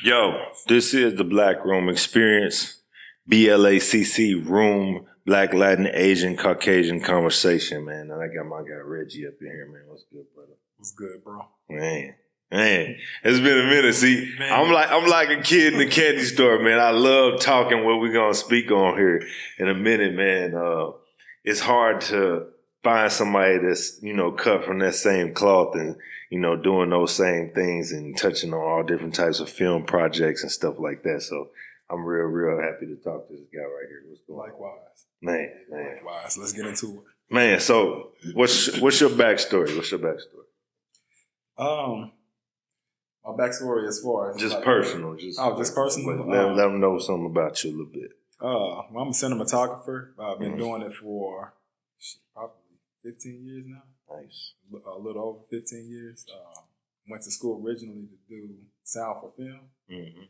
Yo, this is the Black Room Experience, B.L.A.C.C. Room, Black, Latin, Asian, Caucasian Conversation, man. And I got my guy Reggie up in here, man. What's good, brother? What's good, bro? Man, it's been a minute. See, man. I'm like a kid in the candy store, man. I love talking what we're gonna speak on here in a minute, man. It's hard to find somebody that's, cut from that same cloth and, doing those same things and touching on all different types of film projects and stuff like that. So I'm real happy to talk to this guy right here. What's going on? Likewise. Man. Likewise. Let's get into it. Man, so what's your backstory? My backstory as far as just personal. Just personal. Let them know something about you a little bit. Well, I'm a cinematographer. I've been doing it for probably 15 years now. Nice. A little over 15 years. Went to school originally to do sound for film. Mm-hmm.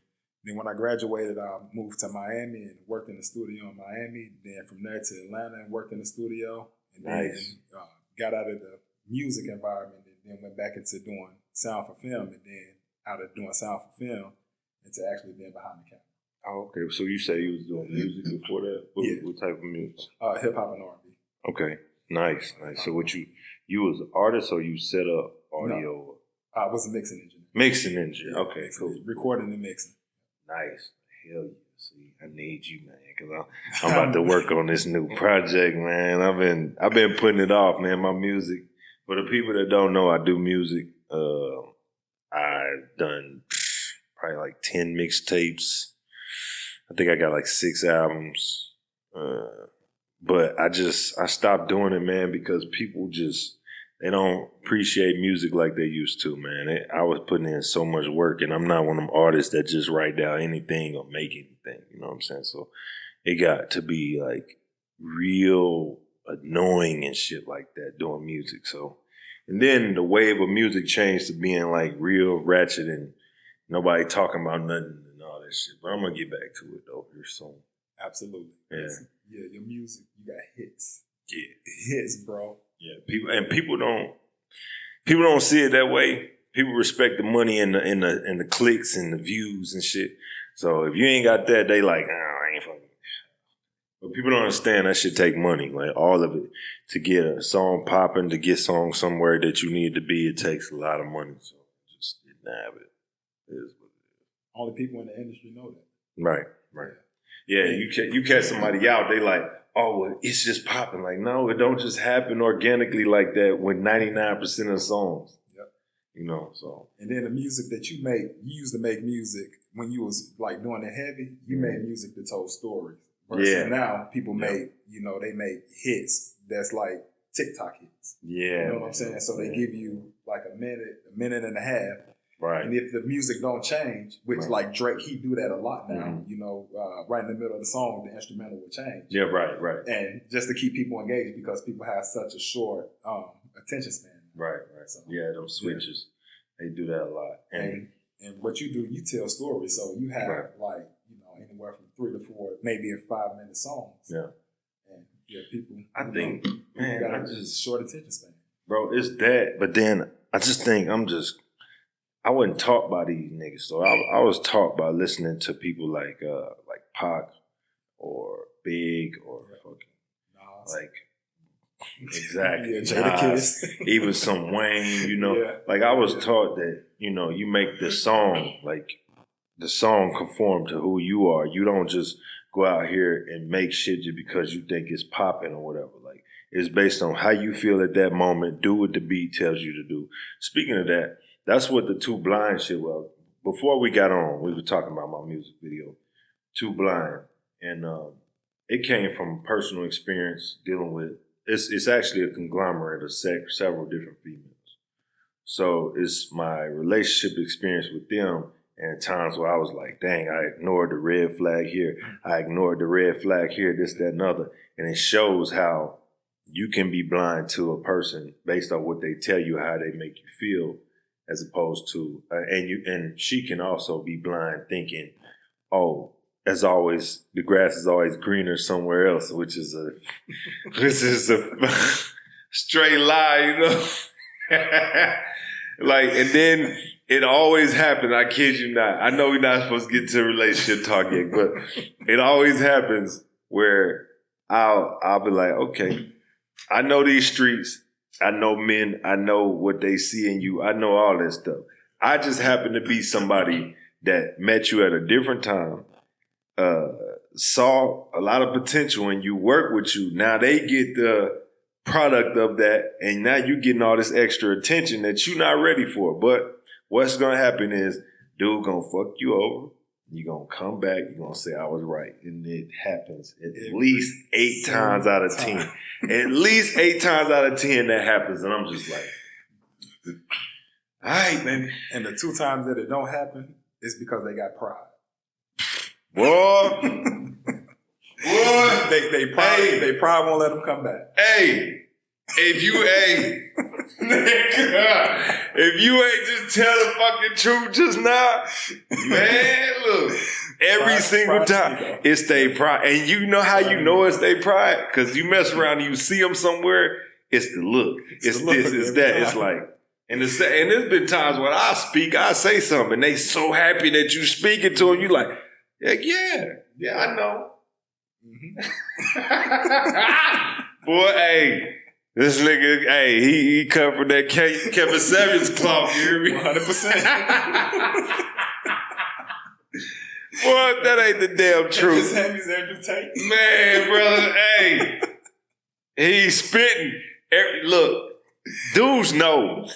Then when I graduated, I moved to Miami and worked in the studio in Miami. Then from there to Atlanta and worked in the studio. And nice. Then got out of the music environment and then went back into doing sound for film. And then out of doing sound for film into actually being behind the camera. Oh, okay. So you say you was doing music before that? What type of music? Hip hop and R&B. Okay. Nice. So what you was an artist or you set up audio? No, I was a mixing engineer. Mixing engineer. Okay, cool. Recording and mixing. Nice. Hell yeah. See, I need you, man, because I'm about to work on this new project, man. I've been putting it off, man. My music. For the people that don't know, I do music. I've done probably like 10 mixtapes. I think I got like 6 albums. But I stopped doing it, man, because people they don't appreciate music like they used to, man. I was putting in so much work, and I'm not one of them artists that just write down anything or make anything, you know what I'm saying? So it got to be like real annoying and shit like that doing music. So, and then the wave of music changed to being like real ratchet and nobody talking about nothing and all that shit. But I'm gonna get back to it though here soon. Absolutely. Yeah. Yeah, your music, you got hits. Yeah. Hits, bro. Yeah. People don't see it that way. People respect the money and the clicks and the views and shit. So if you ain't got that, they like, I ain't fucking. But people don't understand that shit take money, like all of it. To get a song popping, to get songs somewhere that you need to be, it takes a lot of money. So just didn't have it. It is what it is. All the people in the industry know that. Right. Yeah, you catch somebody out, they like, oh, well, it's just popping. Like, no, it don't just happen organically like that with 99% of the songs. Yep. So. And then the music that you make, you used to make music when you was like doing it heavy, you made music that told stories. Versus now people make, they make hits that's like TikTok hits. Yeah. You know what I'm saying? So they give you like a minute and a half. Right. And if the music don't change, which like Drake, he do that a lot now, right in the middle of the song, the instrumental will change. Yeah, right. And just to keep people engaged because people have such a short attention span. Right. So, yeah, those switches, they do that a lot. And what you do, you tell stories. So you have like, anywhere from 3 to 4, maybe a 5-minute songs. Yeah. And people, I think, man, got just short attention span. Bro, it's that. But then I just think I wasn't taught by these niggas. So I was taught by listening to people like Pac or Big or fucking like exactly Nas, even some Wayne. Like I was taught that you make the song like the song conform to who you are. You don't just go out here and make shit just because you think it's popping or whatever. Like it's based on how you feel at that moment. Do what the beat tells you to do. Speaking of that. That's what the Two Blind shit was. Before we got on, we were talking about my music video, Two Blind. And it came from personal experience dealing with, it's actually a conglomerate of several different females. So it's my relationship experience with them and times where I was like, dang, I ignored the red flag here. I ignored the red flag here, this, that, and other. And it shows how you can be blind to a person based on what they tell you, how they make you feel. As opposed to, and she can also be blind thinking, oh, as always, the grass is always greener somewhere else, which is a straight lie, Like, and then it always happens. I kid you not. I know we're not supposed to get to relationship talk yet, but it always happens where I'll be like, okay, I know these streets. I know men. I know what they see in you. I know all that stuff. I just happen to be somebody that met you at a different time, saw a lot of potential in you, work with you. Now they get the product of that, and now you getting all this extra attention that you're not ready for. But what's gonna happen is, dude gonna fuck you over. You're gonna come back. You're gonna say I was right, and it happens at least 8 times out of 10. At least 8 times out of 10 that happens, and I'm just like, all right, baby. And the 2 times that it don't happen is because they got pride. Boy, they pride won't let them come back. Hey, if you ain't just tell the fucking truth just now, man, look, every single time it's they pride. And you know how you know it's they pride? Because you mess around and you see them somewhere, it's the look. It's this, it's that. It's like, and there's been times when I say something, and they so happy that you speaking to them, you like, yeah, I know. Mm-hmm. Boy, hey, this nigga, hey, he come from that Kevin Samuels cloth, you hear me? 100%. Boy, that ain't the damn truth. Man, brother, hey, he's spitting. Look, dudes know.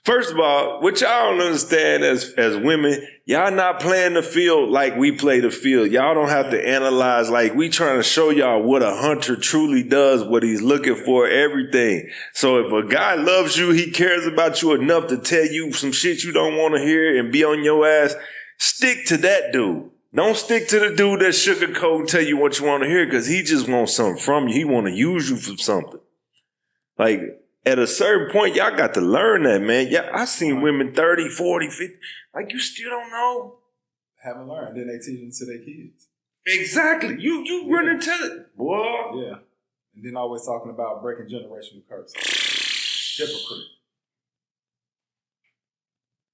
First of all, what y'all don't understand as women, y'all not playing the field like we play the field. Y'all don't have to analyze like we trying to show y'all what a hunter truly does, what he's looking for, everything. So if a guy loves you, he cares about you enough to tell you some shit you don't want to hear and be on your ass, stick to that dude. Don't stick to the dude that sugarcoat and tell you what you want to hear because he just wants something from you. He want to use you for something. Like, at a certain point, y'all got to learn that, man. Yeah, I seen women 30, 40, 50. Like, you still don't know. Haven't learned. Then they teach it to their kids. Exactly. You run into it. Boy. Yeah. And then always talking about breaking generational curses. Hypocrite.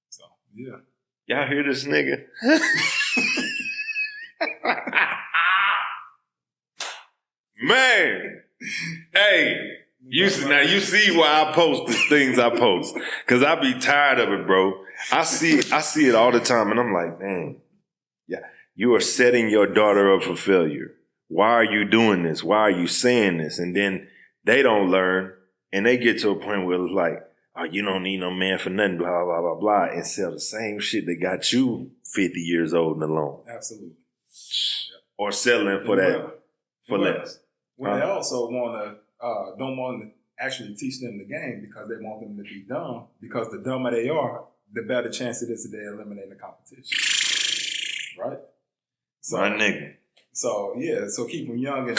So, yeah. Y'all hear this nigga? Man. Hey. You see why I post the things I post. Cause I be tired of it, bro. I see it all the time and I'm like, man, yeah, you are setting your daughter up for failure. Why are you doing this? Why are you saying this? And then they don't learn and they get to a point where it's like, oh, you don't need no man for nothing, blah, blah, blah, blah, and sell the same shit that got you 50 years old and alone. Absolutely. Or settling for that, for less. Well, they also don't want to actually teach them the game because they want them to be dumb. Because the dumber they are, the better chance it is that they eliminate the competition. Right? So, my nigga. So yeah, so keep them young and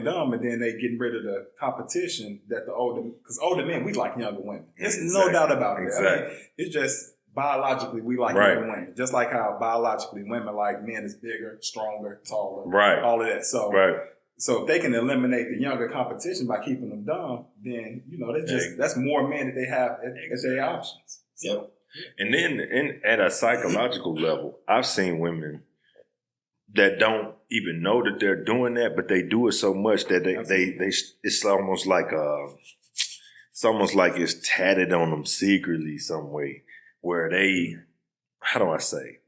dumb, and then they getting rid of the competition that because older men, we like younger women. There's no doubt about it. Exactly. I mean, it's just biologically we like younger women, just like how biologically women like men is bigger, stronger, taller, all of that. So so if they can eliminate the younger competition by keeping them dumb, then that's more men that they have as their options. So, and then at a psychological level, I've seen women that don't even know that they're doing that, but they do it so much that they it's almost like it's tatted on them secretly some way, where they, how do I say?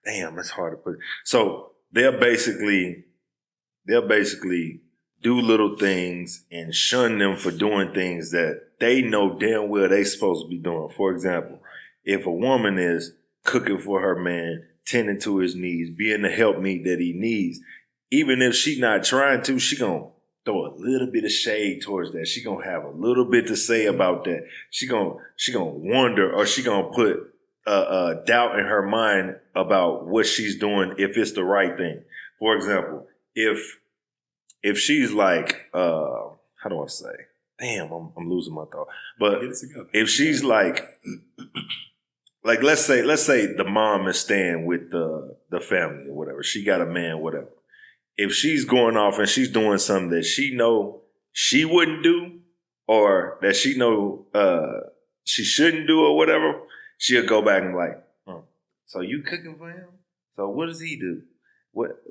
Damn, it's hard to put. So they'll basically do little things and shun them for doing things that they know damn well they supposed to be doing. For example, if a woman is cooking for her man, tending to his needs, being the helpmeet that he needs, even if she not trying to, she gonna throw a little bit of shade towards that. She gonna have a little bit to say about that. She gonna wonder, or she gonna put doubt in her mind about what she's doing if it's the right thing. For example, if she's like, how do I say? Damn, I'm losing my thought. But if she's like let's say the mom is staying with the family or whatever. She got a man, whatever. If she's going off and she's doing something that she know she wouldn't do, or that she know she shouldn't do or whatever, she'll go back and like, so you cooking for him? So what does he do? What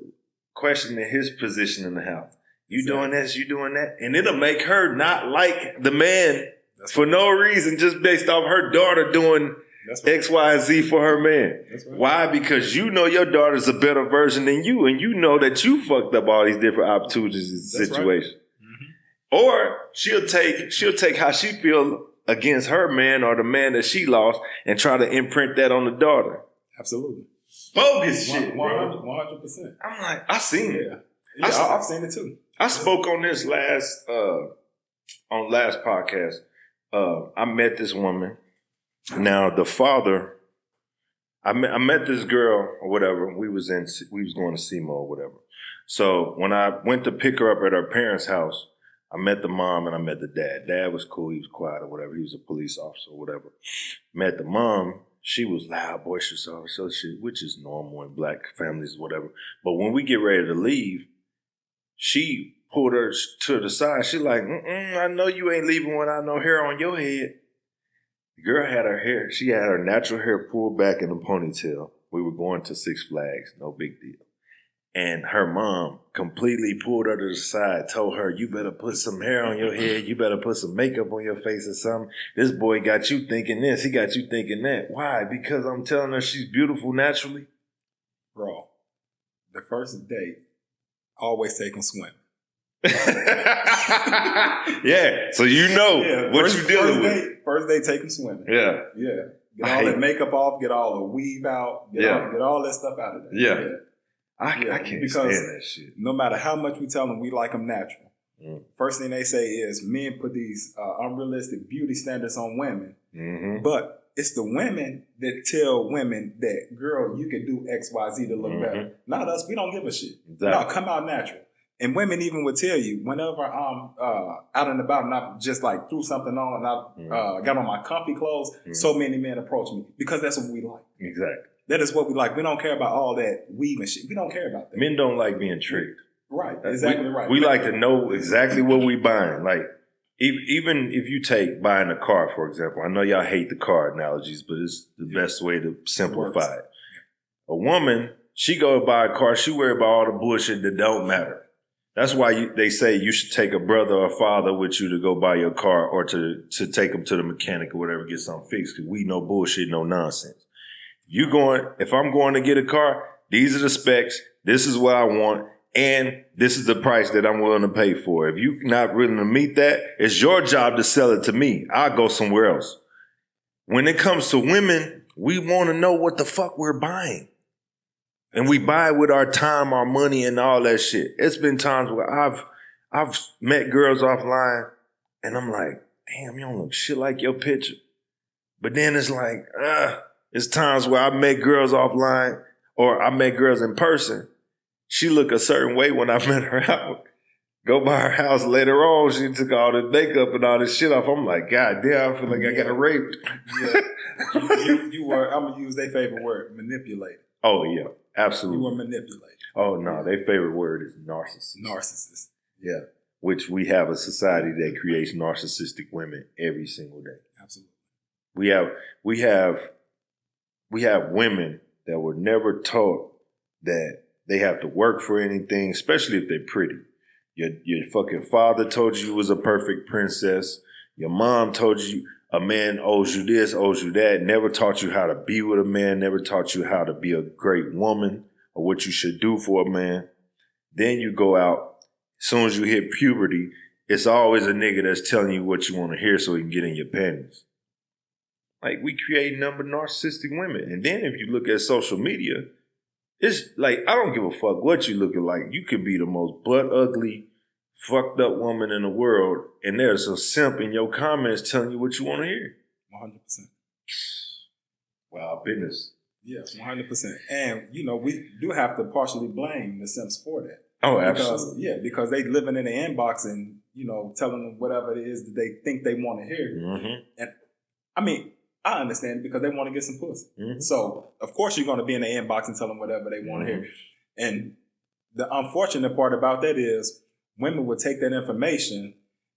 questioning his position in the house? You doing this, you doing that? And it'll make her not like the man for no reason, just based off her daughter doing X, Y, and Z for her man. Right. Why? Because you know your daughter's a better version than you, and you know that you fucked up all these different opportunities and situations. Right. Or she'll take how she feel against her man or the man that she lost and try to imprint that on the daughter. Absolutely. Bogus shit, 100%. I'm like, I seen it. Yeah, I've seen it too. I spoke on this last podcast. I met this woman. Now the father, I met this girl or whatever. We was going to SEMA or whatever. So when I went to pick her up at her parents' house, I met the mom and I met the dad. Dad was cool. He was quiet or whatever. He was a police officer or whatever. Met the mom. She was loud, boisterous, so shit, which is normal in black families, whatever. But when we get ready to leave, she pulled her to the side. She like, I know you ain't leaving without no hair on your head. The girl had her hair. She had her natural hair pulled back in a ponytail. We were going to Six Flags, no big deal. And her mom completely pulled her to the side, told her, you better put some hair on your head. You better put some makeup on your face or something. This boy got you thinking this. He got you thinking that. Why? Because I'm telling her she's beautiful naturally? Bro, the first date, always take him swimming. Yeah, so you know what you're dealing with. First day, take him swimming. Yeah. Yeah. Get all that makeup off, get all the weave out, get all that stuff out of there. Yeah. I can't stand that shit. No matter how much we tell them we like them natural, first thing they say is men put these unrealistic beauty standards on women. Mm-hmm. But it's the women that tell women that, girl, you can do X, Y, Z to look better. Not us. We don't give a shit. Exactly. No, come out natural. And women even would tell you, whenever I'm out and about and I just like threw something on and I got on my comfy clothes, so many men approach me because that's what we like. Exactly. That is what we like. We don't care about all that weave and shit. We don't care about that. Men don't like being tricked. Right. Exactly right. We like to know exactly what we buying. Like, even if you take buying a car, for example, I know y'all hate the car analogies, but it's the best way to simplify it. A woman, she go buy a car, she worry about all the bullshit that don't matter. That's why they say you should take a brother or father with you to go buy your car or to take them to the mechanic or whatever, get something fixed, because we no bullshit, no nonsense. If I'm going to get a car, these are the specs, this is what I want, and this is the price that I'm willing to pay for. If you're not willing to meet that, it's your job to sell it to me. I'll go somewhere else. When it comes to women, we want to know what the fuck we're buying. And we buy it with our time, our money, and all that shit. It's been times where I've met girls offline, and I'm like, damn, you don't look shit like your picture. But then it's like, it's times where I met girls offline, or I met girls in person. She look a certain way when I met her out. Go by her house later on, she took all the makeup and all this shit off. I'm like, God damn, I feel like I got raped. Yeah. you were, I'm going to use their favorite word, manipulated. Oh, yeah. Absolutely. You were manipulated. Oh, no. Their favorite word is narcissist. Narcissist. Yeah. Which we have a society that creates narcissistic women every single day. Absolutely. We have women that were never taught that they have to work for anything, especially if they're pretty. Your fucking father told you was a perfect princess. Your mom told you a man owes you this, owes you that, never taught you how to be with a man, never taught you how to be a great woman or what you should do for a man. Then you go out, as soon as you hit puberty, it's always a nigga that's telling you what you want to hear so he can get in your panties. Like, we create a number of narcissistic women. And then if you look at social media, it's like, I don't give a fuck what you looking like. You could be the most butt ugly, fucked up woman in the world, and there's a simp in your comments telling you what you want to hear. 100%. Wow, business. Yeah, 100%. And, we do have to partially blame the simps for that. Oh, absolutely. Because they living in the inbox and, telling them whatever it is that they think they want to hear. Mm-hmm. And, I mean, I understand because they want to get some pussy. Mm-hmm. So, of course, you're going to be in the inbox and tell them whatever they want to hear. And the unfortunate part about that is women would take that information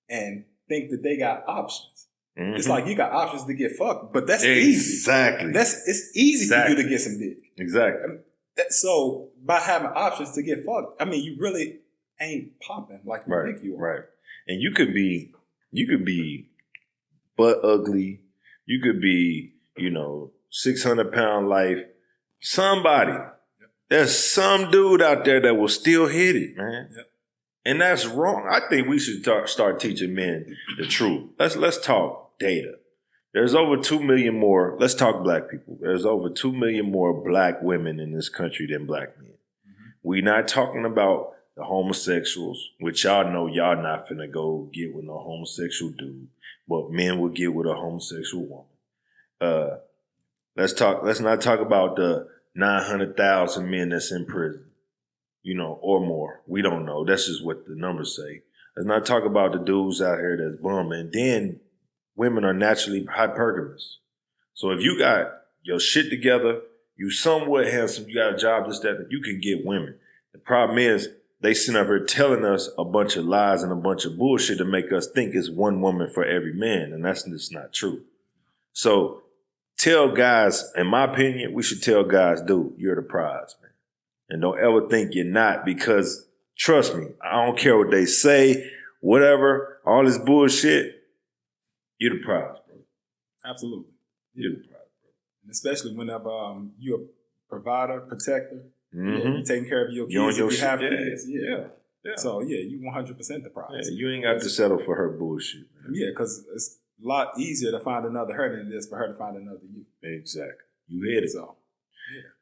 and think that they got options. Mm-hmm. It's like you got options to get fucked, but that's easy. Exactly. It's easy for you to get some dick. Exactly. So by having options to get fucked, I mean, you really ain't popping like you think you are. Right. And you could be butt ugly. You could be, 600-pound life. Somebody. Yep. There's some dude out there that will still hit it, man. Yep. And that's wrong. I think we should start teaching men the truth. Let's talk data. There's over 2 million more, let's talk black people. There's over 2 million more black women in this country than black men. Mm-hmm. We're not talking about the homosexuals, which y'all know y'all not finna go get with no homosexual dude, but men will get with a homosexual woman. Let's not talk about the 900,000 men that's in prison, or more. We don't know. That's just what the numbers say. Let's not talk about the dudes out here that's bumming. Then women are naturally hypergamous. So if you got your shit together, you somewhat handsome, you got a job, this, that, you can get women. The problem is they sit up here telling us a bunch of lies and a bunch of bullshit to make us think it's one woman for every man, and that's just not true. So tell guys, in my opinion, we should tell guys, dude, you're the prize, man. And don't ever think you're not, because trust me, I don't care what they say, whatever, all this bullshit, you're the prize, bro. Absolutely. You're the prize, bro. And especially whenever you're a provider, protector, you're taking care of your kids if you have kids. Yeah. So, you 100% the prize. Yeah, you ain't got to settle for her bullshit, man. Yeah, because it's a lot easier to find another her than it is for her to find another you. Exactly. You hit it. So,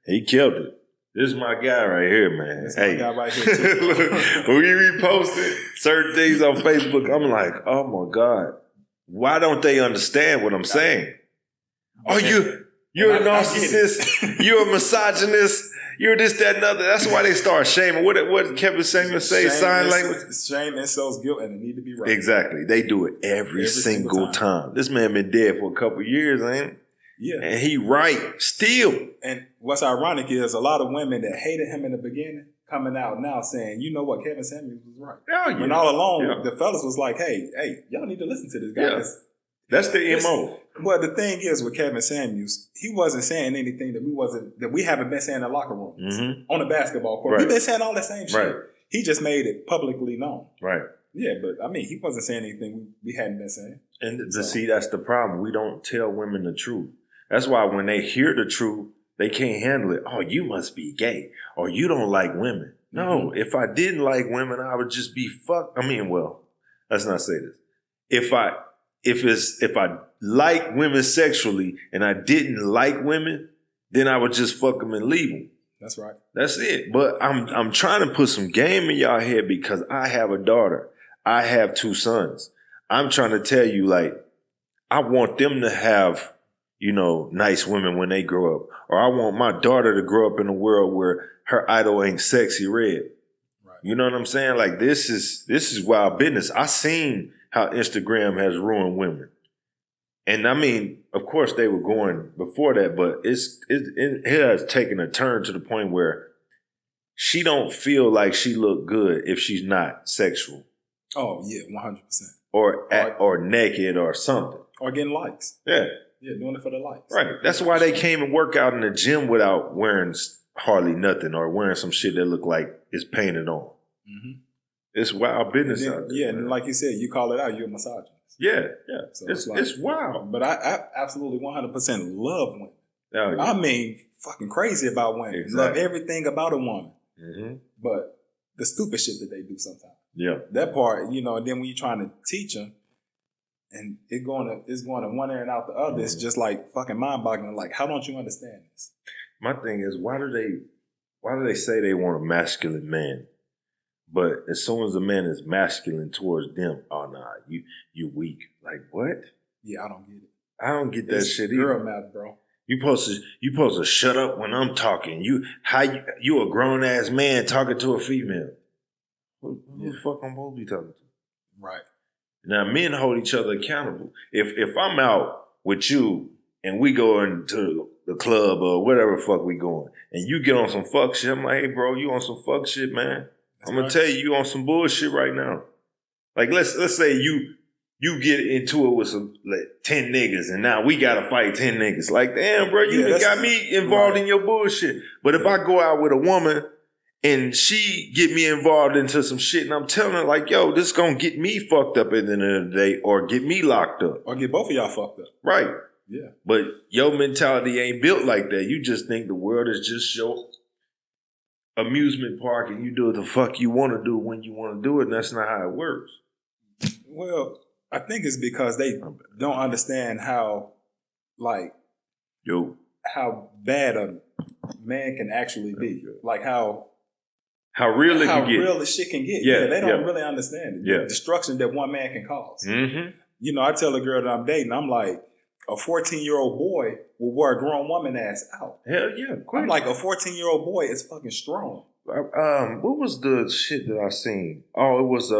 He killed it. This is my guy right here, man. This is my guy right here, too. Look, when we reposted certain things on Facebook, I'm like, oh, my God. Why don't they understand what I'm saying? Oh, you're a narcissist. You're a misogynist. You're this, that, and other. That's why they start shaming. What Kevin Samuel say? Sign language. Shame and sells guilt, and it need to be right. Exactly. They do it every single time. This man been dead for a couple of years, ain't he? Yeah. And he right still. And what's ironic is a lot of women that hated him in the beginning coming out now saying, you know what, Kevin Samuels was right. Oh, yeah. When all along, the fellas was like, hey, y'all need to listen to this guy. Yeah. That's the MO. Well, the thing is with Kevin Samuels, he wasn't saying anything that we haven't been saying in the locker rooms on the basketball court. We've been saying all that same shit. Right. He just made it publicly known. Right. Yeah, but I mean, he wasn't saying anything we hadn't been saying. And see, that's the problem. We don't tell women the truth. That's why when they hear the truth, they can't handle it. Oh, you must be gay, or you don't like women. No, if I didn't like women, I would just be fucked. I mean, well, let's not say this. If I like women sexually and I didn't like women, then I would just fuck them and leave them. That's right. That's it. But I'm trying to put some game in y'all head because I have a daughter. I have 2 sons. I'm trying to tell you, like, I want them to have, nice women when they grow up. Or I want my daughter to grow up in a world where her idol ain't Sexy Red. Right. You know what I'm saying? Like, this is wild business. I seen how Instagram has ruined women. And I mean, of course they were going before that, but it has taken a turn to the point where she don't feel like she look good if she's not sexual. Oh yeah, 100%. Or naked or something. Or getting likes. Yeah. Yeah, doing it for the likes. Right. That's why they came and work out in the gym without wearing hardly nothing or wearing some shit that look like it's painted on. Mm-hmm. It's wild business out there. Yeah, and like you said, you call it out, you're a misogynist. Yeah. So it's wild. But I absolutely 100% love women. Oh, yeah. I mean, fucking crazy about women. Exactly. Love everything about a woman. Mm-hmm. But the stupid shit that they do sometimes. Yeah. That part, and then when you're trying to teach them, and it's going to one ear and out the other, it's just like fucking mind-boggling. Like, how don't you understand this? My thing is, why do they say they want a masculine man? But as soon as a man is masculine towards them, oh nah, you weak. Like what? Yeah, I don't get it. I don't get that shit either. Girl math, bro. You supposed to shut up when I'm talking. You a grown ass man talking to a female. Who the fuck I'm supposed to be talking to? Right. Now men hold each other accountable. If I'm out with you and we go into the club or whatever fuck we going, and you get on some fuck shit, I'm like, hey bro, you on some fuck shit, man. I'm gonna tell you on some bullshit right now. Like let's say you you get into it with some 10 niggas, and now we gotta fight 10 niggas. Like, damn, bro, you done got me involved in your bullshit. But if I go out with a woman and she get me involved into some shit, and I'm telling her, like, yo, this gonna get me fucked up at the end of the day, or get me locked up. Or get both of y'all fucked up. Right. Yeah. But your mentality ain't built like that. You just think the world is just your amusement park, and you do what the fuck you want to do when you want to do it, and that's not how it works. Well, I think it's because they don't understand how bad a man can actually be. Like how real it can get. How real the shit can get. Yeah, they don't really understand it. The destruction that one man can cause. Mm-hmm. You know, I tell a girl that I'm dating, I'm like, a 14-year-old boy will wear a grown woman ass out. Hell yeah. I'm like, a 14-year-old boy is fucking strong. What was the shit that I seen? Oh, it was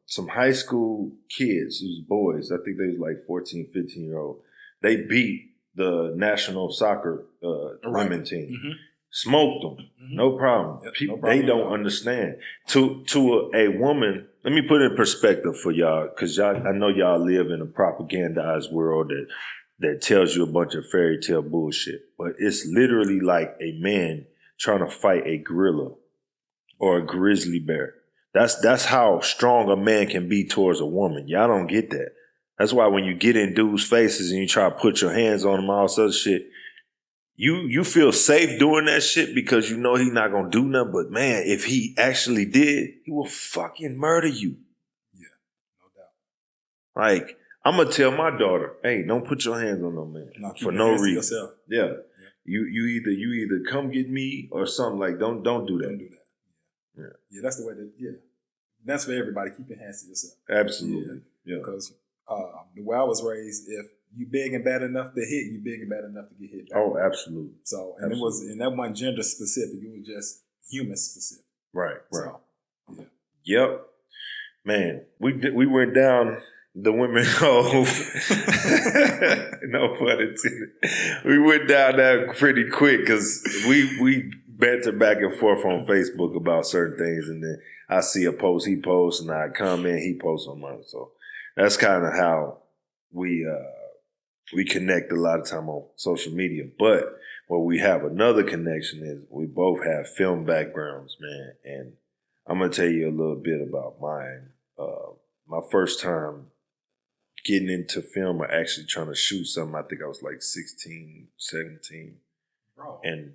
some high school kids, it was boys. I think they was like 14, 15-year-old. They beat the national soccer women team. Mm-hmm. Smoked them. Mm-hmm. No problem. Yep, no problem. They don't understand. To a woman, let me put it in perspective for y'all, because I know y'all live in a propagandized world that tells you a bunch of fairy tale bullshit. But it's literally like a man trying to fight a gorilla or a grizzly bear. That's how strong a man can be towards a woman. Y'all don't get that. That's why when you get in dudes' faces and you try to put your hands on them, all this other shit, you feel safe doing that shit because you know he's not gonna do nothing. But man, if he actually did, he will fucking murder you. Yeah, no doubt. Like, I'm gonna tell my daughter, hey, don't put your hands on no man for no reason. Yourself. Yeah. You either come get me or something. Like, don't do that. Don't do that. Yeah, that's the way that's for everybody. Keep your hands to yourself. Absolutely. Yeah. Because the way I was raised, if you big and bad enough to hit, you big and bad enough to get hit back. Oh, absolutely. So, and that wasn't gender specific. It was just human specific. Right. So, yeah. Yep. Man, we went down the women hole. No pun intended. We went down that pretty quick because we banter back and forth on Facebook about certain things, and then I see a post, he posts, and I comment, he posts on mine. So that's kind of how we connect a lot of time on social media. But where we have another connection is we both have film backgrounds, man. And I'm going to tell you a little bit about mine. My first time getting into film or actually trying to shoot something, I think I was like 16, 17. Bro. And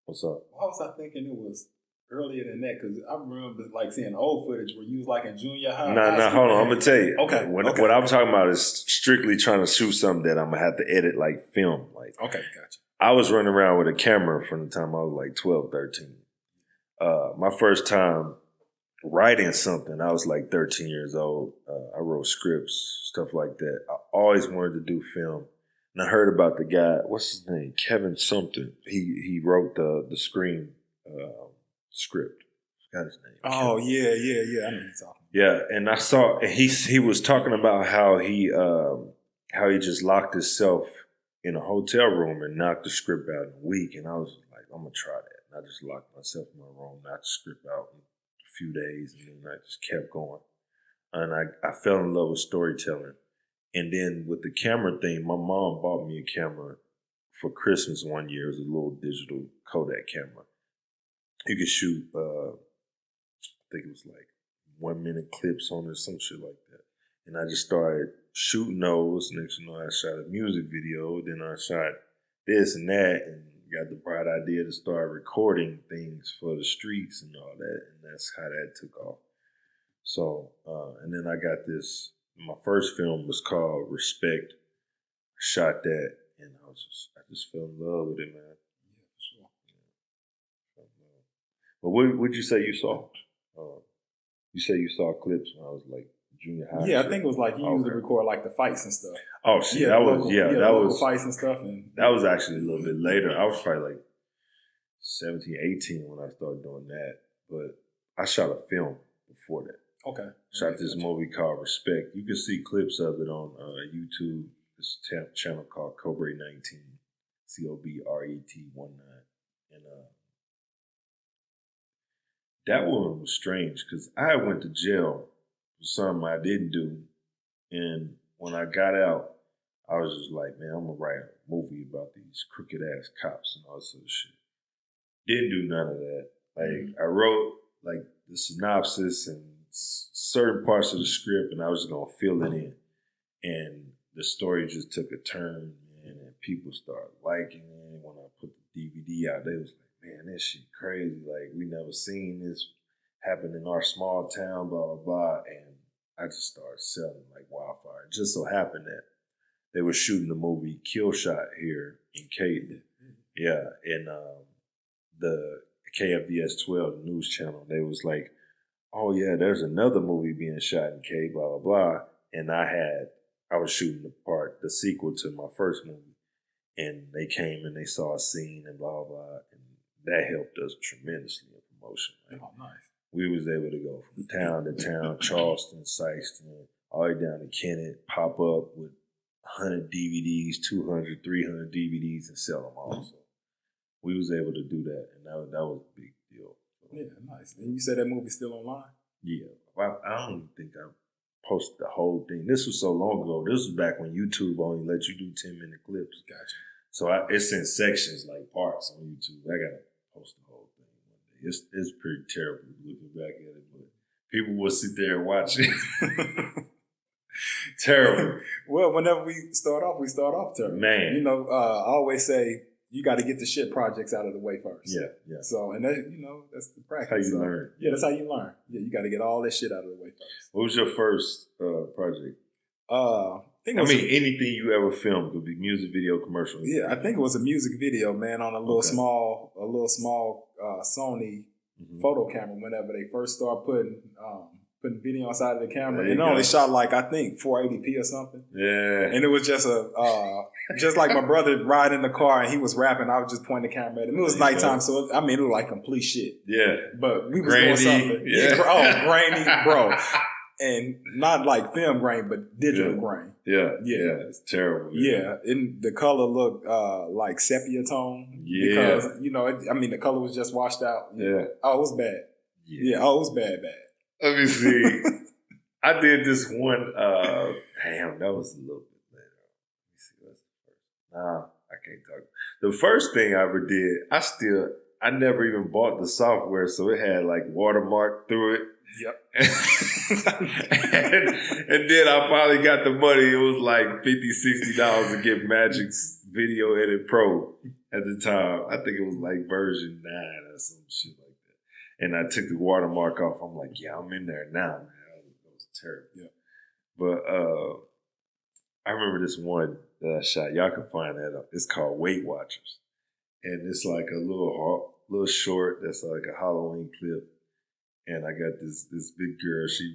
what's up? Why was I thinking it was earlier than that? Because I remember like seeing old footage where you was like in junior high. No, hold on. I'm going to tell you. Okay. What I'm talking about is strictly trying to shoot something that I'm going to have to edit like film. Like, okay, gotcha. I was running around with a camera from the time I was like 12, 13. My first time writing something, I was like 13 years old. I wrote scripts, stuff like that. I always wanted to do film. And I heard about the guy, what's his name? Kevin something. He wrote the Scream script. Got his name. Oh, Kevin. Yeah. I know you're talking. Yeah, and I saw he was talking about how he just locked himself in a hotel room and knocked the script out in a week. And I was like, I'm gonna try that. And I just locked myself in my room, knocked the script out in a few days, and then I just kept going. And I fell in love with storytelling. And then with the camera thing, my mom bought me a camera for Christmas one year. It was a little digital Kodak camera. You could shoot, I think it was like 1 minute clips on it, some shit like that. And I just started shooting those. Next, I shot a music video. Then I shot this and that, and got the bright idea to start recording things for the streets and all that. And that's how that took off. So, and then I got this. My first film was called Respect. I shot that, and I just fell in love with it, man. Yeah, for sure. Yeah. But what would you say you saw? You say you saw clips when I was like junior high. Yeah, I think it was like you used to record like the fights and stuff. Oh shit, that was fights and stuff. And that was actually a little bit later. I was probably like 17, 18 when I started doing that. But I shot a film before that. Okay. Shot this movie called Respect. You can see clips of it on YouTube. This channel called Cobre 19, COBRET19, and that one was strange because I went to jail for something I didn't do, And when I got out, I was just like, man, I'm gonna write a movie about these crooked ass cops and all this sort of shit. Didn't do none of that. Like I wrote like the synopsis and certain parts of the script, and I was just gonna fill it in. And the story just took a turn, man, and people started liking it. When I put the DVD out, they was like, man, this shit crazy. Like we never seen this happen in our small town, blah blah blah. And I just started selling like wildfire. It just so happened that they were shooting the movie Kill Shot here in Caden. Yeah, and the KFDS 12 news channel, they was like, oh yeah, there's another movie being shot in K, blah, blah, blah. And I was shooting the sequel to my first movie. And they came and they saw a scene and blah, blah. And that helped us tremendously in promotion. Right? Oh, nice. We was able to go from town to town, Charleston, Sykeston, all the way down to Kennett, pop up with 100 DVDs, 200, 300 DVDs and sell them all. So we was able to do that, and that was a big deal. Yeah, nice. And you said that movie's still online? Yeah. Well, I don't even think I posted the whole thing. This was so long ago. This was back when YouTube only let you do 10-minute clips. Gotcha. So it's in sections, like parts on YouTube. I got to post the whole thing one day. It's pretty terrible looking back at it, but people will sit there and watch it. Terrible. Well, whenever we start off terrible. Man. You know, I always say, you got to get the shit projects out of the way first. Yeah, yeah. So, and that, you know, that's the practice. How you learn. Yeah, that's how you learn. Yeah, you got to get all that shit out of the way first. What was your first project? Anything you ever filmed could be music video, commercial. Yeah, I think it was a music video, man, on a little small Sony photo camera. Whenever they first start putting video inside of the camera, it only shot like I think 480p or something. Yeah, and it was just just like my brother riding in the car and he was rapping. I was just pointing the camera at him. It was nighttime, so it looked like complete shit. Yeah, but we was doing something. Yeah. Grainy, bro. And not like film grain, but digital grain. Yeah, it's terrible. Yeah, and the color looked like sepia tone. Yeah, because the color was just washed out. Yeah. Oh, it was bad. Yeah, it was bad. Let me see. I did this one. Damn, that was a little bit later. Let me see. What's the first? Nah, I can't talk. The first thing I ever did, I never even bought the software, so it had like watermark through it. Yep. and then I finally got the money. It was like $50-$60 to get Magic's Video Edit Pro at the time. I think it was like version 9 or some shit like that. And I took the watermark off. I'm like, yeah, I'm in there now, man. That was terrible. Yeah. But I remember this one that I shot. Y'all can find that up. It's called Weight Watchers. And it's like a little short that's like a Halloween clip. And I got this big girl. She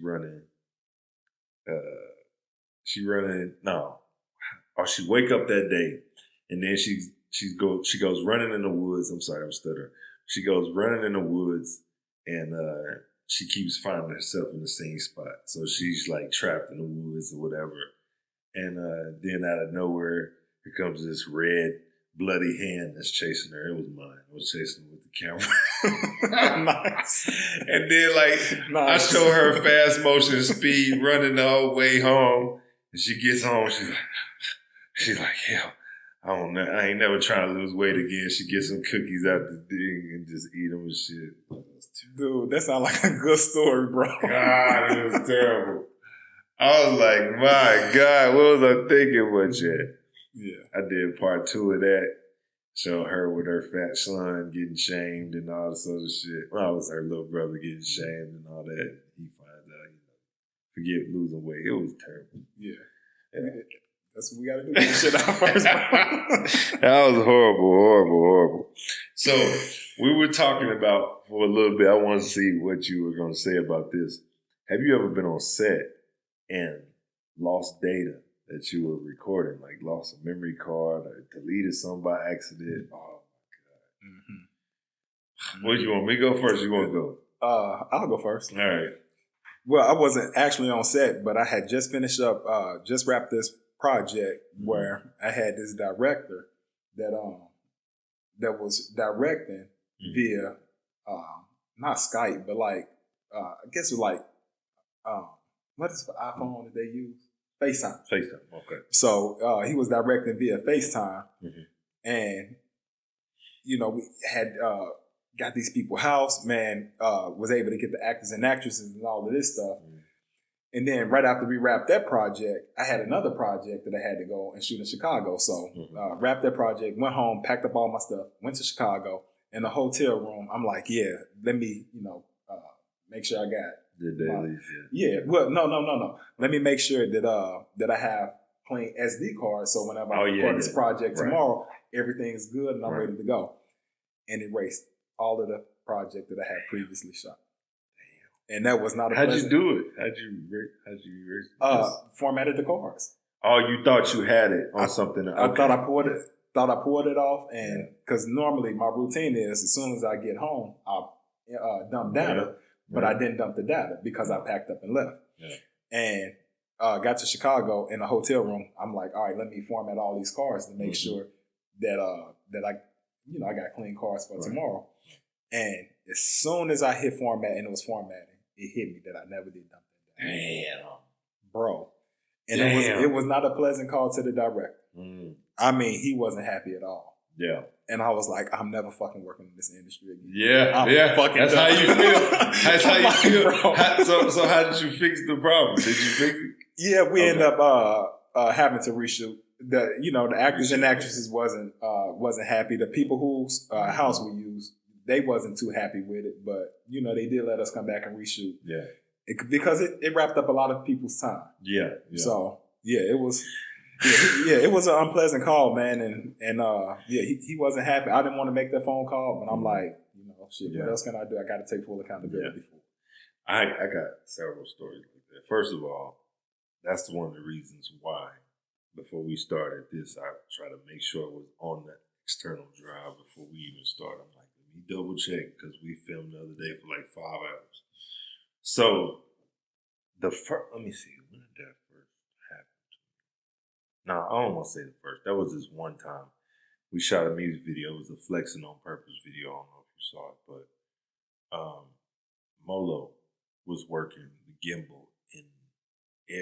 wake up that day, and then she goes running in the woods. I'm sorry, I'm stuttering. She goes running in the woods, and she keeps finding herself in the same spot. So she's like trapped in the woods or whatever. And then out of nowhere, here comes this red, bloody hand that's chasing her. It was mine. I was chasing her with the camera. Nice. And then I show her fast motion speed running the whole way home. And she gets home. She's like, hell, I don't know. I ain't never trying to lose weight again. She gets some cookies out the thing and just eat them and shit. Dude, that sounds like a good story, bro. God, it was terrible. I was like, my God, what was I thinking? But yeah, I did part 2 of that. Show her with her fat son getting shamed and all this other shit. Well, it was her little brother getting shamed and all that. He finds out, forget losing weight. It was terrible. Yeah. That's what we got to do. Get shit out first. That was horrible. So we were talking about for a little bit. I want to see what you were going to say about this. Have you ever been on set and lost data that you were recording, like lost a memory card or deleted something by accident? Oh my God. Mm-hmm. What do you want me to go first? You want to go? I'll go first. All right. Well, I wasn't actually on set, but I had just finished up, just wrapped this project where I had this director that was directing via not Skype, but I guess it was what is the iPhone that they use? FaceTime. FaceTime, okay. So he was directing via FaceTime. And, you know, we had got these people house, man, was able to get the actors and actresses and all of this stuff. And then right after we wrapped that project, I had another project that I had to go and shoot in Chicago. So wrapped that project, went home, packed up all my stuff, went to Chicago. In the hotel room, I'm like, yeah, let me, you know, make sure I got the dailies. Well, no. Let me make sure that I have clean SD cards. So whenever I record this project tomorrow, everything is good and I'm ready to go. And erased all of the project that I had previously shot. And that was not a How'd you do it? How'd you erase it? Formatted the cards. Oh, you thought you had it on something. Okay. I thought I pulled it off, and because normally my routine is as soon as I get home, I'll dump data, but I didn't dump the data because I packed up and left. And got to Chicago in a hotel room. I'm like, all right, let me format all these cards to make sure that I got clean cards for tomorrow. And as soon as I hit format and it was formatting, it hit me that I never did dump that data. Damn, bro. And it was not a pleasant call to the director. I mean, he wasn't happy at all. Yeah. And I was like, I'm never fucking working in this industry again. Yeah. That's how you feel. That's how you feel. So how did you fix the problem? Did you fix it? Yeah, we ended up having to reshoot. The actors and actresses wasn't happy. The people whose house we used, they wasn't too happy with it. But they did let us come back and reshoot. Yeah. Because it wrapped up a lot of people's time. Yeah. So it was. It was an unpleasant call, man, and he wasn't happy. I didn't want to make that phone call, but I'm like, what else can I do? I got to take full accountability for it. I got several stories like that. First of all, that's one of the reasons why, before we started this, I try to make sure it was on the external drive before we even start. I'm like, let me double check because we filmed the other day for like 5 hours. So let me see, when did that first happen? No, I don't want to say the first. That was this one time. We shot a music video. It was a Flexing on Purpose video. I don't know if you saw it, but Molo was working the gimbal and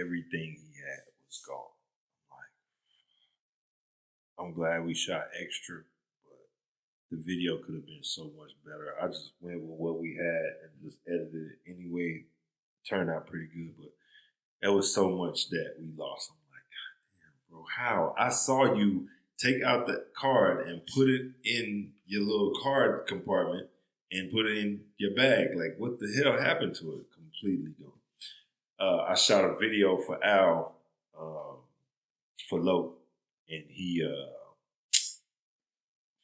everything he had was gone. I'm glad we shot extra, but the video could have been so much better. I just went with what we had and just edited it anyway. It turned out pretty good, but there was so much that we lost. Bro, how? I saw you take out the card and put it in your little card compartment and put it in your bag. Like, what the hell happened to it? Completely gone. I shot a video for Al, for Loke, and he,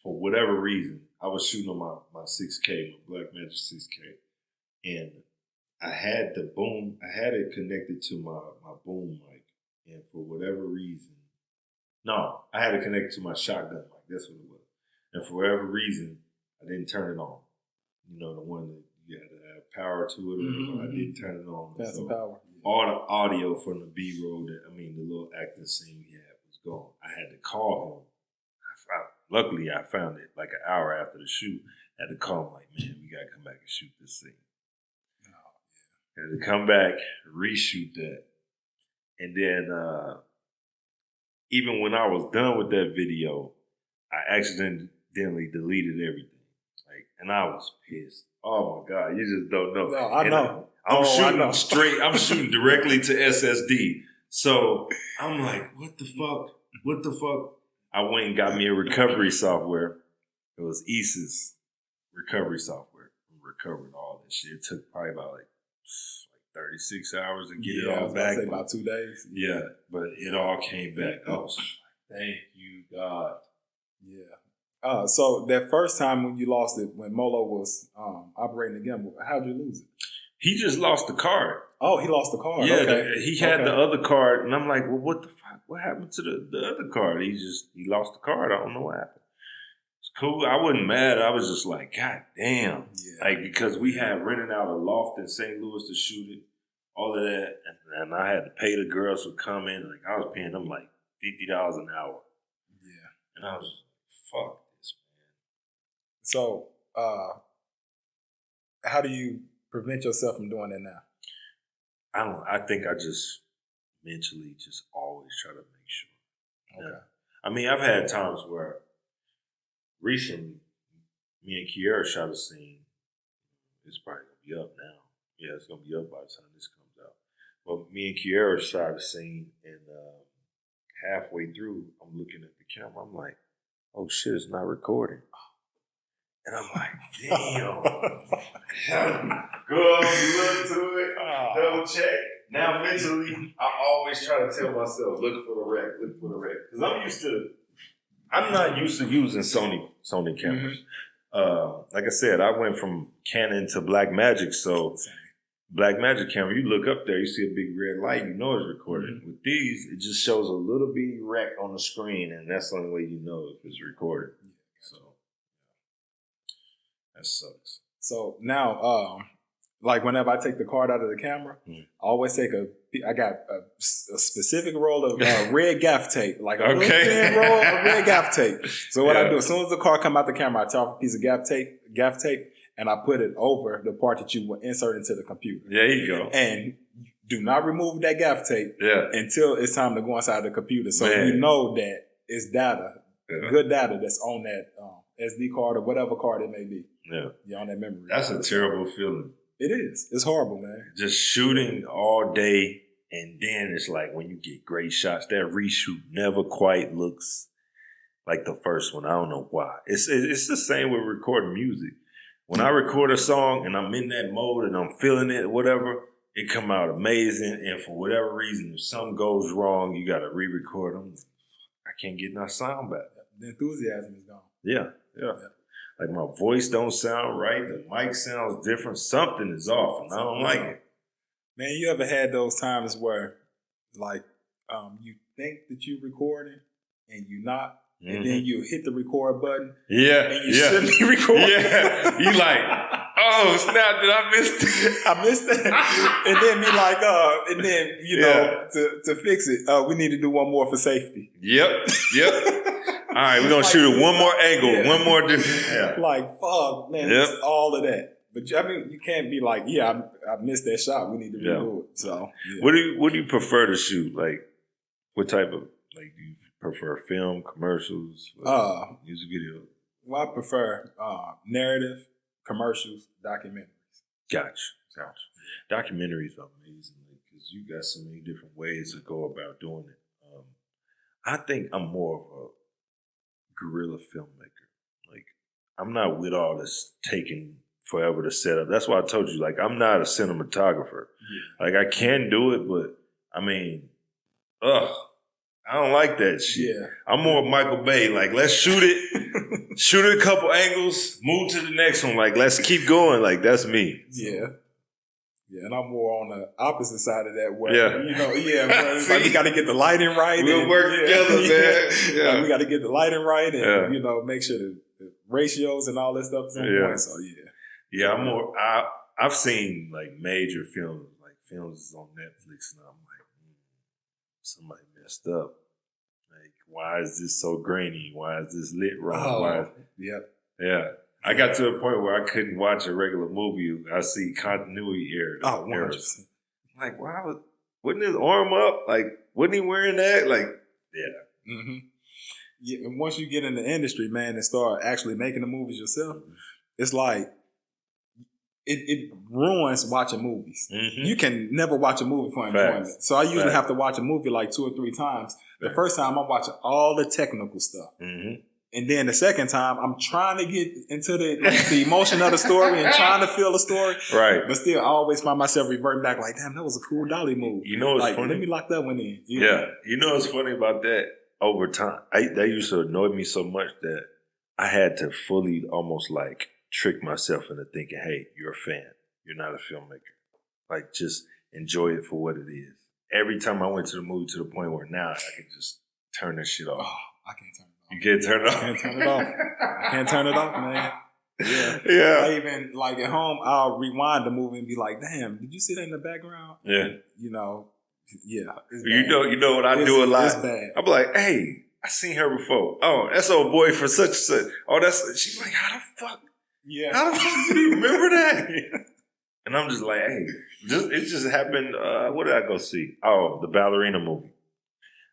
for whatever reason, I was shooting on my 6K, my Blackmagic 6K, and I had the boom, I had it connected to my boom mic, and for whatever reason, no, I had it connected to my shotgun mic. That's what it was. And for whatever reason, I didn't turn it on. The one that you had to have power to it. I didn't turn it on. That's the power. All the audio from the B-roll, the little acting scene we had was gone. I had to call him. Luckily, I found it like an hour after the shoot. I had to call him like, man, we got to come back and shoot this scene. I had to come back, reshoot that. And then... even when I was done with that video, I accidentally deleted everything. And I was pissed. Oh my God, you just don't know. No, I know. I'm shooting directly to SSD. So I'm like, what the fuck? What the fuck? I went and got me a recovery software. It was Asus recovery software. I recovered all this shit. It took probably about like 36 hours to get it all back. About 2 days. Yeah, but it all came back. I was like, thank you, God. Yeah. So that first time when you lost it, when Molo was operating the gimbal, how'd you lose it? He just lost the card. Oh, he lost the card. Yeah, okay. He had the other card, and I'm like, well, what the fuck? What happened to the other card? He lost the card. I don't know what happened. It's cool. I wasn't mad. I was just like, God damn. Yeah. Because we had rented out a loft in St. Louis to shoot it, all of that, and I had to pay the girls to come in. I was paying them like $50 an hour. Yeah. And I was like, fuck this, man. So, how do you prevent yourself from doing that now? I think I just mentally just always try to make sure. Okay. Yeah. I mean, I've had times where recently me and Kiera shot a scene. It's probably gonna be up now. Yeah, it's gonna be up by the time this comes out. But me and Kiera shot a scene, and halfway through, I'm looking at the camera. I'm like, "Oh shit, it's not recording." And I'm like, "Damn." Go on, look to it, double check. Now mentally, I always try to tell myself, "Look for the rec, look for the rec," because I'm not used to using Sony cameras. Like I said, I went from Canon to Blackmagic, so Blackmagic camera, you look up there, you see a big red light, you know it's recorded. With these, it just shows a little bitty wreck on the screen, and that's the only way you know if it's recorded. So that sucks. So now, like whenever I take the card out of the camera, I always take I got a specific roll of red gaff tape, like a little thin roll of red gaff tape. So what I do, as soon as the card come out the camera, I tear off a piece of gaff tape, and I put it over the part that you will insert into the computer. There you go. And do not remove that gaff tape until it's time to go inside the computer. So you know that it's data, good data that's on that SD card or whatever card it may be. Yeah. You're on that memory. That's a terrible feeling. It is. It's horrible, man. Just shooting all day, and then it's like when you get great shots, that reshoot never quite looks like the first one. I don't know why. It's the same with recording music. When I record a song and I'm in that mode and I'm feeling it, whatever, it come out amazing. And for whatever reason, if something goes wrong, you got to re-record them. I can't get my sound back. The enthusiasm is gone. Yeah. Like my voice don't sound right. The mic sounds different. Something is off, and I don't like it. Man, you ever had those times where, like, you think that you're recording and you're not, and then you hit the record button, and you shouldn't be recording. Yeah, you like, oh snap! Did I miss it? I missed it, and then be like, and then you know, to fix it, we need to do one more for safety. Yep. All right, we're gonna shoot it one more angle, one more different. Yeah. Like, fuck, man, it's all of that. But I mean, you can't be like, I missed that shot. We need to redo it. So, what do you prefer to shoot? Like, what type of do you prefer? Film, commercials, music videos? Well, I prefer narrative, commercials, documentaries. Gotcha. Documentaries are amazing because you got so many different ways to go about doing it. I think I'm more of a guerrilla filmmaker. Like, I'm not with all this taking forever to set up. That's why I told you, like, I'm not a cinematographer. Like, I can do it, but I mean, I don't like that shit. I'm more Michael Bay. Like, let's shoot it a couple angles, move to the next one. Like, let's keep going. Like, that's me. Yeah, and I'm more on the opposite side of that way. You know, like we got to get the lighting right. We'll work together, man. Like we got to get the lighting right and, you know, make sure the ratios and all that stuff is on point. So, I'm more, I've seen, like, major films, like films on Netflix, and I'm like, somebody messed up. Like, why is this so grainy? Why is this lit wrong? I got to a point where I couldn't watch a regular movie. I see continuity errors. 100%. Like, wasn't his arm up? Like, wasn't he wearing that? Like, Yeah, and once you get in the industry, man, and start actually making the movies yourself, it's like, it ruins watching movies. You can never watch a movie for enjoyment. So I usually have to watch a movie like 2 or 3 times. The first time I'm watching all the technical stuff. And then the second time, I'm trying to get into the emotion of the story and trying to feel the story. But still, I always find myself reverting back like, damn, that was a cool dolly move. You know what's like, funny? Let me lock that one in. You know what's funny about that? Over time, that used to annoy me so much that I had to fully almost like trick myself into thinking, hey, you're a fan. You're not a filmmaker. Like, just enjoy it for what it is. Every time I went to the movie to the point where now I can just turn this shit off. Oh, I can't turn it off. You can't turn it off? I can't turn it off. I can't turn it off, man. I even, like, at home, I'll rewind the movie and be like, damn, did you see that in the background? You know, it's bad. You know what I do a lot? It's bad. I'm like, hey, I seen her before. Oh, that's old boy for such and such. Oh, she's like, how the fuck? How the fuck do you remember that? And I'm just like, hey, it just happened. What did I go see? Oh, the ballerina movie.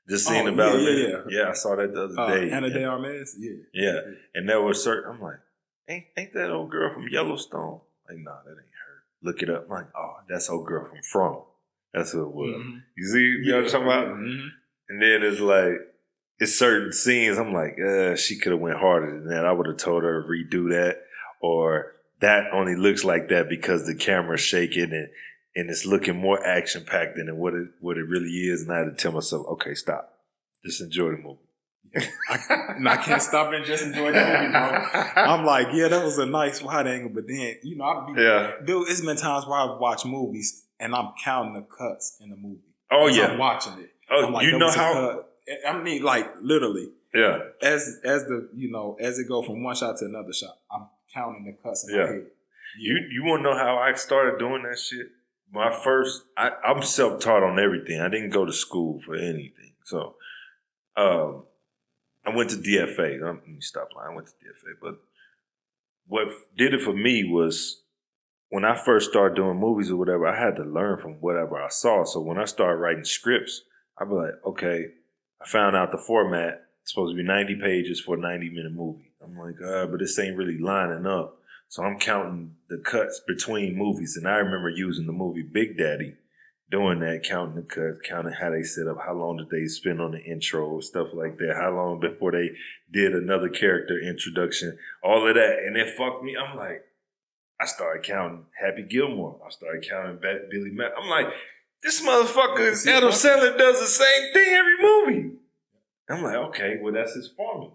Just seen the ballerina. Yeah, I saw that the other day. Anna de Armas? Yeah. And there was certain, I'm like, ain't that old girl from Yellowstone? Like, nah, that ain't her. Look it up. I'm like, oh, that's old girl from. That's who it was. Mm-hmm. You see, you know what I'm talking about? Mm-hmm. And then it's like, it's certain scenes, I'm like, she could have went harder than that. I would have told her to redo that. Or that only looks like that because the camera's shaking and it's looking more action-packed than what it really is. And I had to tell myself, okay, stop. Just enjoy the movie. I can't stop and just enjoy the movie, bro. I'm like, yeah, that was a nice wide angle. But then, you know, dude, it's been times where I've watched movies and I'm counting the cuts in the movie. Oh, yeah. I'm watching it. Oh, like, you know how... I mean, like, literally. Yeah. As it go from one shot to another shot, I'm counting the cuts in my head. You want to know how I started doing that shit? I'm self-taught on everything. I didn't go to school for anything. So, I went to DFA. Let me stop lying. I went to DFA. But what did it for me was when I first started doing movies or whatever, I had to learn from whatever I saw. So when I started writing scripts, I'd be like, okay, I found out the format. It's supposed to be 90 pages for a 90-minute movie. I'm like, but this ain't really lining up. So I'm counting the cuts between movies. And I remember using the movie Big Daddy, doing that, counting the cuts, counting how they set up, how long did they spend on the intro, stuff like that, how long before they did another character introduction, all of that. And it fucked me. I'm like, I started counting Happy Gilmore. I started counting Billy Mack. I'm like, this motherfucker, Adam Sandler, does the same thing every movie. I'm like, okay, well, that's his formula.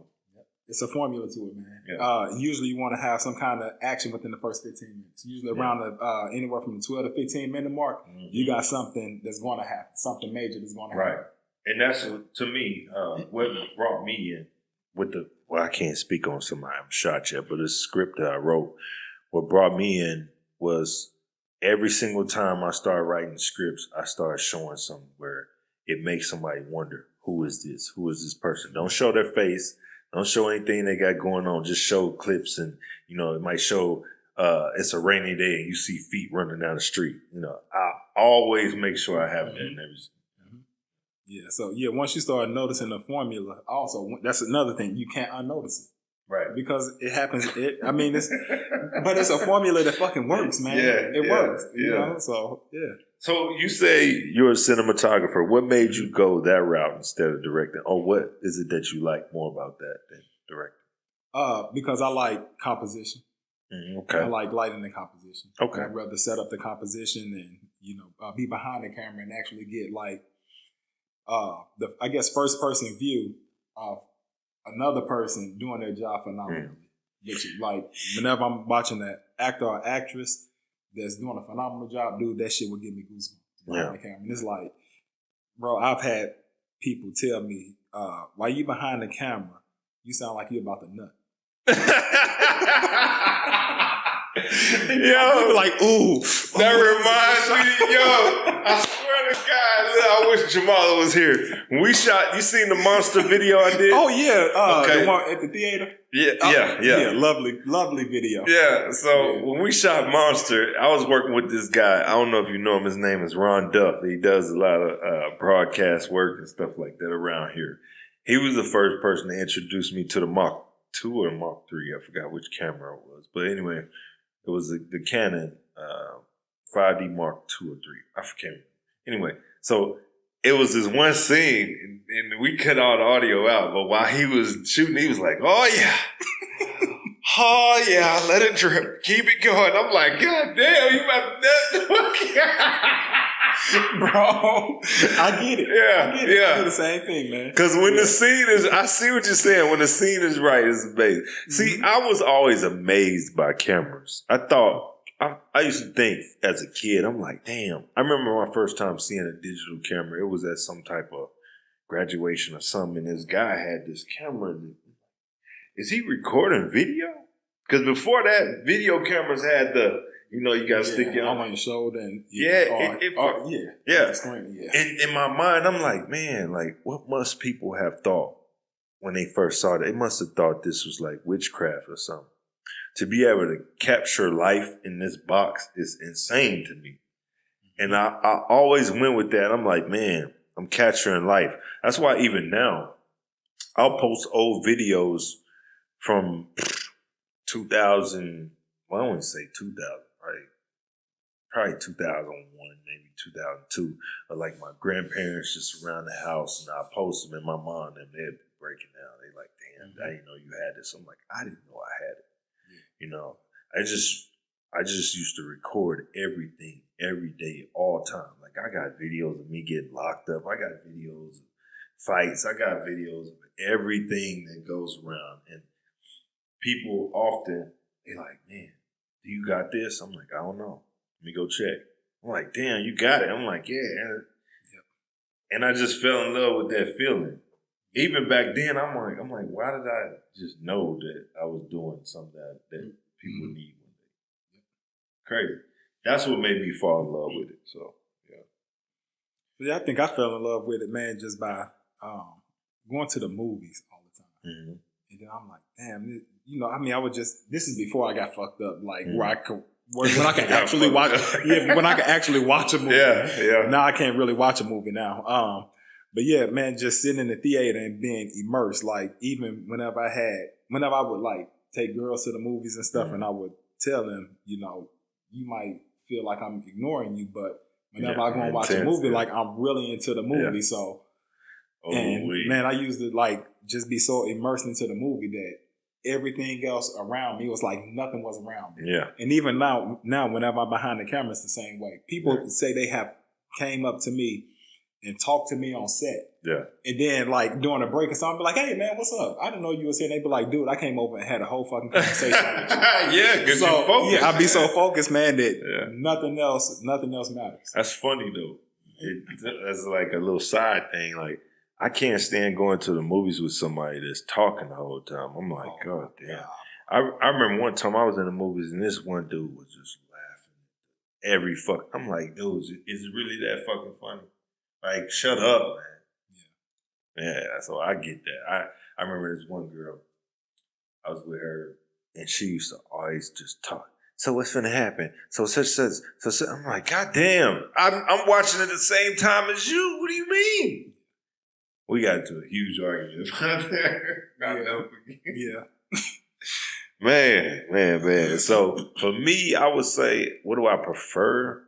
It's a formula to it, man. Yeah. Usually you want to have some kind of action within the first 15 minutes. Usually around the anywhere from the 12 to 15 minute mark, you got something that's going to happen, something major that's going to happen. Right. And that's, to me, what brought me in with I can't speak on somebody I'm shot yet, but this script that I wrote, what brought me in was every single time I started writing scripts, I started showing something where it makes somebody wonder, who is this? Who is this person? Don't show their face. Don't show anything they got going on. Just show clips and, it might show it's a rainy day and you see feet running down the street. I always make sure I have that in everything. Yeah, so once you start noticing the formula, also, that's another thing. You can't unnotice it. Right. Because it happens. But it's a formula that fucking works, man. Yeah, it works. You know? So, yeah. So you say you're a cinematographer. What made you go that route instead of directing? Or what is it that you like more about that than directing? Because I like composition. Okay. I like lighting the composition. Okay. I'd rather set up the composition and, be behind the camera and actually get first person view of another person doing their job phenomenally. Whenever I'm watching an actor or actress that's doing a phenomenal job, dude, that shit will give me goosebumps behind the camera. And it's like, bro, I've had people tell me, while you behind the camera, you sound like you're about to nut. Yo, like, ooh. That reminds me, I swear to God, I wish Jamal was here. When we shot, you seen the monster video I did? Oh, yeah. The one at the theater? Yeah. Lovely video. Yeah, so when we shot Monster, I was working with this guy. I don't know if you know him. His name is Ron Duff. He does a lot of broadcast work and stuff like that around here. He was the first person to introduce me to the Mach 2 or Mach 3. I forgot which camera it was. But anyway, it was the Canon 5D Mark 2 or 3. I forget. Anyway, so it was this one scene, and we cut all the audio out. But while he was shooting, he was like, "Oh yeah, let it drip, keep it going." I'm like, "God damn, you about to?" Bro, I get it. Yeah, I do the same thing, man. Because when the scene is, I see what you're saying. When the scene is right, it's amazing. See, I was always amazed by cameras. I used to think as a kid, I'm like, damn. I remember my first time seeing a digital camera. It was at some type of graduation or something. And this guy had this camera. Is he recording video? Because before that, video cameras had the, you got to stick your arm on your shoulder. And screen, In my mind, I'm like, man, what must people have thought when they first saw that? They must have thought this was like witchcraft or something. to be able to capture life in this box is insane to me. And I always went with that. I'm like, man, I'm capturing life. That's why even now, I'll post old videos from 2000, well, I wouldn't say 2000, right? Probably 2001, maybe 2002. But like my grandparents just around the house, and I post them, and my mom and they'd be breaking down. They like, damn, I didn't know you had this. I'm like, I didn't know I had it. You know, I just used to record everything every day, all time. Like I got videos of me getting locked up. I got videos of fights. I got videos of everything that goes around. And people often, they like, man, do you got this? I'm like, I don't know. Let me go check. I'm like, damn, you got it. I'm like, yeah. And I just fell in love with that feeling. Even back then, I'm like, why did I just know that I was doing something that people need one day? Crazy. That's what made me fall in love with it. So, yeah, I think I fell in love with it, man, just by going to the movies all the time. Mm-hmm. And then I'm like, damn, you know, I mean, this is before I got fucked up, like where I could, when I could actually watch, when I could actually watch a movie. Yeah. Now I can't really watch a movie now. But yeah, man, just sitting in the theater and being immersed, like even whenever I would like take girls to the movies and stuff, and I would tell them, you know, you might feel like I'm ignoring you, but whenever I go and watch a movie, like I'm really into the movie. So, man, I used to like just be so immersed into the movie that everything else around me was like nothing was around me. Yeah. And even now whenever I'm behind the camera, it's the same way. People say they have came up to me and talked to me on set. Yeah. And then like during a break or something, I'd be like, hey man, what's up? I didn't know you was here. And they'd be like, dude, I came over and had a whole fucking conversation with you. Yeah, because you're focused. Yeah, I'd be so focused, man, that nothing else matters. That's funny though. That's like a little side thing. Like I can't stand going to the movies with somebody that's talking the whole time. I'm like, God damn. I remember one time I was in the movies and this one dude was just laughing I'm like, dude, is it really that fucking funny? Like, shut up, man. Yeah, so I get that. I remember this one girl, I was with her, and she used to always just talk. So what's finna happen? So I'm like, God damn, I'm watching at the same time as you. What do you mean? We got into a huge argument about that. Yeah. Man. So for me, I would say, what do I prefer?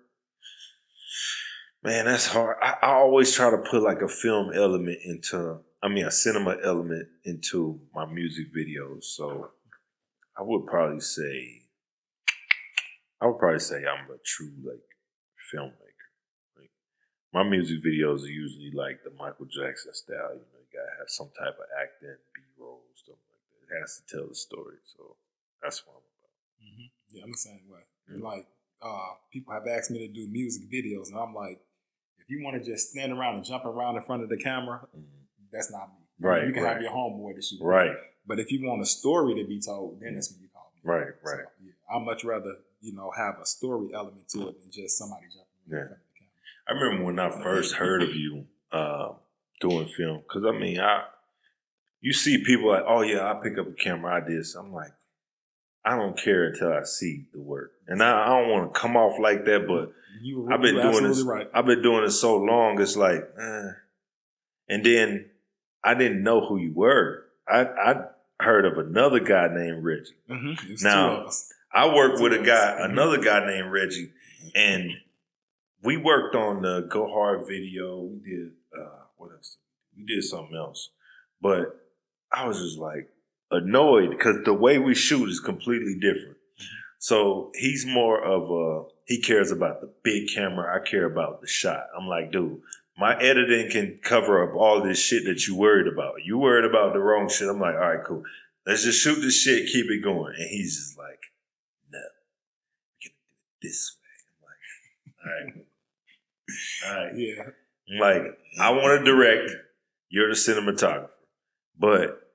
Man, that's hard. I always try to put like a film element a cinema element into my music videos. So I would probably say I'm a true like filmmaker. Like my music videos are usually like the Michael Jackson style. You know, you gotta have some type of acting, B-roll, stuff like that. It has to tell the story. So that's what I'm about. Mm-hmm. Yeah, I'm the same way. Mm-hmm. Like people have asked me to do music videos, and I'm like, if you want to just stand around and jump around in front of the camera, that's not me. Right. You can have your homeboy to shoot. Right. But if you want a story to be told, then that's when you call me. Right. So, yeah, I'd much rather, have a story element to it than just somebody jumping around in front of the camera. I remember when I first heard of you doing film, because I mean, you see people like, oh yeah, I pick up a camera, I did this. I'm like, I don't care until I see the work, and I don't want to come off like that. But I've been doing this. Right. I've been doing it so long. It's like, and then I didn't know who you were. I heard of another guy named Reggie. Mm-hmm. Now I worked with another guy named Reggie, and we worked on the Go Hard video. We did what else? We did something else, but I was just like annoyed because the way we shoot is completely different. So he's more of he cares about the big camera. I care about the shot. I'm like, dude, my editing can cover up all this shit that you worried about. You worried about the wrong shit. I'm like, all right, cool. Let's just shoot this shit, keep it going. And he's just like, no, we can do it this way. I'm like, all right. Yeah. I'm like, I want to direct. You're the cinematographer. But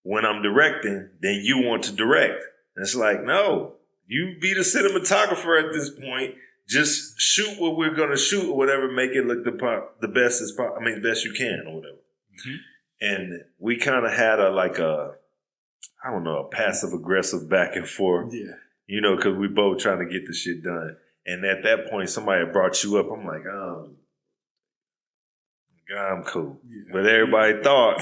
when I'm directing, then you want to direct. And it's like, no, you be the cinematographer at this point. Just shoot what we're going to shoot or whatever, make it look the best best you can or whatever. Mm-hmm. And we kind of had a I don't know, a passive aggressive back and forth. Yeah. You know, because we both trying to get the shit done. And at that point, somebody brought you up. I'm like, oh, God, I'm cool. Yeah. But everybody thought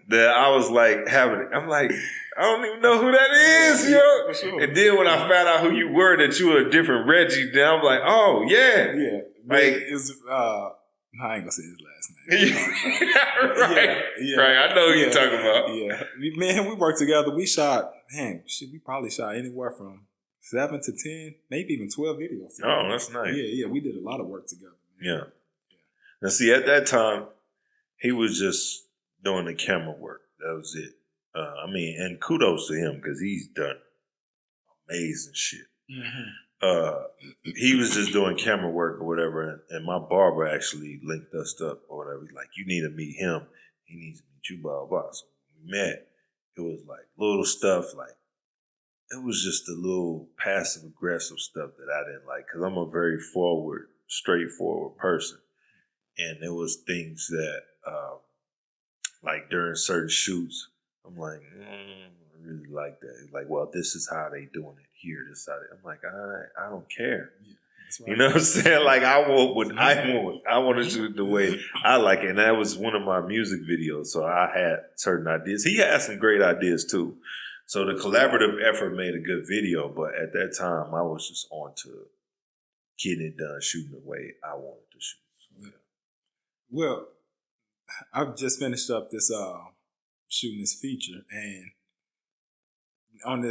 that I was like having it. I'm like, I don't even know who that is, yo. Sure. And then when I found out who you were, that you were a different Reggie, then I'm like, oh, yeah. Yeah. Like, it's, I ain't gonna say his last name. Right. Yeah. Right. I know who you're talking about. Yeah. Man, we worked together. We shot, we probably shot anywhere from 7 to 10, maybe even 12 videos together. Oh, that's nice. Yeah. We did a lot of work together. Man. Yeah. Now, see, at that time, he was just doing the camera work. That was it. And kudos to him because he's done amazing shit. Mm-hmm. He was just doing camera work or whatever, and my barber actually linked us up or whatever. He's like, you need to meet him. He needs to meet you, blah, blah. So we met. It was like little stuff like, it was just a little passive aggressive stuff that I didn't like because I'm a very straightforward person. And there was things that, like during certain shoots, I'm like, I really like that. It's like, well, this is how they doing it here. This is how they. I'm like, I don't care. Yeah, right. You know what I'm saying? Like, I want what I want. I want to shoot the way I like it. And that was one of my music videos. So I had certain ideas. He had some great ideas too. So the collaborative effort made a good video. But at that time, I was just on to getting it done, shooting the way I wanted to shoot. So, yeah. Well, I've just finished up this shooting this feature, and on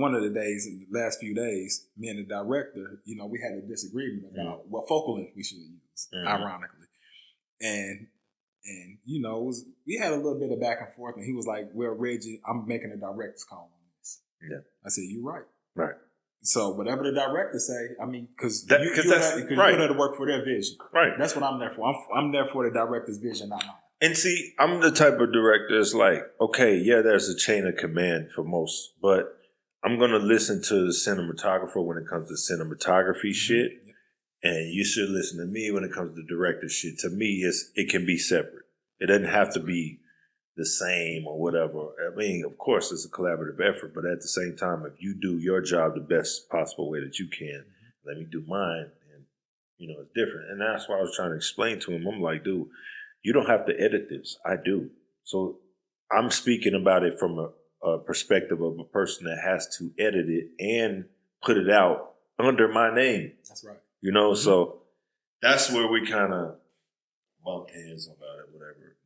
one of the days, in the last few days, me and the director, we had a disagreement about what focal length we should use, ironically, and we had a little bit of back and forth, and he was like, "Well, Reggie, I'm making a director's call on this." Yeah, I said, "You're right." Right. So whatever the director say, because you're there to work for their vision. Right. That's what I'm there for. I'm there for the director's vision, not mine. And see, I'm the type of director that's like, okay, yeah, there's a chain of command for most, but I'm going to listen to the cinematographer when it comes to cinematography shit, and you should listen to me when it comes to director shit. To me, it can be separate. It doesn't have to be the same or whatever. I mean, of course, it's a collaborative effort, but at the same time, if you do your job the best possible way that you can, let me do mine, and, it's different. And that's why I was trying to explain to him. I'm like, dude, you don't have to edit this. I do. So I'm speaking about it from a perspective of a person that has to edit it and put it out under my name. That's right. So that's where we kind of bumped heads about it, whatever.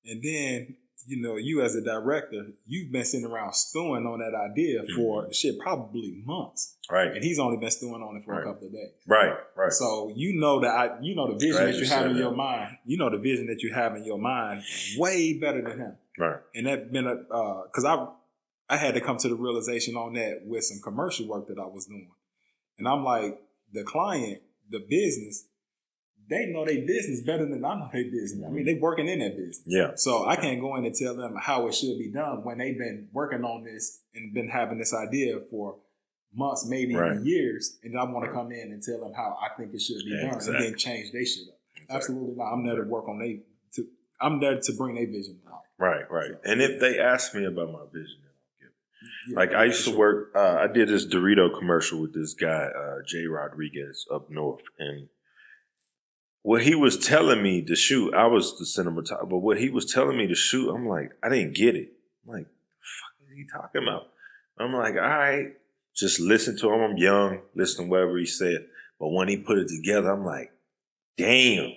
And then, you as a director, you've been sitting around stewing on that idea for probably months. Right. And he's only been stewing on it for a couple of days. Right. So the vision that you have in your mind. The vision that you have in your mind way better than him. Right. And that been because I had to come to the realization on that with some commercial work that I was doing. And I'm like, the client, the business, they know their business better than I know their business. I mean, they working in that business. Yeah. So I can't go in and tell them how it should be done when they've been working on this and been having this idea for months, maybe even years. And I want to come in and tell them how I think it should be done and then change their shit up. Exactly. Absolutely not. I'm there to work on I'm there to bring their vision to life. Right. So, and if they ask me about my vision, I'll give it. Like I used to work, I did this Dorito commercial with this guy, Jay Rodriguez up north. And what he was telling me to shoot, I was the cinematographer, but what he was telling me to shoot, I'm like, I didn't get it. I'm like, the fuck is he talking about? I'm like, all right, just listen to him. I'm young, listen to whatever he said. But when he put it together, I'm like, damn,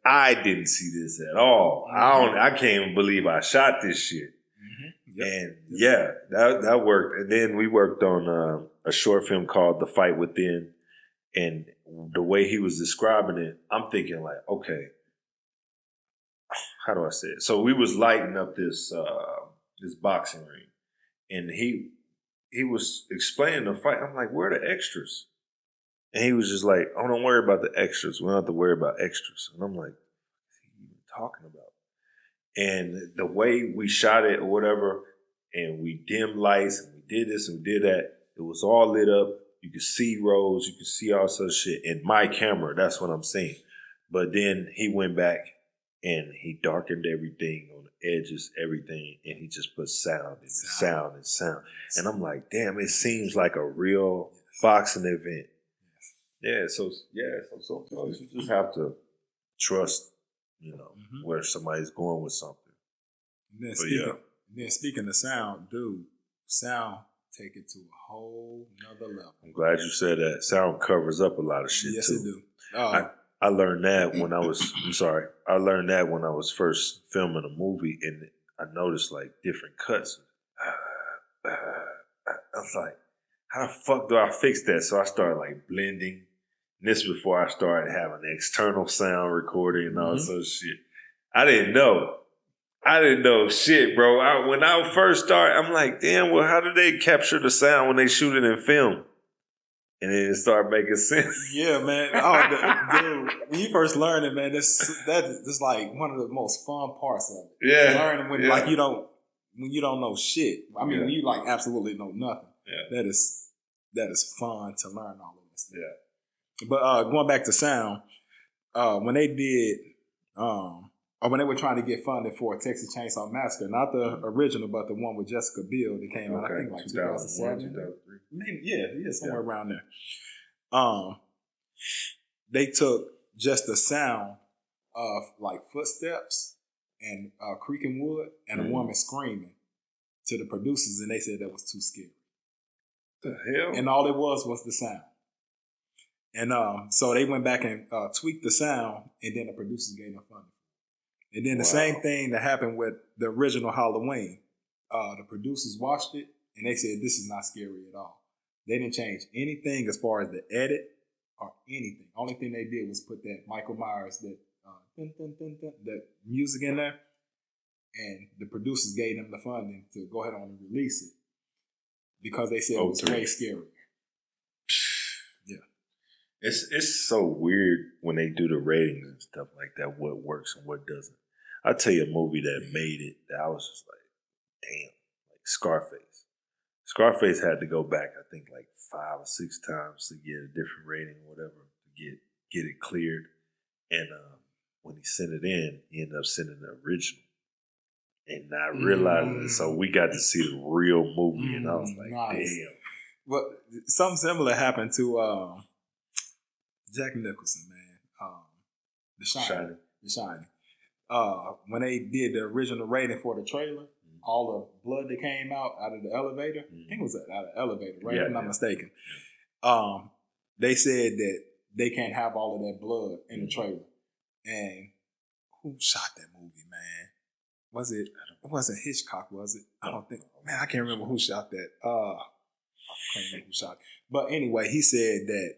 I didn't see this at all. I can't even believe I shot this shit. And that worked. And then we worked on a short film called The Fight Within. And the way he was describing it, I'm thinking like, okay, how do I say it? So we was lighting up this boxing ring, and he was explaining the fight. I'm like, where are the extras? And he was just like, oh, don't worry about the extras. We don't have to worry about extras. And I'm like, what are you talking about? And the way we shot it or whatever, and we dimmed lights, and we did this and we did that, it was all lit up. You could see rows, you could see all sorts of shit in my camera. That's what I'm saying. But then he went back and he darkened everything on the edges, everything, and he just put sound and sound and sound. And I'm like, damn, it seems like a real boxing event. Yeah, so you just have to trust, where somebody's going with something. And then speaking of sound, dude, sound take it to a whole nother level. I'm glad you said that. Sound covers up a lot of shit, yes, too. Yes, it do. I learned that when I was, I learned that when I was first filming a movie, and I noticed like different cuts. I was like, how the fuck do I fix that? So I started like blending. And this before I started having external sound recording and all sort of shit. I didn't know shit, bro. When I first started, I'm like, damn, well, how do they capture the sound when they shoot it in film? And then it started making sense. Yeah, man. Oh, dude, when you first learn it, man, that's like one of the most fun parts of it. Yeah. Learning when when you don't know shit. I mean, when you like absolutely know nothing. Yeah. That is fun to learn all of this. Yeah. But going back to sound, when they did, or when they were trying to get funding for Texas Chainsaw Massacre, not the original, but the one with Jessica Biel that came out, I think like 2007, 2003. Maybe, somewhere around there. They took just the sound of like footsteps and creaking wood and a woman screaming to the producers, and they said that was too scary. The hell? And all it was the sound. And so they went back and tweaked the sound, and then the producers gave them funding. And then the same thing that happened with the original Halloween. The producers watched it, and they said, this is not scary at all. They didn't change anything as far as the edit or anything. Only thing they did was put that Michael Myers, that that music in there, and the producers gave them the funding to go ahead on and release it because they said it was way scarier. Yeah. It's so weird when they do the ratings and stuff like that, what works and what doesn't. I'll tell you a movie that made it that I was just like, damn, like Scarface. Scarface had to go back, I think, like 5 or 6 times to get a different rating or whatever, to get it cleared. And when he sent it in, he ended up sending the original. And not realizing it, so we got to see the real movie, and I was like, damn. Well, something similar happened to Jack Nicholson, man. The Shining. The Shining. When they did the original rating for the trailer, all the blood that came out of the elevator, I think it was out of the elevator, right? If I'm not mistaken. They said that they can't have all of that blood in the trailer. And who shot that movie, man? It wasn't Hitchcock, was it? I don't think. Man, I can't remember who shot that. I can't remember who shot it. But anyway, he said that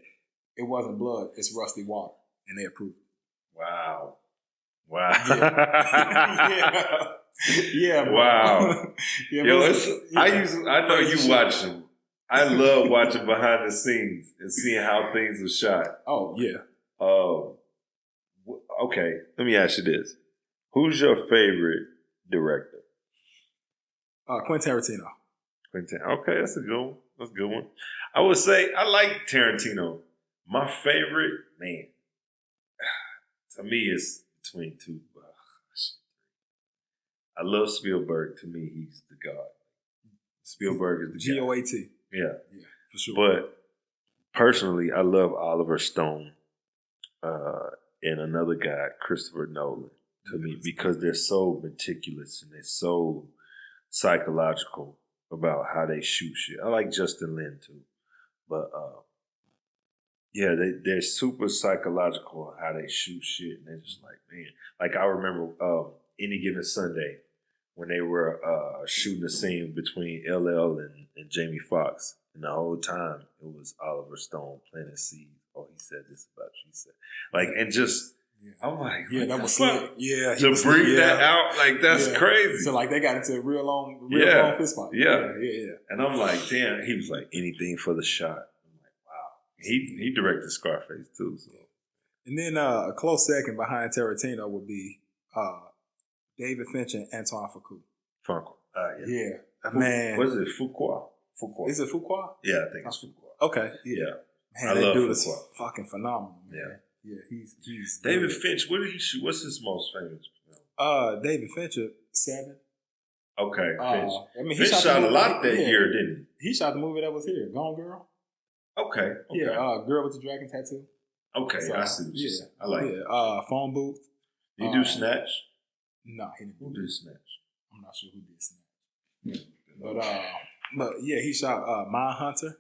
it wasn't blood, it's rusty water. And they approved it. Wow. Yeah. Wow. I know you watching. I love watching behind the scenes and seeing how things are shot. Oh, yeah. Okay, let me ask you this. Who's your favorite director? Quentin Tarantino. Okay, that's a good one. I would say I like Tarantino. My favorite, man, to me, is between two. I love Spielberg. To me, he's the god. Spielberg is the GOAT. Yeah, for sure. But personally, I love Oliver Stone and another guy, Christopher Nolan, to me, because they're so meticulous and they're so psychological about how they shoot shit. I like Justin Lin too, but they're super psychological on how they shoot shit, and they're just like, man. Like I remember Any Given Sunday when they were shooting the scene between LL and Jamie Foxx, and the whole time it was Oliver Stone planting seeds. Oh, he said this about you. He said, like, and just. I'm like, that was slick. Yeah, to bring that out, like that's crazy. So like they got into a real long fist fight. Yeah. And I'm like, damn. He was like, anything for the shot. I'm like, wow. He directed Scarface too. So. And then a close second behind Tarantino would be David Fincher and Antoine Fuqua. Man. Was it Fuqua? Is it Fuqua? Yeah, I think it's Fuqua. Okay. Yeah. Man, that dude is fucking phenomenal, man. Yeah, he's David Finch. What did he shoot? What's his most famous David Fincher, 7. Okay, Finch. I mean, Finch shot a lot that year, didn't he? He shot the movie that was here, Gone Girl. Okay. Yeah, Girl with the Dragon Tattoo. Okay, so, I see what you're saying. I like it. Phone Booth. Did he do Snatch? No, he didn't. Who did Snatch? I'm not sure who did Snatch. But yeah, he shot Mindhunter.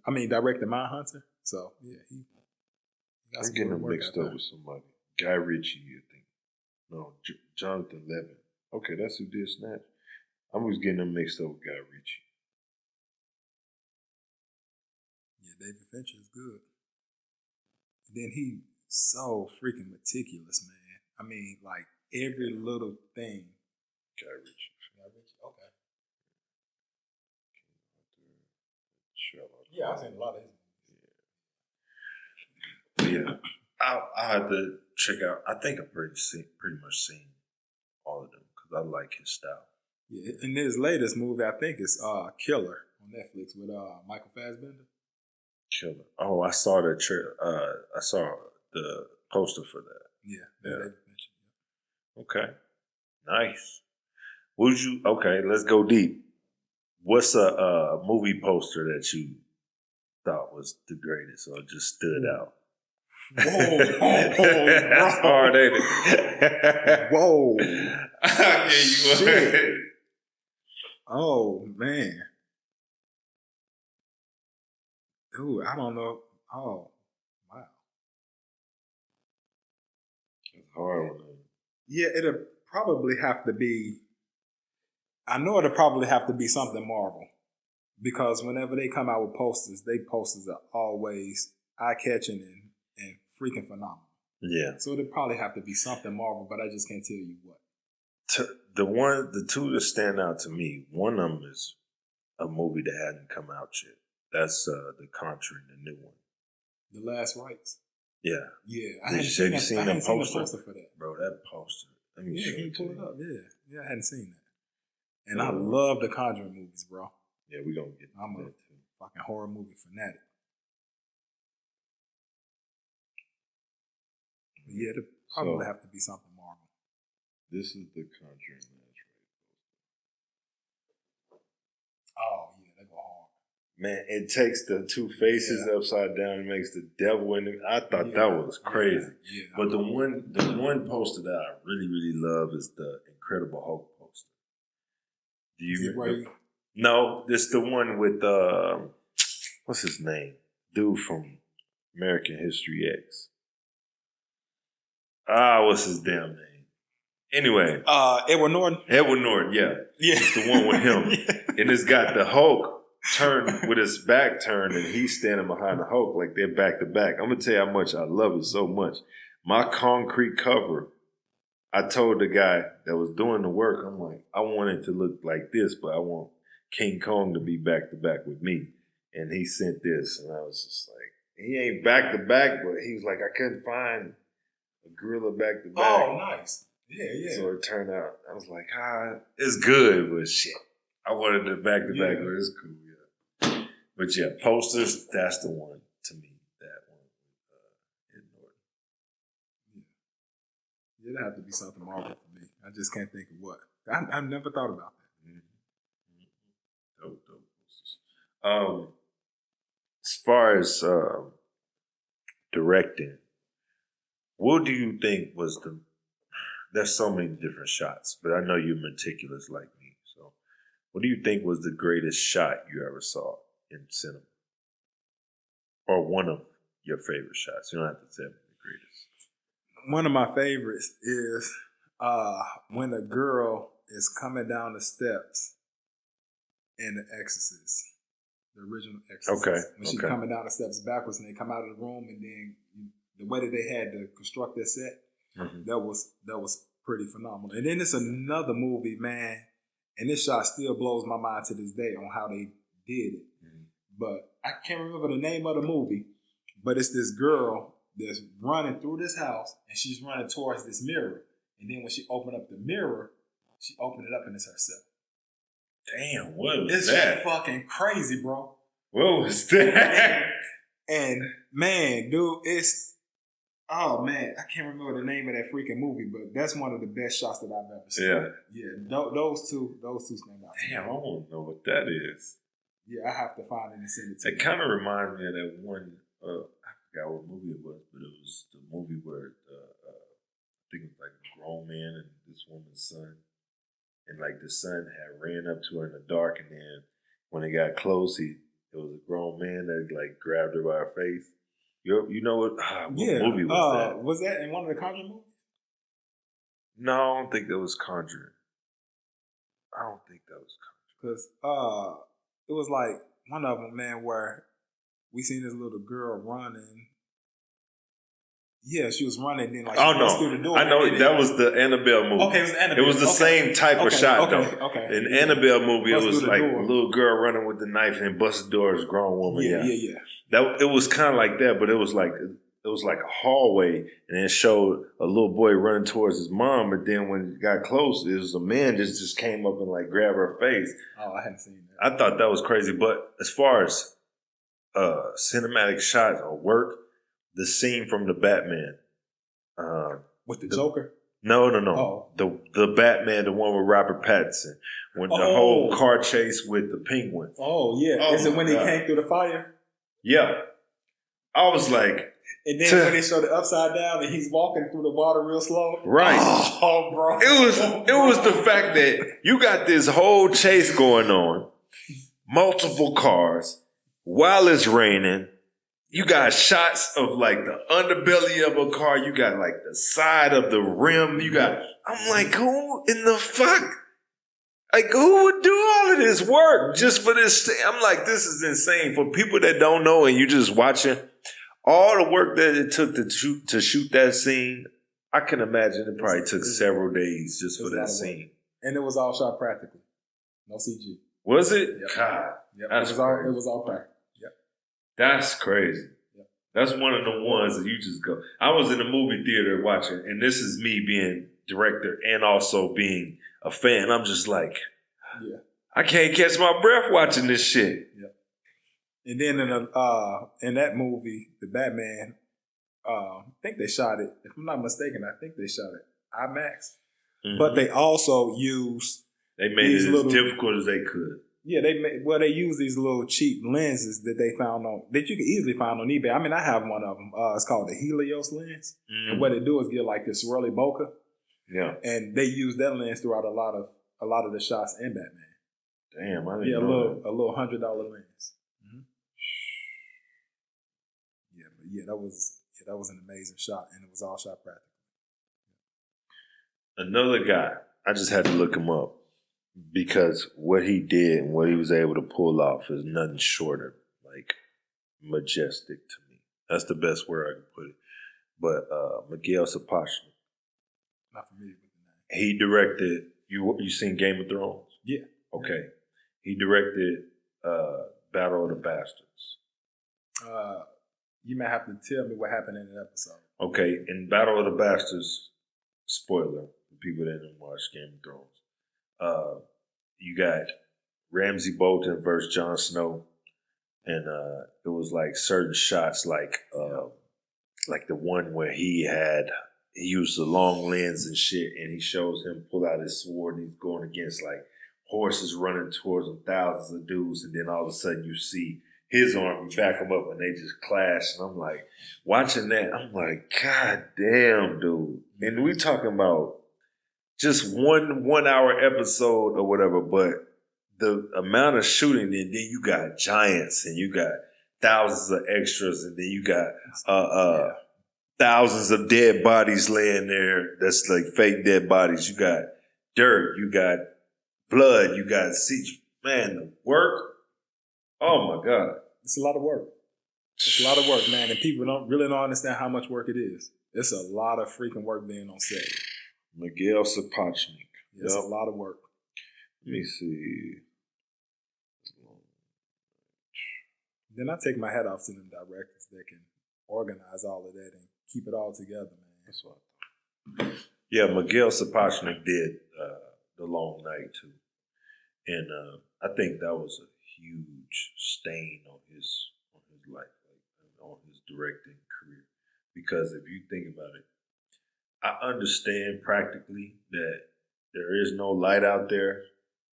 I mean, directed Mindhunter. So yeah, he got I'm getting him mixed up with somebody. Guy Ritchie, I think. No, Jonathan Levin. Okay, that's who did Snatch. I was getting them mixed up with Guy Ritchie. Yeah, David Fincher is good. And then he so freaking meticulous, man. I mean, like every little thing. Guy Ritchie. Okay. Sherlock. Yeah, I've seen a lot of his. Yeah, I had to check out. I think I've pretty much seen all of them because I like his style. Yeah, and his latest movie I think is Killer on Netflix with Michael Fassbender. Killer. Oh, I saw the I saw the poster for that. Yeah. Okay, nice. Okay, let's go deep. What's a movie poster that you thought was the greatest or just stood out? That's hard, ain't it? Whoa. Shit. Oh, man. Dude, I don't know. Oh, wow. It's hard. Yeah, it'll probably have to be, I know it'll probably have to be something Marvel. Because whenever they come out with posters, they posters are always eye-catching and freaking phenomenal. Yeah. So it'll probably have to be something Marvel, but I just can't tell you what. The two that stand out to me, one of them is a movie that hadn't come out yet. That's The Conjuring, the new one. The Last Rites. Yeah. Yeah. I hadn't seen the poster for that. Bro, that poster. Let me show can you it pull to it you. up? Yeah. I hadn't seen that. And I love the Conjuring movies, bro. Yeah, we're going to get I'm a fucking horror movie fanatic. But yeah, it'll probably have to be something Marvel. This is The Conjuring. Oh, yeah, they go hard. Man, it takes the two faces upside down and makes the devil in it. I thought that was crazy. Yeah, but the one poster that I really, really love is the Incredible Hulk poster. Do you remember? No, it's the one with what's his name? Dude from American History X. What's his damn name? Anyway. Edward Norton. Edward Norton, yeah. It's the one with him. And it's got the Hulk turned with his back turned and he's standing behind the Hulk like they're back to back. I'm gonna tell you how much I love it so much. My concrete cover, I told the guy that was doing the work, I'm like, I want it to look like this, but I want King Kong to be back to back with me. And he sent this, and I was just like, he ain't back to back, but he was like, I couldn't find a gorilla back to back. Oh, nice. Yeah. So it turned out, I was like, it's good, but shit. I wanted it back to back, but it's cool, yeah. But yeah, posters, that's the one to me, that one with Ed Norton. Yeah. It'd have to be something Marvel for me. I just can't think of what. I never thought about that. Mm-hmm. Dope. As far as directing, what do you think was there's so many different shots, but I know you're meticulous like me. So what do you think was the greatest shot you ever saw in cinema? Or one of your favorite shots? You don't have to say the greatest. One of my favorites is when a girl is coming down the steps in The Exorcist. The original Exorcist. Okay. When she's coming down the steps backwards and they come out of the room and then the way that they had to construct their set, that was pretty phenomenal. And then it's another movie, man, and this shot still blows my mind to this day on how they did it. But I can't remember the name of the movie, but it's this girl that's running through this house and she's running towards this mirror. And then when she opened up the mirror, she opened it up and it's herself. Damn, what was it's that? It's fucking crazy, bro. What was that? And man, dude, Oh man, I can't remember the name of that freaking movie, but that's one of the best shots that I've ever seen. Yeah. Those two stand out. Damn, I don't know what that is. Yeah, I have to find it and send it to you. It kind of reminds me of that one. I forgot what movie it was, but it was the movie where I think it was like a grown man and this woman's son, and like the son had ran up to her in the dark, and then when they got close, it was a grown man that like grabbed her by her face. You know what movie was that? Was that in one of the Conjuring movies? No, I don't think that was Conjuring. Because it was like one of them, man, where we seen this little girl running. Yeah, she was running. Then like she no, through the door. I know that was the Annabelle movie. Okay, it was Annabelle. It was the same type of shot though. Okay. In Annabelle movie, it was like a little girl running with the knife and bust the door as a grown woman. Yeah. That it was kind of like that, but it was like a hallway, and it showed a little boy running towards his mom. But then when it got close, it was a man just came up and like grabbed her face. Oh, I hadn't seen that. I thought that was crazy. But as far as cinematic shots or work, the scene from the Batman with the Joker. No. Oh. The Batman, the one with Robert Pattinson, when the whole car chase with the Penguin. Oh yeah, is it when he came through the fire? Yeah, I was like, and then when they showed it upside down and he's walking through the water real slow. Right. Oh, bro. It was the fact that you got this whole chase going on, multiple cars, while it's raining. You got shots of like the underbelly of a car. You got like the side of the rim. I'm like, who in the fuck? Like, who would do all of this work just for this? I'm like, this is insane. For people that don't know and you just watching, all the work that it took to shoot that scene, I can imagine it probably took several days just for that scene. And it was all shot practically. No CG. Was it? Yep. God. Yep. It was all practical. That's crazy. Yeah. That's one of the ones that you just go. I was in a movie theater watching, and this is me being director and also being a fan. I'm just like, I can't catch my breath watching this shit. Yeah. And then in that movie, the Batman, I think they shot it. If I'm not mistaken, I think they shot it IMAX. Mm-hmm. But they also used. They made it as difficult as they could. Yeah, they use these little cheap lenses that they found that you can easily find on eBay. I mean, I have one of them. It's called the Helios lens, and what they do is get like this swirly bokeh. Yeah, and they use that lens throughout a lot of the shots in Batman. Damn, I didn't know a little $100 lens. Mm-hmm. Yeah, but that was an amazing shot, and it was all shot practically. Another guy, I just had to look him up. Because what he did and what he was able to pull off is nothing short of like majestic to me. That's the best word I can put it. But Miguel Sapochnik. Not familiar with the name. He directed. You seen Game of Thrones? Yeah. Okay. He directed Battle of the Bastards. You may have to tell me what happened in the episode. Okay, in Battle of the Bastards, spoiler for people that didn't watch Game of Thrones. You got Ramsay Bolton versus Jon Snow, and it was like certain shots, like the one where he used the long lens and shit, and he shows him pull out his sword, and he's going against like horses running towards him, thousands of dudes, and then all of a sudden you see his arm, you back him up, and they just clash, and I'm like, watching that, I'm like, God damn, dude, and we talking about just 1 hour episode or whatever, but the amount of shooting, and then you got giants, and you got thousands of extras, and then you got thousands of dead bodies laying there. That's like fake dead bodies. You got dirt, you got blood, you got man, the work. Oh my God, it's a lot of work. It's a lot of work, man, and people don't understand how much work it is. It's a lot of freaking work being on set. Miguel Sapochnik. It's a lot of work. Let me see. Then I take my hat off to them directors that can organize all of that and keep it all together, man. That's what I thought. Yeah, Miguel Sapochnik did The Long Night too. And I think that was a huge stain on his life, on his directing career. because if you think about it, I understand practically that there is no light out there.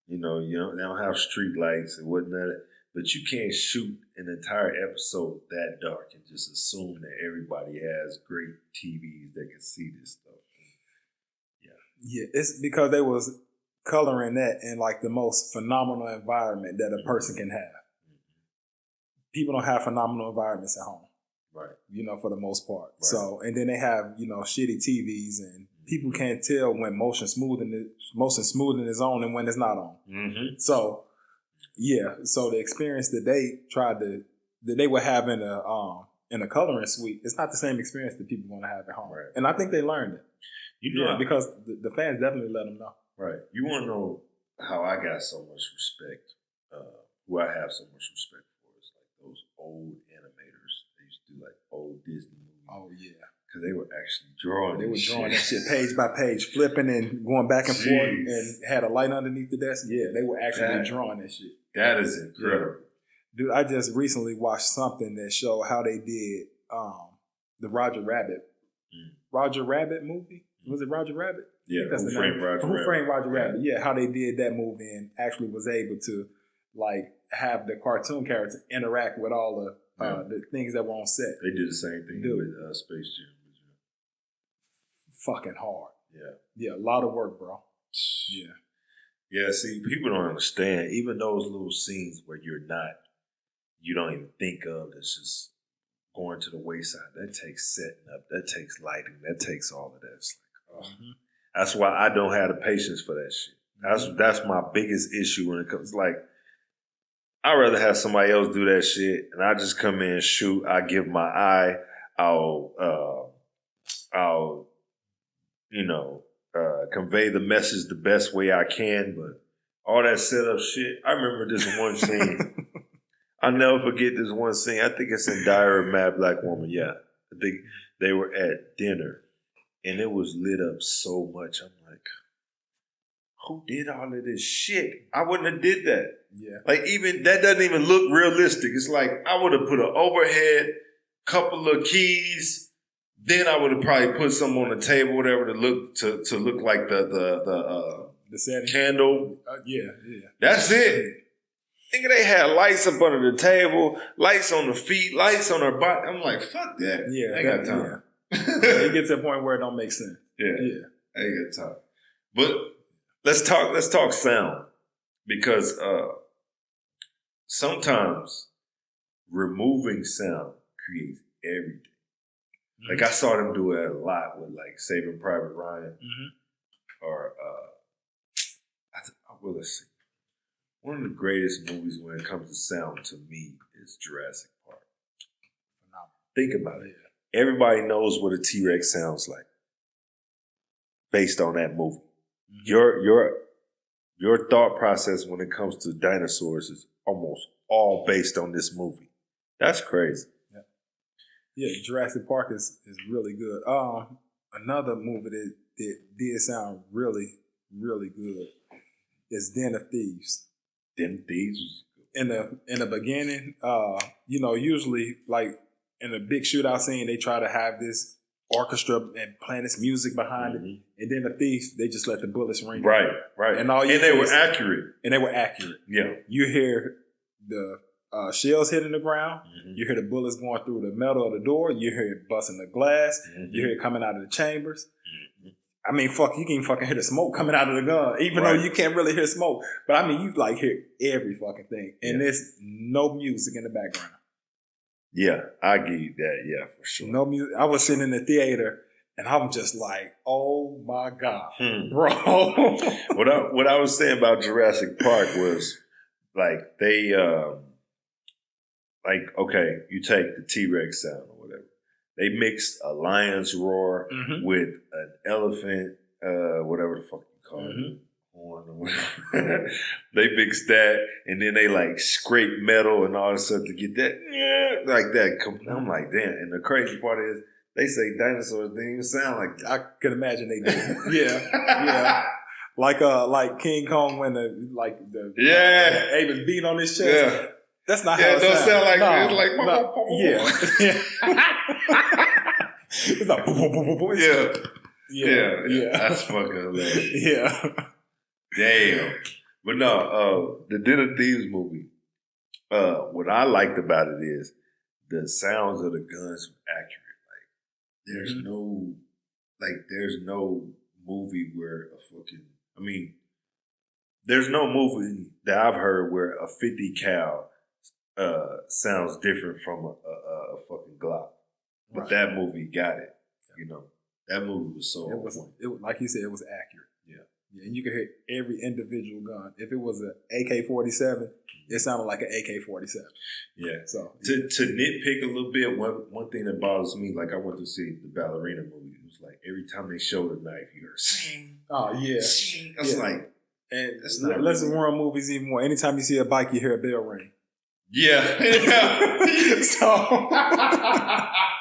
You know, they don't have street lights and whatnot. But you can't shoot an entire episode that dark and just assume that everybody has great TVs that can see this stuff. Yeah, it's because they was coloring that in like the most phenomenal environment that a person can have. People don't have phenomenal environments at home. Right. You know, for the most part. Right. So, and then they have, shitty TVs, and people can't tell when motion smoothing is on and when it's not on. Mm-hmm. So, yeah. So the experience that they would have in a coloring suite, it's not the same experience that people want to have at home. Right. And I think they learned it. Because the fans definitely let them know. Right. You want to know how I got so much respect? Who I have so much respect for is like those old animators. They used to do like old Disney movies. Oh yeah. Because they were actually drawing. They were drawing that shit page by page, flipping and going back and forth, and had a light underneath the desk. Yeah, they were actually drawing that shit. That is incredible. Yeah. Dude, I just recently watched something that showed how they did the Roger Rabbit movie. Was it Roger Rabbit? Yeah, Who Framed Roger Rabbit? Yeah, how they did that movie and actually was able to like have the cartoon characters interact with all the things that were on set. They did the same thing with Space Jam. Fucking hard. Yeah. Yeah, a lot of work, bro. Yeah. Yeah, see, people don't understand. Even those little scenes where you don't even think of, it's just going to the wayside. That takes setting up. That takes lighting. That takes all of that. It's like, That's why I don't have the patience for that shit. That's my biggest issue when it comes. Like, I'd rather have somebody else do that shit, and I just come in and shoot. I give my eye. I'll convey the message the best way I can. But all that setup shit. I remember this one scene. I'll never forget this one scene. I think it's in Diary of a Mad Black Woman. Yeah. I think they were at dinner and it was lit up so much. I'm like, who did all of this shit? I wouldn't have did that. Yeah. Like even, that doesn't even look realistic. It's like, I would have put an overhead, couple of keys, then I would have probably put something on the table, whatever, to look like the setting. Candle. Yeah. That's it. Nigga, they had lights up under the table, lights on the feet, lights on her body. I'm like, fuck that. Yeah, I ain't got time. Yeah. It gets to a point where it don't make sense. Yeah. I ain't got time. But let's talk sound, because sometimes removing sound creates everything. Mm-hmm. Like I saw them do it a lot with like Saving Private Ryan, or let's see. One of the greatest movies when it comes to sound to me is Jurassic Park. Think about it. Everybody knows what a T-Rex sounds like based on that movie. Your thought process when it comes to dinosaurs is almost all based on this movie. That's crazy. Yeah, Jurassic Park is really good. Another movie that did sound really, really good is Den of Thieves. Den of Thieves. In the beginning, usually like in a big shootout scene, they try to have this orchestra and playing this music behind it. And then the Thieves, they just let the bullets ring. Right. And they were accurate. Yeah. You hear the shells hitting the ground. You hear the bullets going through the metal of the door. You hear it busting the glass. You hear it coming out of the chambers. I mean, you can fucking hear the smoke coming out of the gun, even though you can't really hear smoke. But I mean, you like hear every fucking thing. And there's no music in the background. Yeah, I give you that. Yeah, for sure. No music. I was sitting in the theater and I'm just like, oh my God, bro. What I was saying about Jurassic Park was like they, okay, you take the T-Rex sound or whatever. They mixed a lion's roar with an elephant, whatever the fuck you call it, horn or whatever. They mixed that, and then they like scrape metal and all this stuff to get that, like that. I'm like, damn. And the crazy part is, they say dinosaurs didn't even sound like that. I could imagine they did. Yeah. Like King Kong when the Abe was beating on his chest. Yeah. That's not how it don't sound like no, it's like yeah. It's like, boom, boom, boom, boom, boom. Yeah. That's fucking hilarious. Yeah. Damn. But no, the Dinner Thieves movie, what I liked about it is the sounds of the guns were accurate. Like, there's no movie where there's no movie that I've heard where a 50 cal sounds different from a fucking Glock. But Right. that movie got it. That movie was so. It was like you said, it was accurate. Yeah, and you could hear every individual gun. If it was an AK-47, it sounded like an AK-47. Yeah. So to nitpick a little bit, one thing that bothers me, like I went to see the Ballerina movie, it was like every time they showed a knife, you heard sing. Oh yeah. That's like, and let's run movies even more. Anytime you see a bike, you hear a bell ring. Yeah. So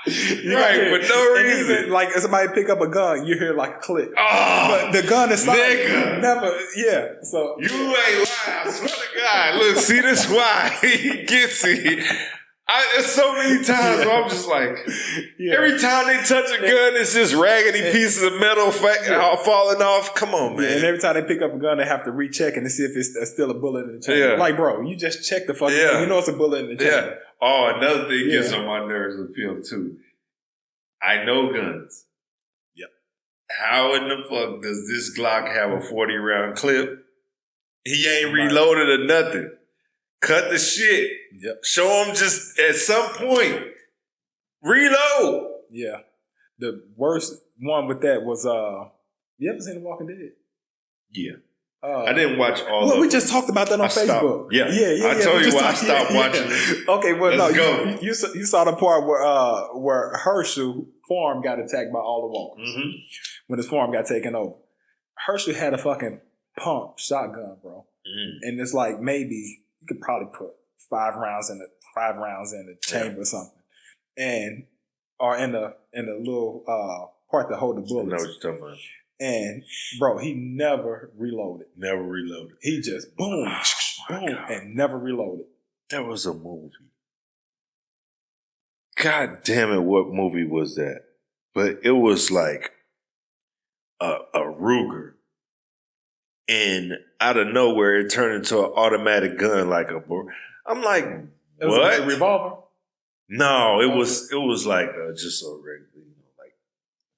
right, for no reason. Even, like if somebody pick up a gun, you hear like a click. Oh, but the gun is nigga. Never, yeah. So you ain't lying. I swear to God. Look, see, this why he gets it. There's so many times where I'm just like, every time they touch a gun, it's just raggedy pieces of metal falling off. Come on, man. Yeah, and every time they pick up a gun, they have to recheck and to see if it's still a bullet in the chamber. Yeah. Like, bro, you just check the fucking gun. You know it's a bullet in the chamber. Yeah. Oh, another thing gets on my nerves with film too. I know guns. Yep. How in the fuck does this Glock have a 40-round clip? He ain't reloaded or nothing. Cut the shit. Yep. Show him just at some point. Reload. Yeah. The worst one with that was you ever seen The Walking Dead? Yeah. I didn't watch all of it. Well, we just talked about that on Facebook. Yeah. I told you why I stopped watching it. Okay, well, Let's go. You saw the part where Herschel farm got attacked by all the walkers. Mm-hmm. When his farm got taken over. Herschel had a fucking pump shotgun, bro. And it's like maybe you could probably put 5 rounds in the chamber or something. Or in the little part that hold the bullets. I know what you're talking about. And bro, he never reloaded. Never reloaded. He just boom, boom, and never reloaded. That was a movie. God damn it, what movie was that? But it was like a Ruger. And out of nowhere, it turned into an automatic gun like a... I'm like, it was what? A revolver? No, it was like just a regular,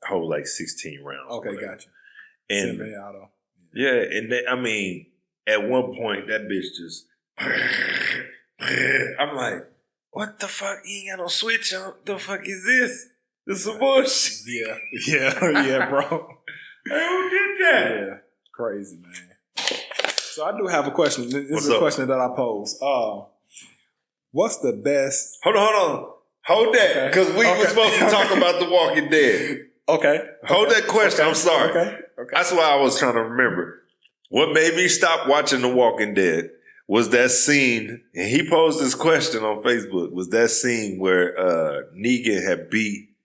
hold like 16 rounds. Okay, gotcha. And semi-auto. Yeah, and I mean, at one point that bitch just I'm like, what the fuck? He ain't got no switch on. The fuck is this? This is bullshit. Yeah, bro. Who did that? Yeah, crazy, man. So I do have a question. This is a question that I pose. What's the best? Hold that, because we were supposed to talk about The Walking Dead. Okay. Hold that question. I'm sorry. Okay. That's why I was trying to remember. What made me stop watching The Walking Dead was that scene, and he posed this question on Facebook, was that scene where Negan had beat,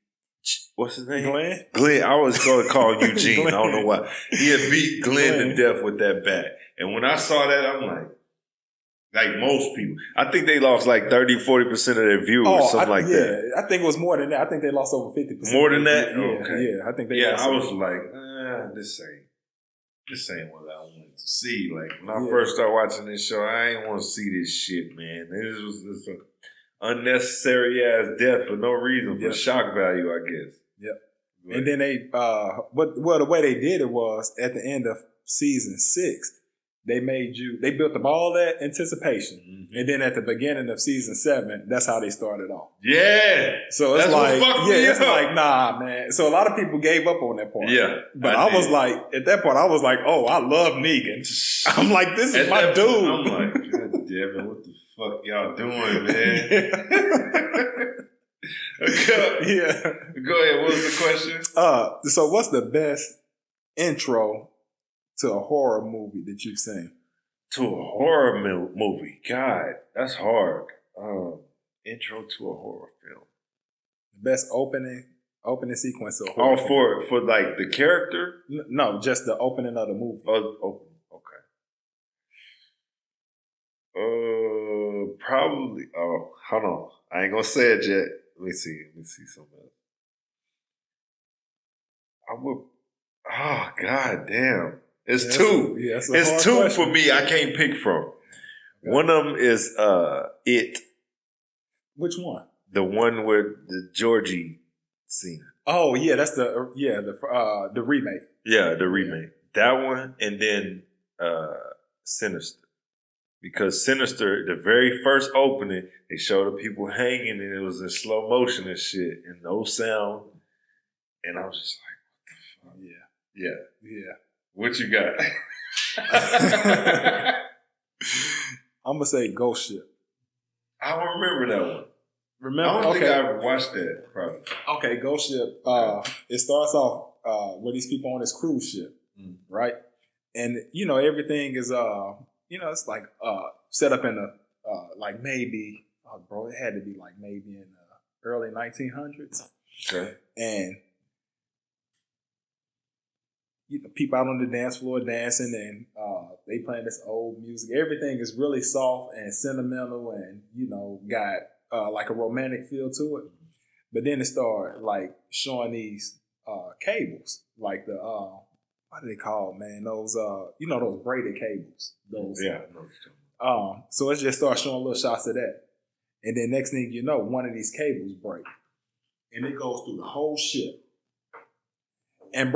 what's his name? Glenn. I was going to call Eugene. I don't know why. He had beat Glenn to death with that bat. And when I saw that, I'm like most people, I think they lost like 30-40% of their viewers, something like that. I think it was more than that. I think they lost over 50%. More than that? Yeah, I think they lost. I was like, this ain't what I wanted to see. Like when I first started watching this show, I ain't want to see this shit, man. This was just an unnecessary ass death for no reason, for shock value, I guess. Yep. But, and then they, the way they did it was at the end of season 6. They built up all that anticipation. Mm-hmm. And then at the beginning of season 7, that's how they started off. Yeah. So it's it's like, nah, man. So a lot of people gave up on that part. Yeah. But I was like, at that point, I was like, oh, I love Negan. I'm like, this is my dude. I'm like, God damn it, what the fuck y'all doing, man? Go ahead. What was the question? So what's the best intro to a horror movie that you've seen? To a horror movie? God, that's hard. Intro to a horror film. The best opening sequence of a horror film. For like the character? No, just the opening of the movie. Okay. Probably. Oh, hold on. I ain't gonna say it yet. Let me see something else. I would. Oh God damn! It's two. It's two question for me. I can't pick from. Okay. One of them is It. Which one? The one with the Georgie scene. Oh yeah, that's the remake. Yeah, the remake. That one, and then Sinister. Because Sinister, the very first opening, they showed the people hanging and it was in slow motion and shit and no sound. And I was just like, what the fuck? Yeah. What you got? I'm going to say Ghost Ship. I don't remember that one. I don't think I watched that, probably. Okay, Ghost Ship. It starts off with these people on this cruise ship, right? And, everything is... it's like set up in like maybe, it had to be like maybe in the early 1900s. Okay. And people out on the dance floor dancing, and they playing this old music. Everything is really soft and sentimental, and got like a romantic feel to it. But then it started like showing these cables, like the what do they call, man? Those those braided cables. Those. Yeah. So it just starts showing little shots of that. And then next thing you know, one of these cables break. And it goes through the whole ship. And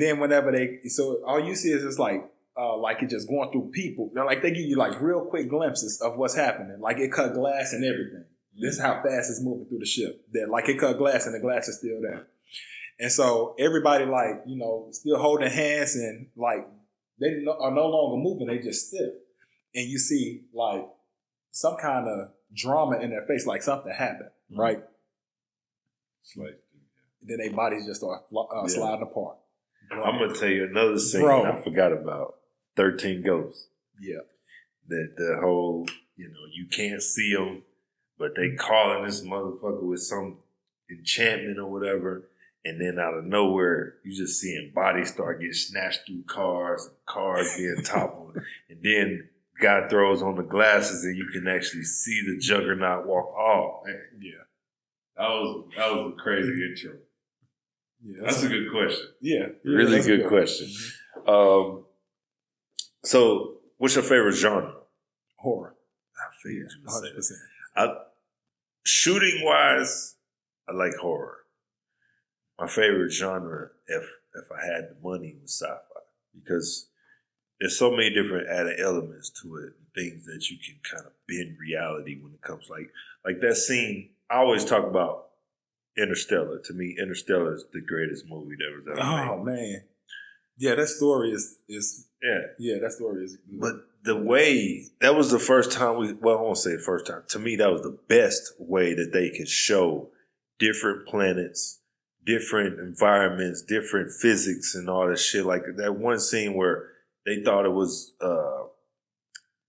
then whenever so all you see is just like it just going through people. They're like, they give you like real quick glimpses of what's happening. Like it cut glass and everything. This is how fast it's moving through the ship. That like it cut glass and the glass is still there. And so everybody still holding hands and like they are no longer moving. They just stiff. And you see like some kind of drama in their face, like something happened, right? It's like, and then their bodies just start sliding apart. I'm going to tell you another scene I forgot about. 13 Ghosts. Yeah. That the whole, you can't see them, but they calling this motherfucker with some enchantment or whatever. And then out of nowhere, you just seeing bodies start getting snatched through cars, and cars being toppled. And then guy throws on the glasses and you can actually see the juggernaut walk. Oh, man. Yeah. That was a crazy intro. Yeah, that's a good question. Yeah. Really good question. Mm-hmm. So, what's your favorite genre? Horror. I figured you would say 100%. Shooting wise, I like horror. My favorite genre, if I had the money, was sci-fi, because there's so many different added elements to it, things that you can kind of bend reality when it comes like that scene. I always talk about Interstellar. To me, Interstellar is the greatest movie that was ever made. Oh man, yeah, that story is that story is good. But the way that was the first time I won't say the first time. To me, that was the best way that they could show different planets, different environments, different physics, and all that shit. Like that one scene where they thought it was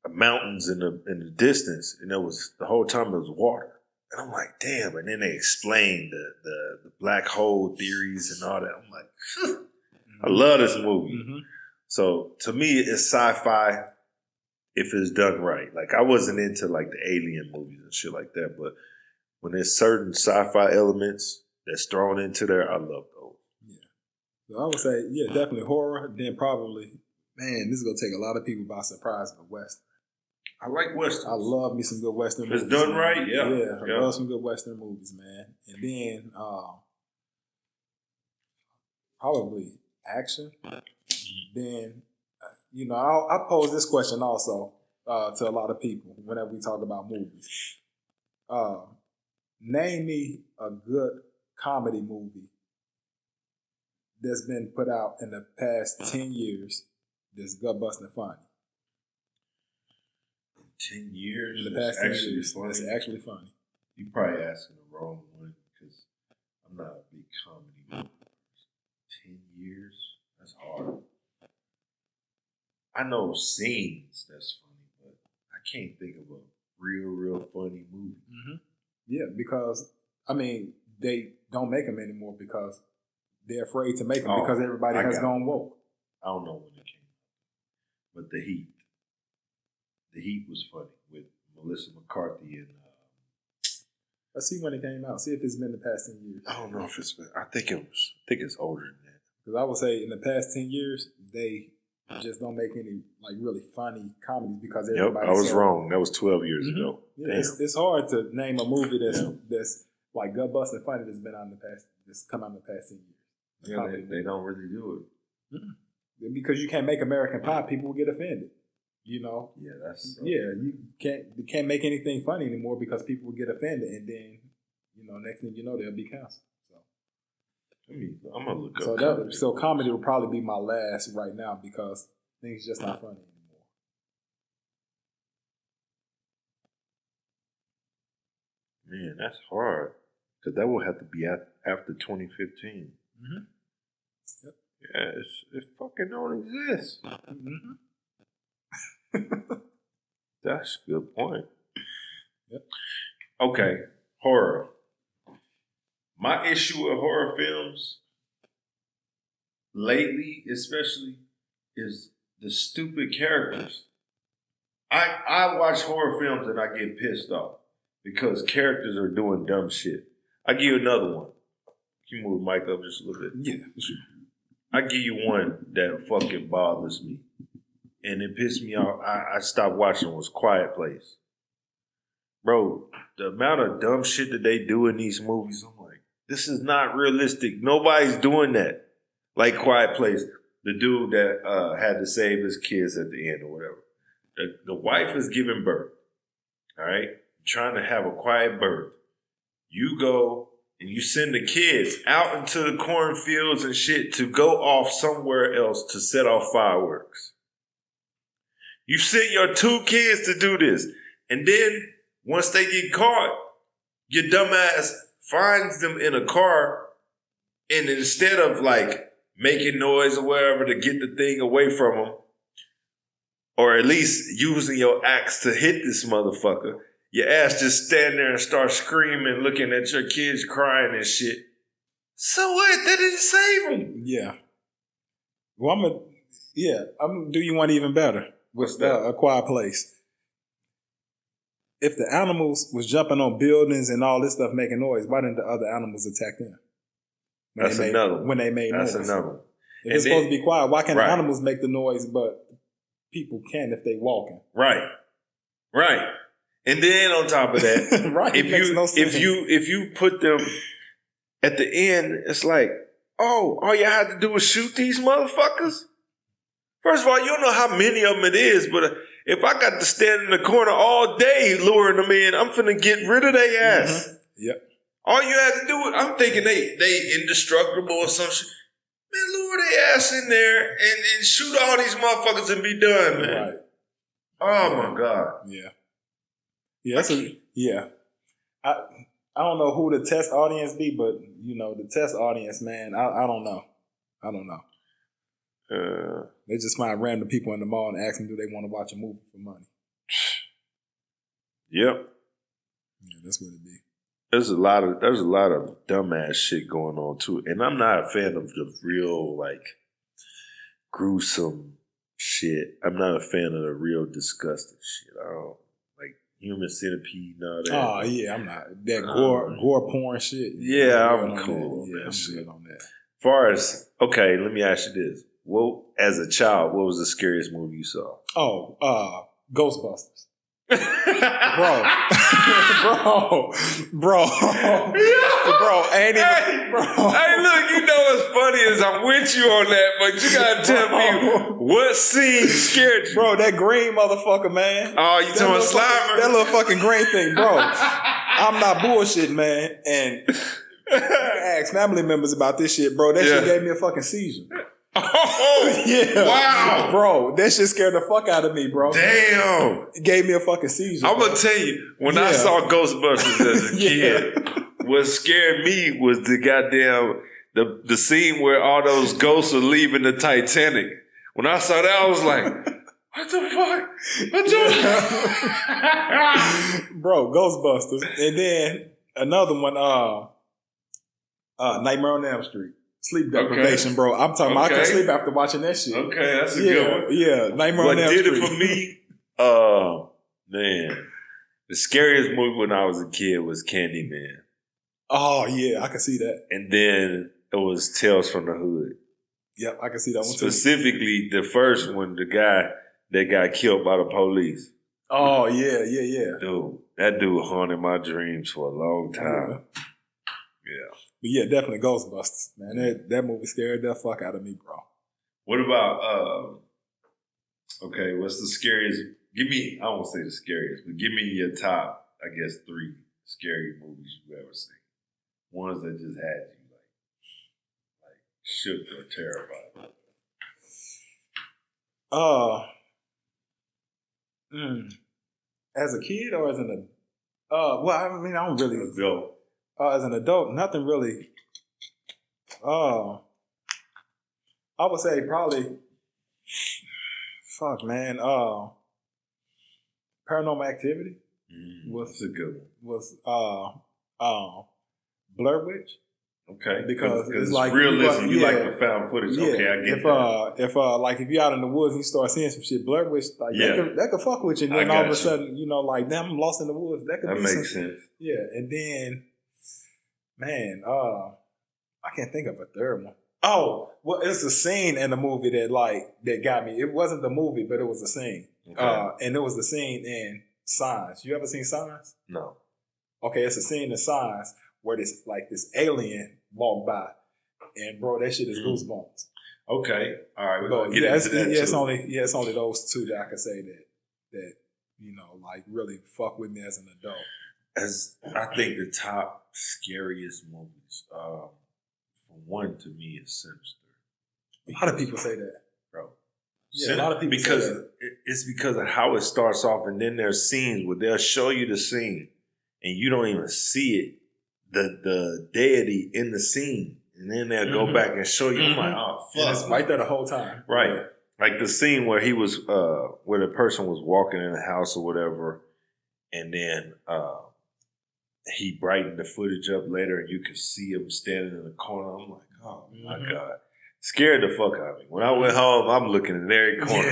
mountains in the distance, and it was the whole time it was water. And I'm like, damn. And then they explained the black hole theories and all that. I'm like, I love this movie. Mm-hmm. So to me, it's sci-fi if it's done right. Like I wasn't into like the alien movies and shit like that, but when there's certain sci-fi elements that's thrown into there, I love those. Yeah. So I would say, definitely horror. Then probably, man, this is gonna take a lot of people by surprise, but Western. I like Western. I love me some good Western movies. It's done right, yeah. I love some good Western movies, man. And then probably action. Then, I pose this question also to a lot of people whenever we talk about movies. Name me a good comedy movie that's been put out in the past 10 years that's gut-busting funny. 10 years? In the past 10 years. That's actually funny. You're probably asking the wrong one because I'm not a big comedy movie. 10 years? That's hard. I know scenes that's funny, but I can't think of a real funny movie. Mm-hmm. Yeah, because, they don't make them anymore because they're afraid to make them because everybody has gone woke. I don't know when it came out. But The Heat. The Heat was funny with Melissa McCarthy and... Let's see when it came out. See if it's been the past 10 years. I don't know if it's been... I think it's older than that. Because I would say in the past 10 years, they just don't make any like really funny comedies because everybody. I was wrong. That was 12 years ago. Yeah, it's hard to name a movie that's like gut busting funny that's been out in the past. That's come out in the past 10 years. Yeah, they don't really do it. Mm-hmm. Because you can't make American Pie, people will get offended. You know. Yeah, that's you can't make anything funny anymore because people will get offended, and then next thing you know they'll be canceled. I'm gonna look up comedy. So comedy will probably be my last right now because things just not funny anymore. Man, that's hard because that will have to be after 2015. Mm-hmm. Yep. Yeah, it fucking don't exist. Mm-hmm. That's a good point. Yep. Okay, horror. My issue with horror films, lately especially, is the stupid characters. I watch horror films and I get pissed off because characters are doing dumb shit. I give you another one. Can you move the mic up just a little bit? Yeah. I give you one that fucking bothers me. And it pissed me off. I stopped watching was Quiet Place. Bro, the amount of dumb shit that they do in these movies, I'm like, this is not realistic. Nobody's doing that. Like Quiet Place, the dude that had to save his kids at the end or whatever. The wife is giving birth, all right? Trying to have a quiet birth. You go and you send the kids out into the cornfields and shit to go off somewhere else to set off fireworks. You sent your 2 kids to do this. And then once they get caught, your dumbass finds them in a car, and instead of like making noise or whatever to get the thing away from them, or at least using your axe to hit this motherfucker, your ass just stand there and start screaming, looking at your kids crying and shit. So what? That didn't save them. Yeah. Well, I'm gonna do you one even better. What's that? A Quiet Place. If the animals was jumping on buildings and all this stuff making noise, why didn't the other animals attack them? When they made noise. That's another one. If it's supposed to be quiet, why can't the animals make the noise but people can if they walking? Right. And then on top of that, right, if you put them at the end, it's like, oh, all you had to do was shoot these motherfuckers? First of all, you don't know how many of them it is, but if I got to stand in the corner all day luring them in, I'm finna get rid of their ass. Mm-hmm. Yep. All you had to do was, I'm thinking they indestructible or some shit. Man, lure their ass in there and shoot all these motherfuckers and be done, man. Right. Oh my God. Yeah. Yeah, I don't know who the test audience be, but the test audience, man, I don't know. They just find random people in the mall and ask them, do they want to watch a movie for money? Yep. Yeah, that's what it be. There's a lot of dumbass shit going on too, and I'm not a fan of the real like gruesome shit. I'm not a fan of the real disgusting shit. I don't like Human Centipede and all that. Oh yeah, I'm not that gore porn shit. Yeah, I'm cool. Yeah, I'm good on that. As far as okay, let me ask you this: well, as a child, what was the scariest movie you saw? Oh, Ghostbusters. bro, ain't even, bro. Hey, look, you know what's funny is I'm with you on that, but you gotta tell me what scene scared you. Bro, that green motherfucker, man. Oh, you talking about Slimer? That little fucking green thing, bro. I'm not bullshitting, man. And I asked family members about this shit, bro. That shit gave me a fucking seizure. Oh, yeah. Wow. Bro, that shit scared the fuck out of me, bro. Damn. It gave me a fucking seizure. I'm going to tell you, when I saw Ghostbusters as a kid, what scared me was the goddamn, the scene where all those ghosts are leaving the Titanic. When I saw that, I was like, what the fuck? What the Bro, Ghostbusters. And then another one, Nightmare on Elm Street. Sleep deprivation, bro. I'm talking about I couldn't sleep after watching that shit. Okay, that's a good one. Yeah, Nightmare on Elm Street. What did it for me? Man. The scariest movie when I was a kid was Candyman. Oh, yeah, I can see that. And then it was Tales from the Hood. Yep, I can see that one too. Specifically, the first one, the guy that got killed by the police. Oh, yeah. Dude, that dude haunted my dreams for a long time. Yeah. But yeah, definitely Ghostbusters, man. That movie scared the fuck out of me, bro. What about, okay, what's the scariest? Give me, I won't say the scariest, but give me your top, I guess, 3 scary movies you've ever seen. Ones that just had you like shook or terrified. As a kid or as an adult? Well, I mean, I don't really. Adult. As an adult, nothing really. I would say probably. Fuck, man. Paranormal Activity was a good one. Was Blur Witch. Okay, because it's like realism. You like the found footage. Yeah. Okay, I get that. If like if you're out in the woods and you start seeing some shit, Blur Witch, like that could fuck with you, and then all of a sudden, like damn, I'm lost in the woods. That makes sense. Yeah, and then, man, I can't think of a third one. Oh, well, it's a scene in the movie that got me. It wasn't the movie, but it was a scene. Okay. And it was the scene in Signs. You ever seen Signs? No. Okay, it's a scene in Signs where this alien walked by, and bro, that shit is Goosebumps. Okay, all right. But it's only those 2 that I can say that like really fuck with me as an adult. As I think the top scariest movies, for one to me is Sinister. A lot of people say that, bro. Yeah, a lot of people because say that. It's because of how it starts off, and then there's scenes where they'll show you the scene, and you don't even see it. The deity in the scene, and then they'll go back and show you. I'm like, oh fuck, and it's right there the whole time, right? Yeah. Like the scene where he was, where the person was walking in the house or whatever, and then he brightened the footage up later, and you could see him standing in the corner. I'm like, oh my god, scared the fuck out of me. When I went home, I'm looking in every corner.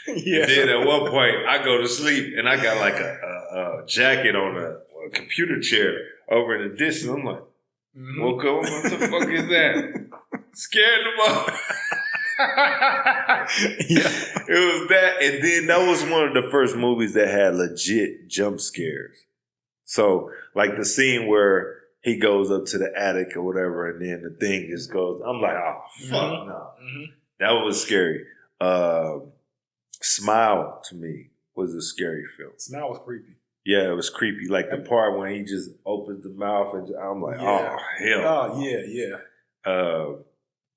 Yeah. And then at one point, I go to sleep, and I got like a jacket on a computer chair over in the distance. I'm like, woke up, what the fuck is that? Scared them up. It was that, and then that was one of the first movies that had legit jump scares. So, like the scene where he goes up to the attic or whatever, and then the thing just goes, I'm like, oh, fuck no. That was scary. Smile, to me, was a scary film. Smile was creepy. Yeah, it was creepy. Like the part when he just opens the mouth, and I'm like, oh, hell. Oh, yeah.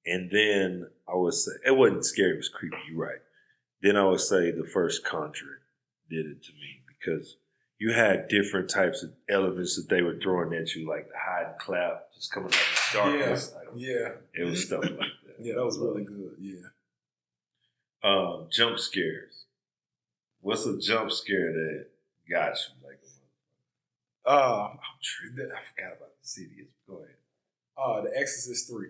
And then I would say, it wasn't scary, it was creepy, you're right. Then I would say the first Conjuring did it to me, because you had different types of elements that they were throwing at you, like the hide and clap, just coming out of the darkness. It was stuff like that. Yeah, that was really good, Jump scares. What's a jump scare that got you? Like, I forgot about the CD. Go ahead. The Exorcist 3.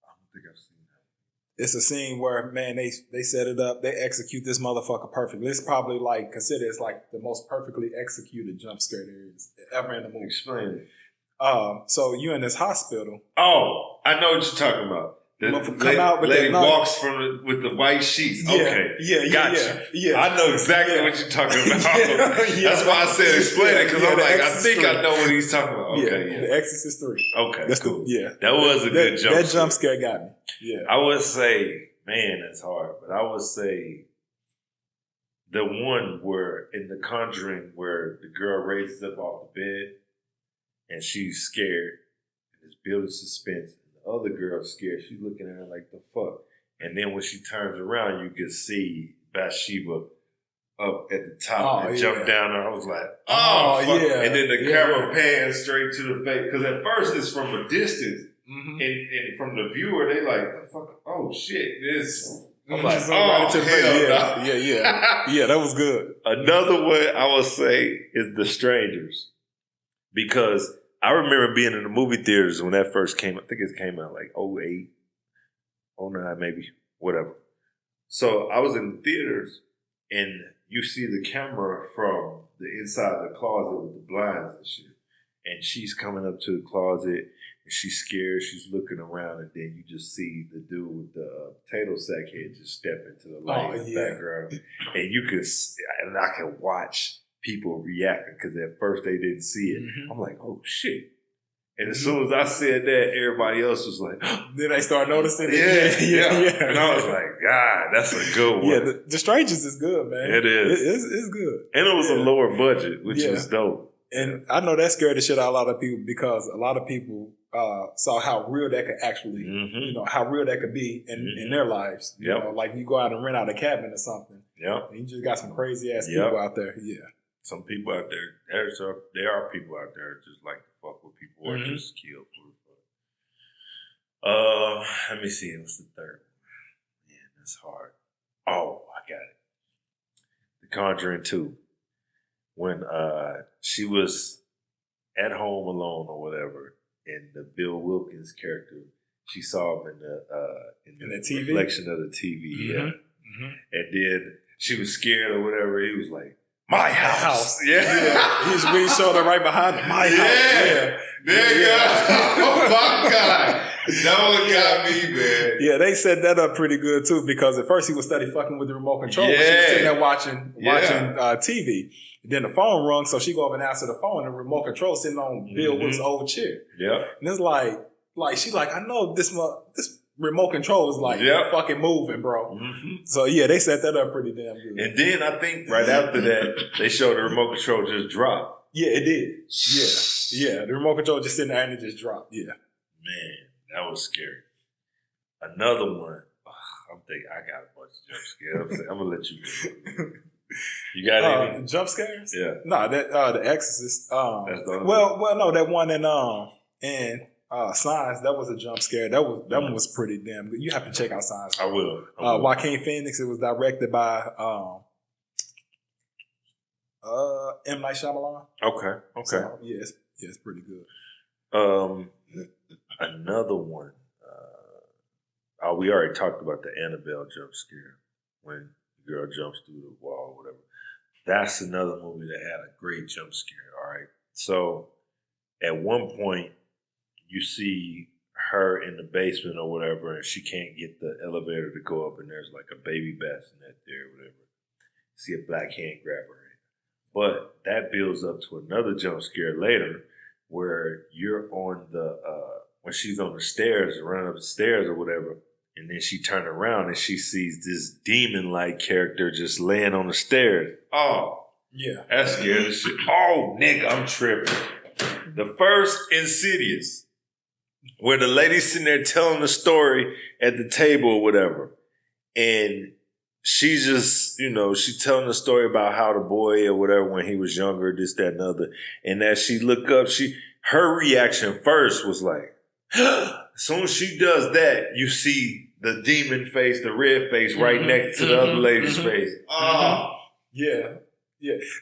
I don't think I've seen that. It's a scene where, man, they set it up. They execute this motherfucker perfectly. It's probably considered as the most perfectly executed jump scare there is ever in the movie. Explain it. So you're in this hospital. Oh, I know what you're talking about. The lady walks with the white sheets. Gotcha. I know exactly what you're talking about. That's why I said explain it, because I'm like, I think I know what he's talking about. Okay, The Exorcist 3. Okay, that's cool. That was a good jump. That jump scare got me. Yeah, I would say, man, that's hard, but I would say the one where in The Conjuring where the girl raises up off the bed and she's scared and it's building suspense. Other girl's scared. She's looking at her like, the fuck. And then when she turns around, you can see Bathsheba up at the top and jump down her. I was like, oh fuck. And then the camera pans straight to the face. Because at first it's from a distance. And from the viewer, they like, the fuck, oh shit, this. I'm like, oh, hell no. Yeah, that was good. Another one I would say is The Strangers. Because I remember being in the movie theaters when that first came. I think it came out like 08, 09 maybe, whatever. So I was in the theaters, and you see the camera from the inside of the closet with the blinds and shit. And she's coming up to the closet, and she's scared. She's looking around, and then you just see the dude with the potato sack head just step into the light in the background, and I can watch people reacting because at first they didn't see it. I'm like, oh shit. And as soon as I said that, everybody else was like, then they start noticing it. Yeah. And I was like, God, that's a good one. Yeah, the Strangers is good, man. It is. It's good. And it was a lower budget, which was dope. And I know that scared the shit out of a lot of people because a lot of people saw how real that could actually, you know, how real that could be in their lives. You know, like you go out and rent out a cabin or something. And you just got some crazy ass people out there. Yeah. Some people out there, there are people out there just like to fuck with people or just kill people. Let me see. What's the third one? Man, that's hard. Oh, I got it. The Conjuring 2. When she was at home alone or whatever, and the Bill Wilkins character, she saw him in the TV? Reflection of the TV, and then she was scared or whatever. He was like, my house. Yeah. He's really showed her right behind him. My house. Yeah. There you go. Oh my God. That one got me, man. Yeah, they set that up pretty good too, because at first he was steady fucking with the remote control. But she was sitting there watching TV. Then the phone rung, so she go up and answer the phone, and the remote control sitting on Bill Wilkins' old chair. And it's like she's like, I know this remote control is like fucking moving, bro. So yeah, they set that up pretty damn good. And then I think right after that, they showed the remote control just drop. Yeah, it did. Yeah. The remote control just sitting there and it just dropped. Yeah. Man, that was scary. Another one. I'm thinking I got a bunch of jump scares. I'm gonna let you go. You got any jump scares? Yeah. No, that The Exorcist. No, that one in Signs, that was a jump scare. That one was pretty damn good. You have to check out Signs. I will. Joaquin Phoenix. It was directed by M. Night Shyamalan. Okay. So, yeah, it's pretty good. Another one. We already talked about the Annabelle jump scare when the girl jumps through the wall or whatever. That's another movie that had a great jump scare. All right. So at one point, you see her in the basement or whatever, and she can't get the elevator to go up, and there's like a baby bassinet there or whatever. You see a black hand grab her hand. But that builds up to another jump scare later where you're on when she's on the stairs, running up the stairs or whatever, and then she turned around and she sees this demon-like character just laying on the stairs. Oh. Yeah. That scared the shit. Oh, nigga, I'm tripping. The first Insidious, where the lady's sitting there telling the story at the table or whatever. And she's just, she's telling the story about how the boy or whatever, when he was younger, this, that, and other. And as she looked up, her reaction first was like, as soon as she does that, you see the demon face, the red face right next to the other lady's face. Oh. Yeah.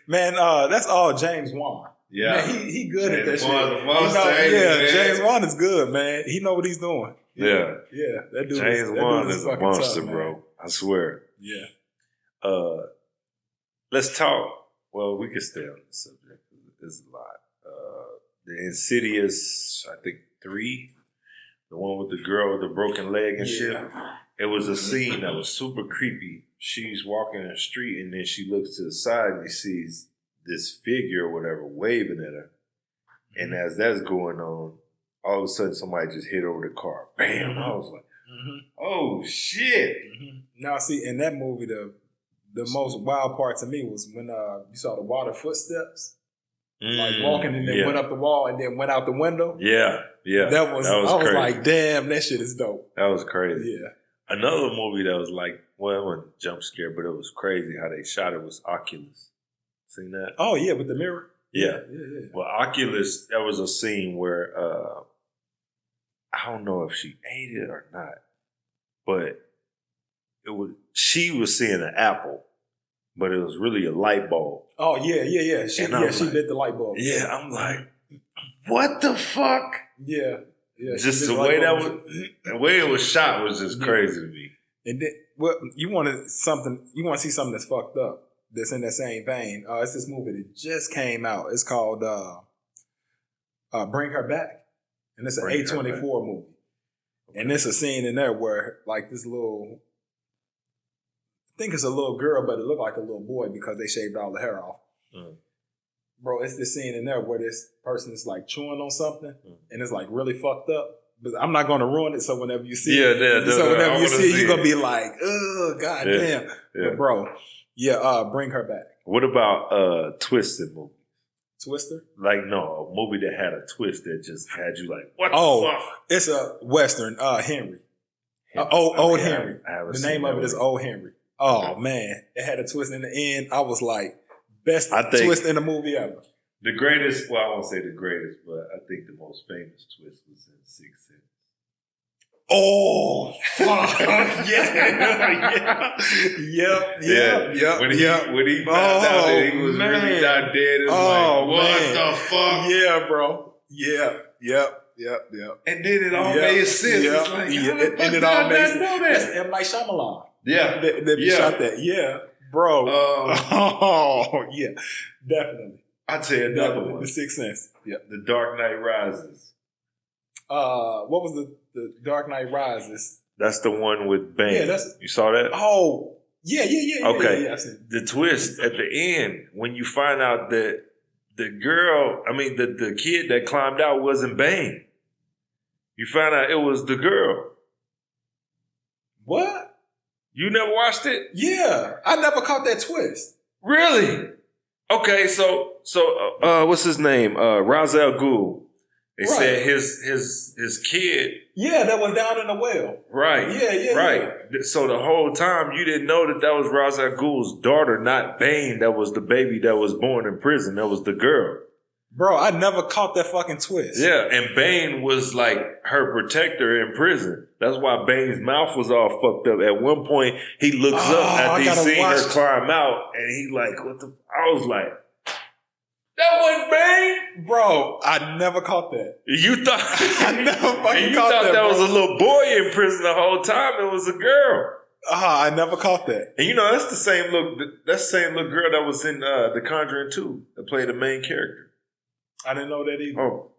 Man, that's all James Wan. Yeah, man, he good at that shit. James Wan is good, man. He know what he's doing. Yeah. That dude. James Wan is a monster, bro. I swear. Yeah. Let's talk. Well, we can stay on the subject. There's a lot. The Insidious, I think 3, the one with the girl with the broken leg and shit. It was a scene that was super creepy. She's walking in the street, and then she looks to the side and she sees this figure or whatever waving at her. And as that's going on, all of a sudden somebody just hit over the car. Bam! I was like, oh shit. Now see, in that movie, the most wild part to me was when you saw the water footsteps. Like walking and then went up the wall and then went out the window. Yeah. That was I was like, damn, that shit is dope. That was crazy. Yeah. Another movie that was like, well, it wasn't jump scare, but it was crazy how they shot it was Oculus. Seen that? Oh yeah, with the mirror. Yeah. Well, Oculus, that was a scene where I don't know if she ate it or not, but she was seeing an apple, but it was really a light bulb. Oh yeah. She lit the light bulb. Yeah, I'm like, what the fuck? Yeah. Just the way it was shot was just crazy to me. And then, you want to see something that's fucked up. That's in that same vein. It's this movie that just came out. It's called Bring Her Back. and it's an A24 movie. Okay. And there's a scene in there where like this little, I think it's a little girl, but it looked like a little boy because they shaved all the hair off. Bro, it's this scene in there where this person is like chewing on something and it's like really fucked up. But I'm not gonna ruin it, so whenever you see it, whenever you see it, you're gonna be like, oh, goddamn. Yeah. But bro, bring her back. What about Twisted movie? Twister? Like, no, a movie that had a twist that just had you like, what the fuck? It's a Western, Henry. Old Henry. The name of it is Old Henry. Oh, man. It had a twist in the end. I was like, best twist in the movie ever. The greatest, well, I won't say the greatest, but I think the most famous twist was in Sixth Sense. Oh, fuck. Yep. When he found out that he was really not dead, it's like, what the fuck? Yeah, bro. Yep. And then it all made sense. It's like, and it all made sense. That's M. Night Shyamalan. Yeah. They shot that. Yeah, bro. Yeah, definitely. I'll tell you another one. The Sixth Sense. Yeah. The Dark Knight Rises. What was the Dark Knight Rises? That's the one with Bane. Yeah, you saw that? Oh, yeah. Okay. Yeah, the twist at the end, when you find out that the girl, the kid that climbed out wasn't Bane. You find out it was the girl. What? You never watched it? Yeah. I never caught that twist. Really? Okay, so what's his name? Ra's al Ghul. They said his kid. Yeah, that was down in the well. Right. Yeah. Right. So the whole time you didn't know that was Ra's al Ghul's daughter, not Bane. That was the baby that was born in prison. That was the girl. Bro, I never caught that fucking twist. Yeah, and Bane was like her protector in prison. That's why Bane's mouth was all fucked up. At one point, he looks up after he seen her climb out, and he like, what the? I was like, that wasn't Bane? Bro, I never caught that. You thought I never fucking caught that. That was a little boy in prison the whole time. It was a girl. I never caught that. And that's the same little girl that was in The Conjuring 2 that played the main character. I didn't know that either. Oh.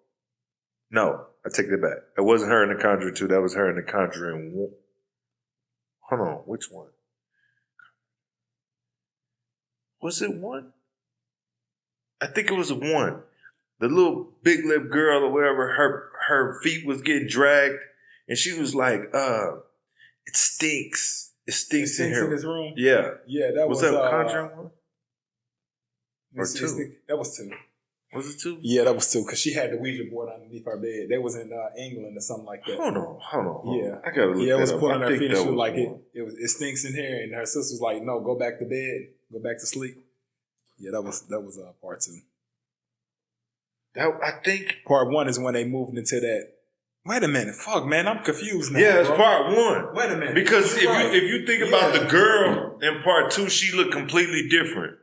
No, I take that back. It wasn't her in The Conjuring 2. That was her in The Conjuring 1. Hold on, which one? Was it 1? I think it was 1. The little big lip girl or whatever, her feet was getting dragged, and she was like, it stinks. It stinks in here. In his room? Yeah. Yeah, that was... Was that Conjuring 1? Or 2? That was 2. Was it 2? Yeah, that was 2, because she had the Ouija board underneath her bed. They was in England or something like that. Hold on. Yeah. I gotta look it was that up. pulling her feet and she was like, it stinks in here. And her sister was like, no, go back to bed. Go back to sleep. Yeah, that was part 2. I think part 1 is when they moved into that. Wait a minute, fuck, man, I'm confused now. Yeah, it's part 1. Wait a minute, because if you think about the girl in part 2, she looked completely different.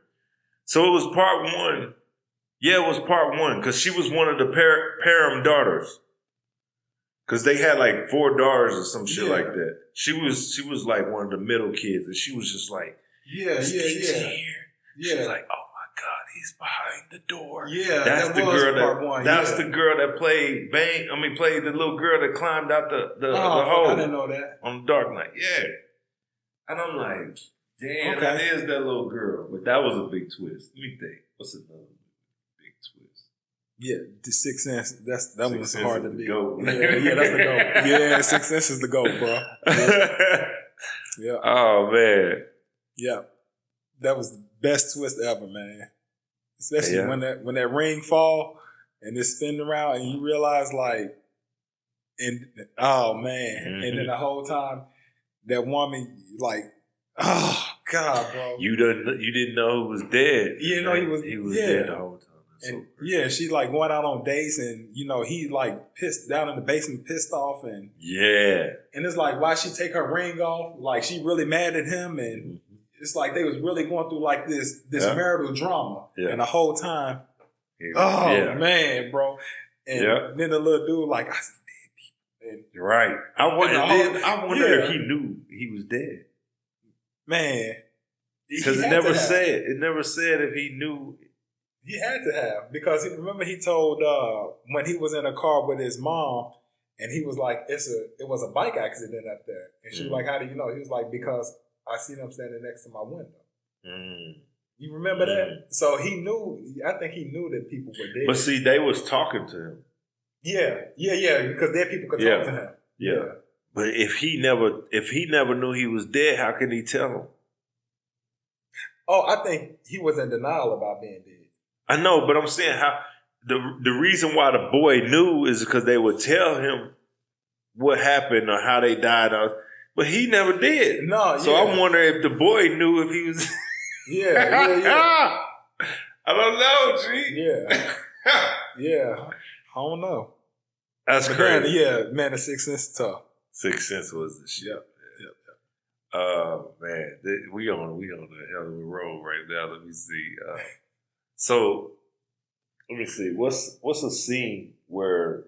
So it was part 1. Yeah, it was part 1 because she was one of the Parham daughters. Because they had like 4 daughters or some shit like that. She was like one of the middle kids, and she was just like, yeah. She was like, oh my God, he's behind the door. Yeah, that's the girl part 1. That's the girl that played Bane. Played the little girl that climbed out the hole. I didn't know that. On the Dark Knight. Yeah. And I'm like, damn, that is that little girl. But that was a big twist. Let me think. What's another big twist? Yeah, the Sixth Sense. That was hard to beat. Yeah, that's the GOAT. Yeah, Sixth Sense is the GOAT, bro. Yeah. Oh man. Yeah. That was the best twist ever, man. Especially when that ring fall and it's spinning around and you realize like, oh man. Mm-hmm. And then the whole time that woman like, oh God, bro. You didn't know he was dead. You didn't know he was dead the whole time. And she like going out on dates and he like pissed down in the basement, pissed off and and it's like why she take her ring off? Like she really mad at him and it's like they was really going through like this marital drama and the whole time. Man, bro. And then the little dude like I see dead people. Right. I wonder if he knew he was dead. Man. Because it never said if he knew He had to have, because remember he told when he was in a car with his mom, and he was like, it was a bike accident up there, and she was like, how do you know? He was like, because I see them standing next to my window. You remember that? So he knew. I think he knew that people were dead. But see, they was talking to him. Yeah, because dead people could talk to him. Yeah. But if he never knew he was dead, how can he tell him? Oh, I think he was in denial about being dead. I know, but I'm saying how the reason why the boy knew is because they would tell him what happened or how they died, but he never did. No, so I'm wondering if the boy knew if he was. yeah. I don't know, G. Yeah. I don't know. That's crazy. Man, the Sixth Sense is tough. Sixth Sense was the shit. Yep. Man, we on a hell of a roll right now. Let me see. So let me see. What's a scene where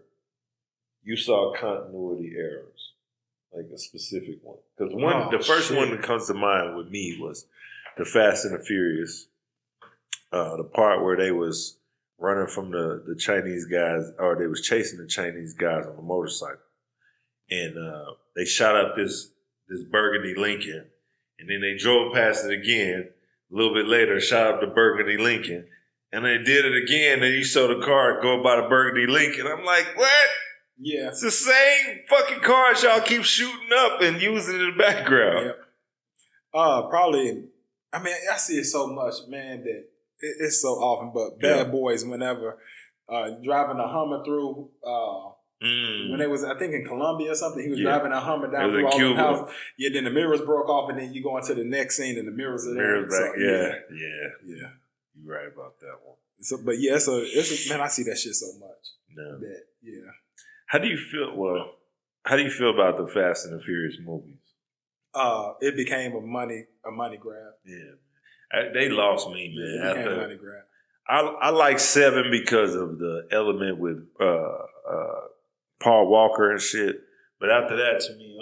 you saw continuity errors, like a specific one? Because the first one that comes to mind with me was the Fast and the Furious, the part where they was running from the Chinese guys, or they was chasing the Chinese guys on a motorcycle, and they shot up this burgundy Lincoln, and then they drove past it again. A little bit later, shot up the burgundy Lincoln, and they did it again. And you saw the car go by the burgundy Lincoln. I'm like, what? Yeah, it's the same fucking cars y'all keep shooting up and using in the background. Yep. Probably. I mean, I see it so much, man, that it's so often. But Bad Boys, whenever driving a Hummer through, when they was, I think in Colombia or something, he was driving a Hummer down through all the houses. Yeah, then the mirrors broke off, and then you go into the next scene, and the mirrors are there. Back. So, yeah. You're right about that one. So, but yeah, it's man, I see that shit so much. No. Yeah. How do you feel? Well, how do you feel about the Fast and the Furious movies? It became a money grab. Yeah, they lost me, man. It became a money grab. I like 7 because of the element with Paul Walker and shit. But after that, to me,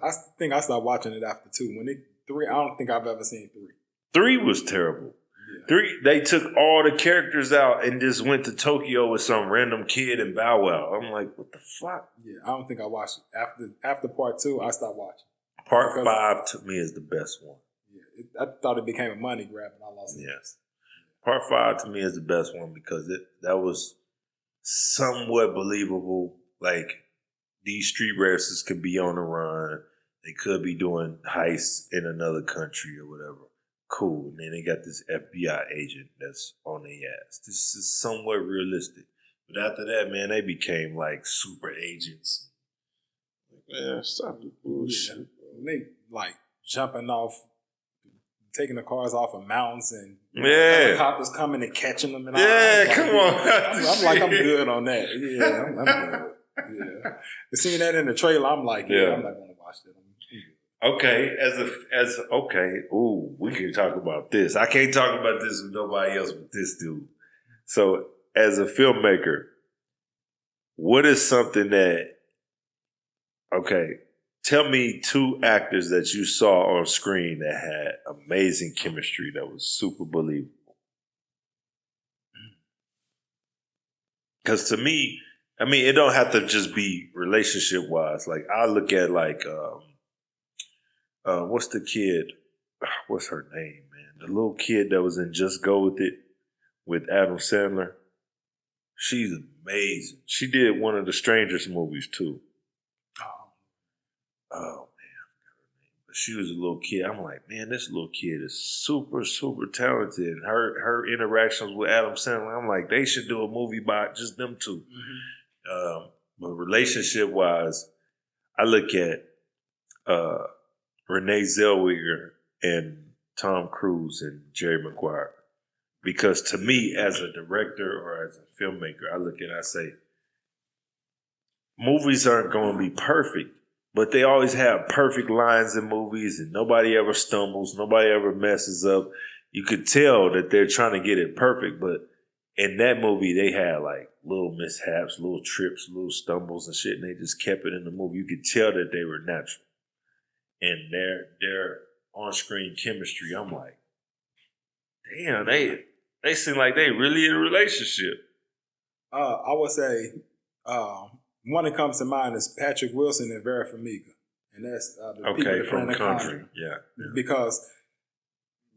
I think I stopped watching it after 2. When 3, I don't think I've ever seen 3. 3 was terrible. 3, they took all the characters out and just went to Tokyo with some random kid and Bow Wow. I'm like, what the fuck? Yeah, I don't think I watched it. After part 2, I stopped watching. Part 5 to me is the best one. Yeah, I thought it became a money grab and I lost it. Yes. Part 5 to me is the best one because that was somewhat believable. Like, these street racers could be on the run. They could be doing heists in another country or whatever. Cool. And then they got this FBI agent that's on their ass. This is somewhat realistic. But after that, man, they became like super agents. Man, stop the bullshit. Yeah. They like jumping off, taking the cars off of mountains and helicopters coming and catching them. And all. Come on. I'm good on that. Yeah, I'm good. Yeah. Seeing that in the trailer, I'm like, I'm not going to watch that. Okay, we can talk about this. I can't talk about this with nobody else but this dude. So, as a filmmaker, what is something that, tell me 2 actors that you saw on screen that had amazing chemistry that was super believable. Because to me, I mean, it don't have to just be relationship-wise. Like, I look at what's the kid? What's her name, man? The little kid that was in Just Go With It with Adam Sandler. She's amazing. She did one of the Strangers movies too. Oh man, I forgot her name. But she was a little kid. I'm like, man, this little kid is super, super talented. And her interactions with Adam Sandler, I'm like, they should do a movie about just them two. Mm-hmm. But relationship-wise, I look at Renee Zellweger and Tom Cruise and Jerry Maguire. Because to me, as a director or as a filmmaker, I look at it and I say, movies aren't going to be perfect, but they always have perfect lines in movies and nobody ever stumbles, nobody ever messes up. You could tell that they're trying to get it perfect, but in that movie, they had like little mishaps, little trips, little stumbles and shit, and they just kept it in the movie. You could tell that they were natural. And their on-screen chemistry, I'm like, damn, They seem like they really in a relationship. I would say one that comes to mind is Patrick Wilson and Vera Farmiga. And that's the people that from play Country. Yeah. Because,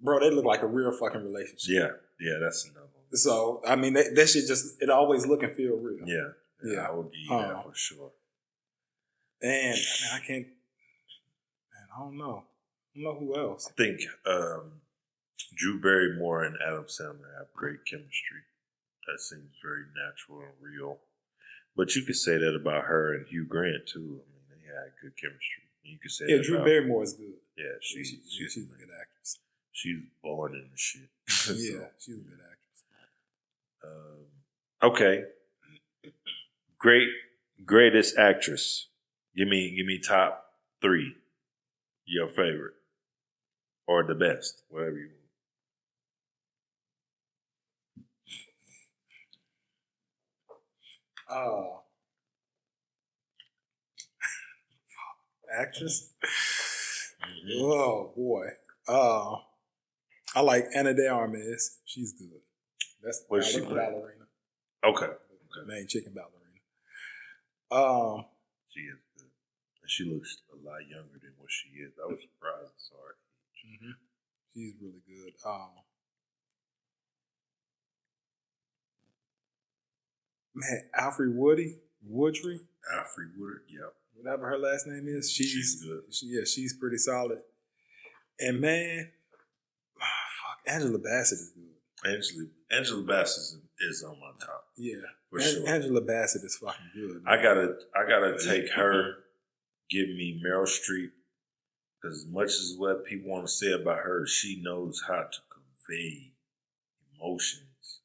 bro, they look like a real fucking relationship. Yeah, that's another one. So, I mean, that shit just, it always look and feel real. Yeah, I would give you that for sure. And, I can't, man, I don't know. I don't know who else. I think Drew Barrymore and Adam Sandler have great chemistry. That seems very natural and real. But you could say that about her and Hugh Grant, too. I mean, they had good chemistry. You could say that Drew about, Barrymore is good. Yeah, she's a good actress. She's born in the shit. Yeah, she's a good actress. Okay. Greatest actress. Give me top 3. Your favorite. Or the best. Whatever you want. Actress? Mm-hmm. Oh, boy. I like Ana de Armas. She's good. That's what she ballerina. Okay. Main chicken ballerina. She is good. And she looks a lot younger than what she is. I was surprised I saw her. Mm-hmm. She's really good. Man, Alfred Woodry. Alfred Woodard, yeah. Whatever her last name is, she's good. She's pretty solid. And man, Angela Bassett is good. Angela Bassett is on my top. Yeah, for sure. Angela Bassett is fucking good. Man. I gotta take her. Give me Meryl Streep, because as much as what people want to say about her, she knows how to convey emotions,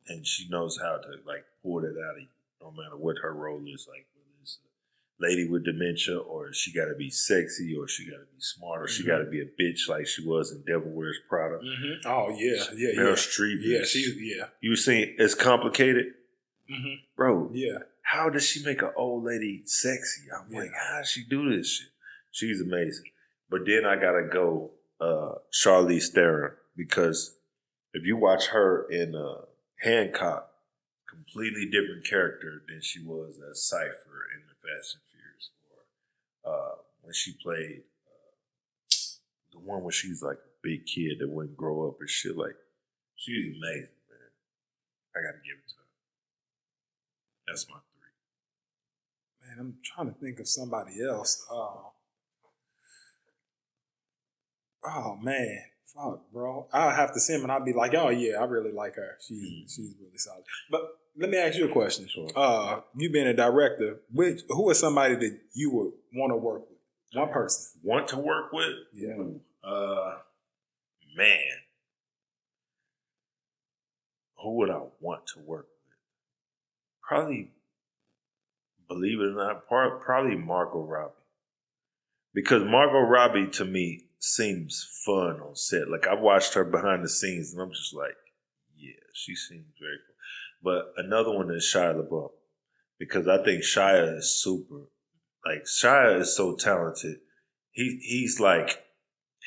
and she knows how to like pull that out of you, no matter what her role is. Like whether it's a lady with dementia, or she got to be sexy, or she got to be smart, or she got to be a bitch like she was in Devil Wears Prada. Mm-hmm. Oh yeah. Meryl Streep. Yeah, You seen It's Complicated, bro? Yeah. How does she make an old lady sexy? I'm like, how does she do this shit? She's amazing. But then I gotta go Charlize Theron, because if you watch her in Hancock, completely different character than she was as Cypher in the Fast and Furious, or when she played the one where she's like a big kid that wouldn't grow up and shit. Like, she's amazing, man. I gotta give it to her. That's my 3. Man, I'm trying to think of somebody else. Oh man, fuck, bro. I'll have to see him and I'll be like, oh yeah, I really like her. She's really solid. But let me ask you a question. Sure. You being a director, who is somebody that you would want to work with? One person. Want to work with? Yeah. Man. Who would I want to work with? Probably, believe it or not, probably Margot Robbie. Because Margot Robbie, to me, seems fun on set. Like, I've watched her behind the scenes, and I'm just like, yeah, she seems very fun. But another one is Shia LaBeouf, because I think Shia is super. Like, Shia is so talented. He's like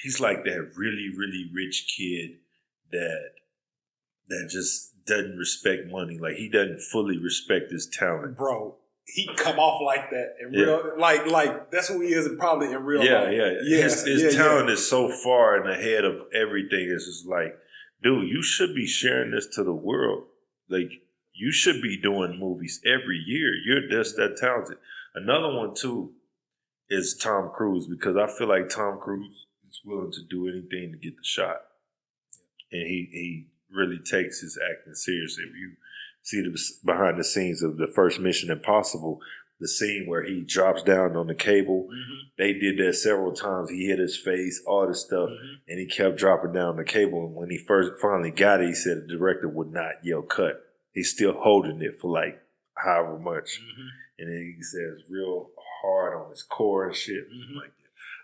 that really, really rich kid that just doesn't respect money. Like, he doesn't fully respect his talent. Bro, he come off like that in real, like that's who he is probably in real life. Yeah. His talent is so far and ahead of everything. It's just like, dude, you should be sharing this to the world. Like, you should be doing movies every year. You're just that talented. Another one too is Tom Cruise, because I feel like Tom Cruise is willing to do anything to get the shot, and he really takes his acting seriously. If you see the behind the scenes of the first Mission Impossible, the scene where he drops down on the cable, they did that several times. He hit his face, all this stuff, and he kept dropping down the cable. And when he finally got it, he said the director would not yell cut. He's still holding it for like however much. And then he says real hard on his core and shit. Like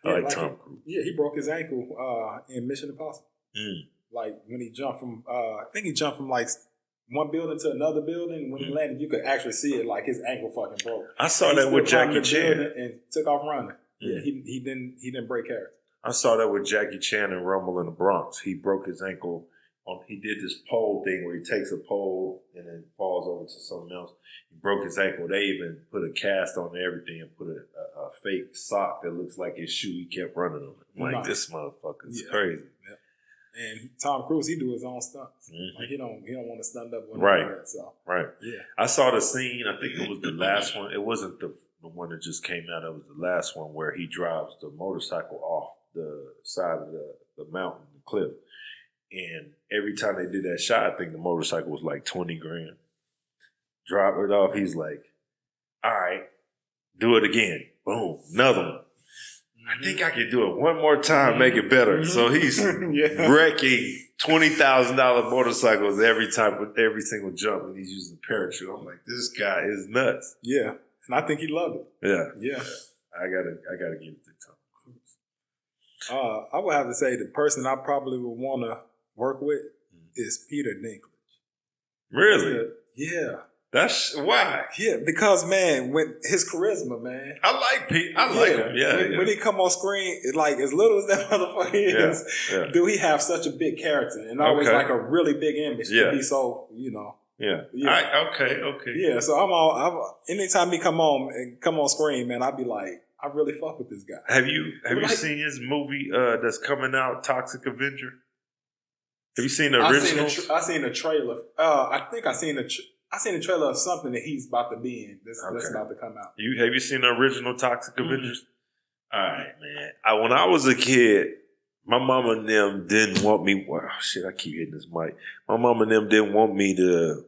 that. I like Tom Cruise. Yeah, he broke his ankle in Mission Impossible. Like when he jumped from, I think he jumped from like one building to another building. When he landed, you could actually see it, like his ankle fucking broke. I saw that with Jackie Chan and took off running. Yeah, he didn't break character. I saw that with Jackie Chan in Rumble in the Bronx. He broke his ankle he did this pole thing where he takes a pole and then falls over to something else. He broke his ankle. They even put a cast on everything and put a fake sock that looks like his shoe. He kept running on it. I'm like, this motherfucker is crazy. Yeah. And Tom Cruise, he do his own stunts. Like he don't want to stunt up with that. So right. Yeah. I saw the scene. I think it was the last one. It wasn't the one that just came out. It was the last one where he drives the motorcycle off the side of the mountain, the cliff. And every time they did that shot, I think the motorcycle was like $20,000. Drop it off. He's like, all right, do it again. Boom, another one. I think I can do it one more time, make it better. So he's wrecking $20,000 motorcycles every time with every single jump, and he's using a parachute. I'm like, this guy is nuts. Yeah, and I think he loved it. Yeah. I gotta give it to Tom Cruise. I would have to say the person I probably would want to work with is Peter Dinklage. Really? Yeah. That's why. Yeah, because man, when his charisma, man. I like Pete. I like him. Yeah, when he come on screen, like as little as that motherfucker is, do he have such a big character and always like a really big image to be so, Yeah. Okay. Yeah, so I'm anytime he come on screen, man, I'd be like, I really fuck with this guy. Have you seen his movie that's coming out, Toxic Avenger? Have you seen the original? I seen a trailer. I think I seen a trailer of something that he's about to be in. That's about to come out. Have you seen the original Toxic Avengers? All right, man. When I was a kid, my mama and them didn't want me. Wow, shit! I keep hitting this mic. My mama and them didn't want me to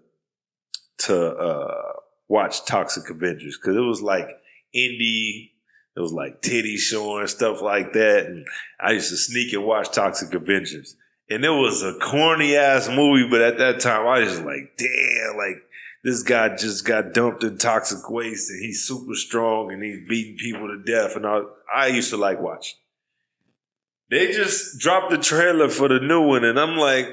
watch Toxic Avengers because it was like indie. It was like titty showing, stuff like that. And I used to sneak and watch Toxic Avengers. And it was a corny ass movie, but at that time I was like, damn, like this guy just got dumped in toxic waste and he's super strong and he's beating people to death. And I used to like watching. They just dropped the trailer for the new one and I'm like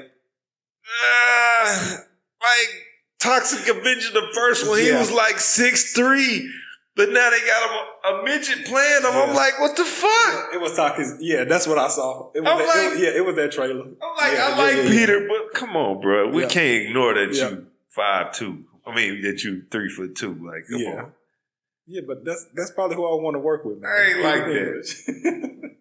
Toxic Avenger, the first one, he was like 6'3". But now they got him a midget playing him. I'm like, what the fuck? It was talking. Yeah, that's what I saw. It was that trailer. I'm like, I like Peter, but come on, bro. We can't ignore that you 5'2". I mean, that you 3'2". Like, come on. Yeah, but that's probably who I want to work with, man. I ain't like that.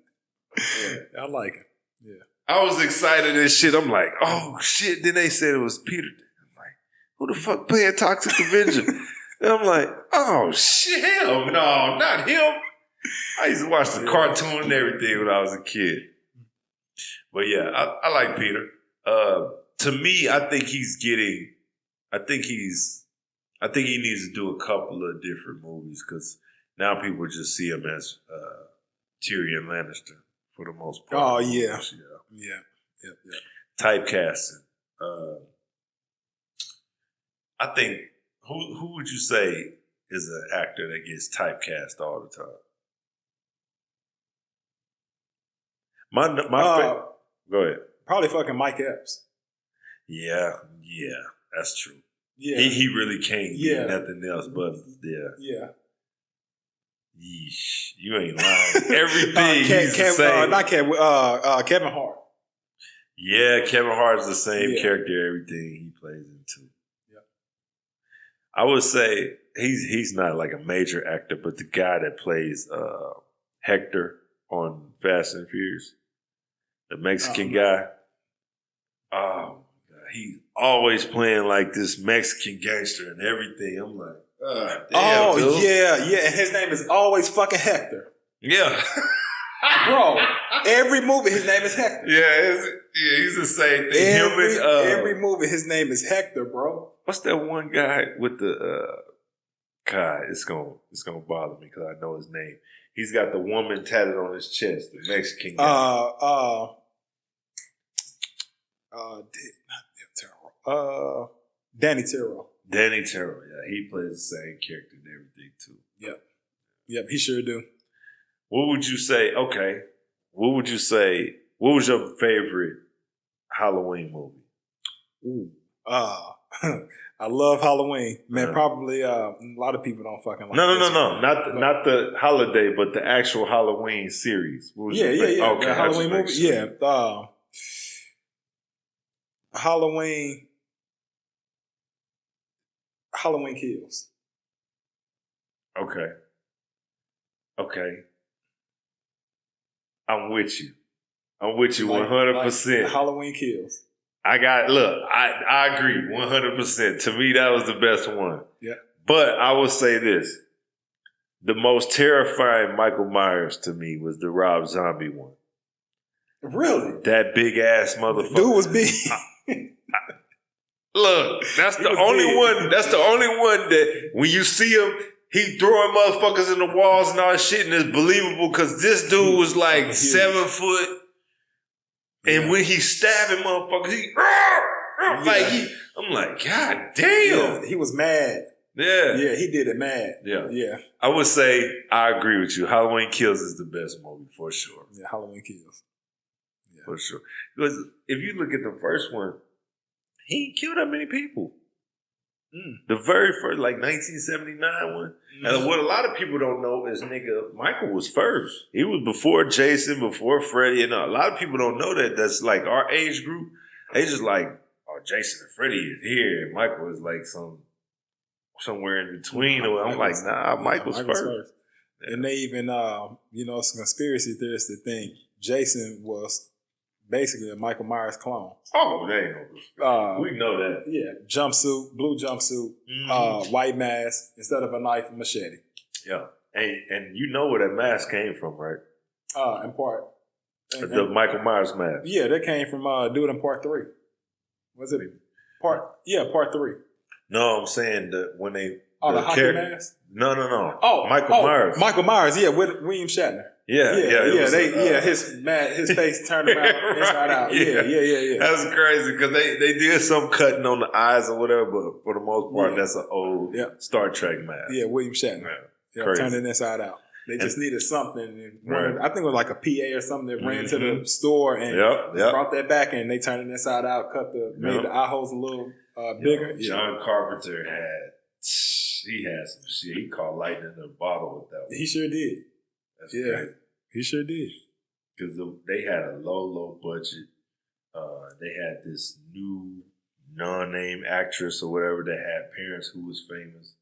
I like it. Yeah. I was excited and shit. I'm like, oh shit. Then they said it was Peter. I'm like, who the fuck playing Toxic Avenger? And I'm like, oh, shit, hell no, not him. I used to watch the cartoon and everything when I was a kid. But yeah, I like Peter. To me, I think he needs to do a couple of different movies because now people just see him as Tyrion Lannister for the most part. Oh, yeah. Yeah. Typecasting. I think... Who would you say is an actor that gets typecast all the time? My favorite. Go ahead. Probably fucking Mike Epps. Yeah, that's true. Yeah, he really can't do nothing else but Yeah. Yeesh, you ain't lying. Everything he's the same. Not Kevin. Kevin Hart. Yeah, Kevin Hart is the same character. Everything he plays into. I would say he's not like a major actor, but the guy that plays Hector on Fast and Furious, the Mexican guy. Oh, God, he's always playing like this Mexican gangster and everything. I'm like, damn, dude. Yeah. And his name is always fucking Hector. Yeah. Bro, every movie his name is Hector. Yeah, he's the same thing. Every movie his name is Hector, bro. What's that one guy with the God? It's gonna bother me because I know his name. He's got the woman tatted on his chest, the Mexican guy. Danny Terrell. Danny Terrell, yeah, he plays the same character and everything too. Yep, he sure do. What would you say? Okay, what would you say? What was your favorite Halloween movie? Ooh, I love Halloween, man. Probably a lot of people don't fucking like. No, not the holiday, but the actual Halloween series. Yeah. Okay, the Halloween movie. Yeah. Halloween Kills. Okay. I'm with you. 100%. Halloween Kills. I agree 100%. To me, that was the best one. Yeah. But I will say this. The most terrifying Michael Myers to me was the Rob Zombie one. Really? That big ass motherfucker. Dude was big. Look, that's the only one. That's the only one that when you see him, he throwing motherfuckers in the walls and all that shit, and it's believable because this dude was like 7 foot, and when he's stabbing motherfuckers, I'm like, God damn, he was mad. Yeah, he did it mad. Yeah. I would say I agree with you. Halloween Kills is the best movie for sure. Yeah, Halloween Kills. Yeah. For sure. Because if you look at the first one, he ain't killed that many people. The very first, like 1979 one. And what a lot of people don't know is Michael was first. He was before Jason, before Freddy, and a lot of people don't know that. That's like our age group. They just like, oh, Jason and Freddy is here, and Michael is like somewhere in between. I'm like, nah, Michael's first. Yeah. And they even, some conspiracy theorists that think Jason was basically a Michael Myers clone. Oh, they know. We know that. Yeah, jumpsuit, blue jumpsuit, white mask instead of a knife and machete. Yeah, and you know where that mask came from, right? In part. The Michael Myers mask. Yeah, that came from dude in part 3. Was it part 3? No, I'm saying that when they the hockey mask. No. Oh, Michael Myers. Michael Myers, with William Shatner. Yeah. His face turned around inside out. Yeah. That was crazy because they did some cutting on the eyes or whatever, but for the most part, that's an old Star Trek mask. Yeah, William Shatner. Yeah, turned it inside out. They just needed something. I think it was like a PA or something that ran to the store and brought that back, and they turned it inside out, made the eye holes a little bigger. John Carpenter had some shit. He caught lightning in a bottle with that one. He sure did. That's great. He sure did. Because they had a low budget. They had this new non-name actress or whatever that had parents who was famous.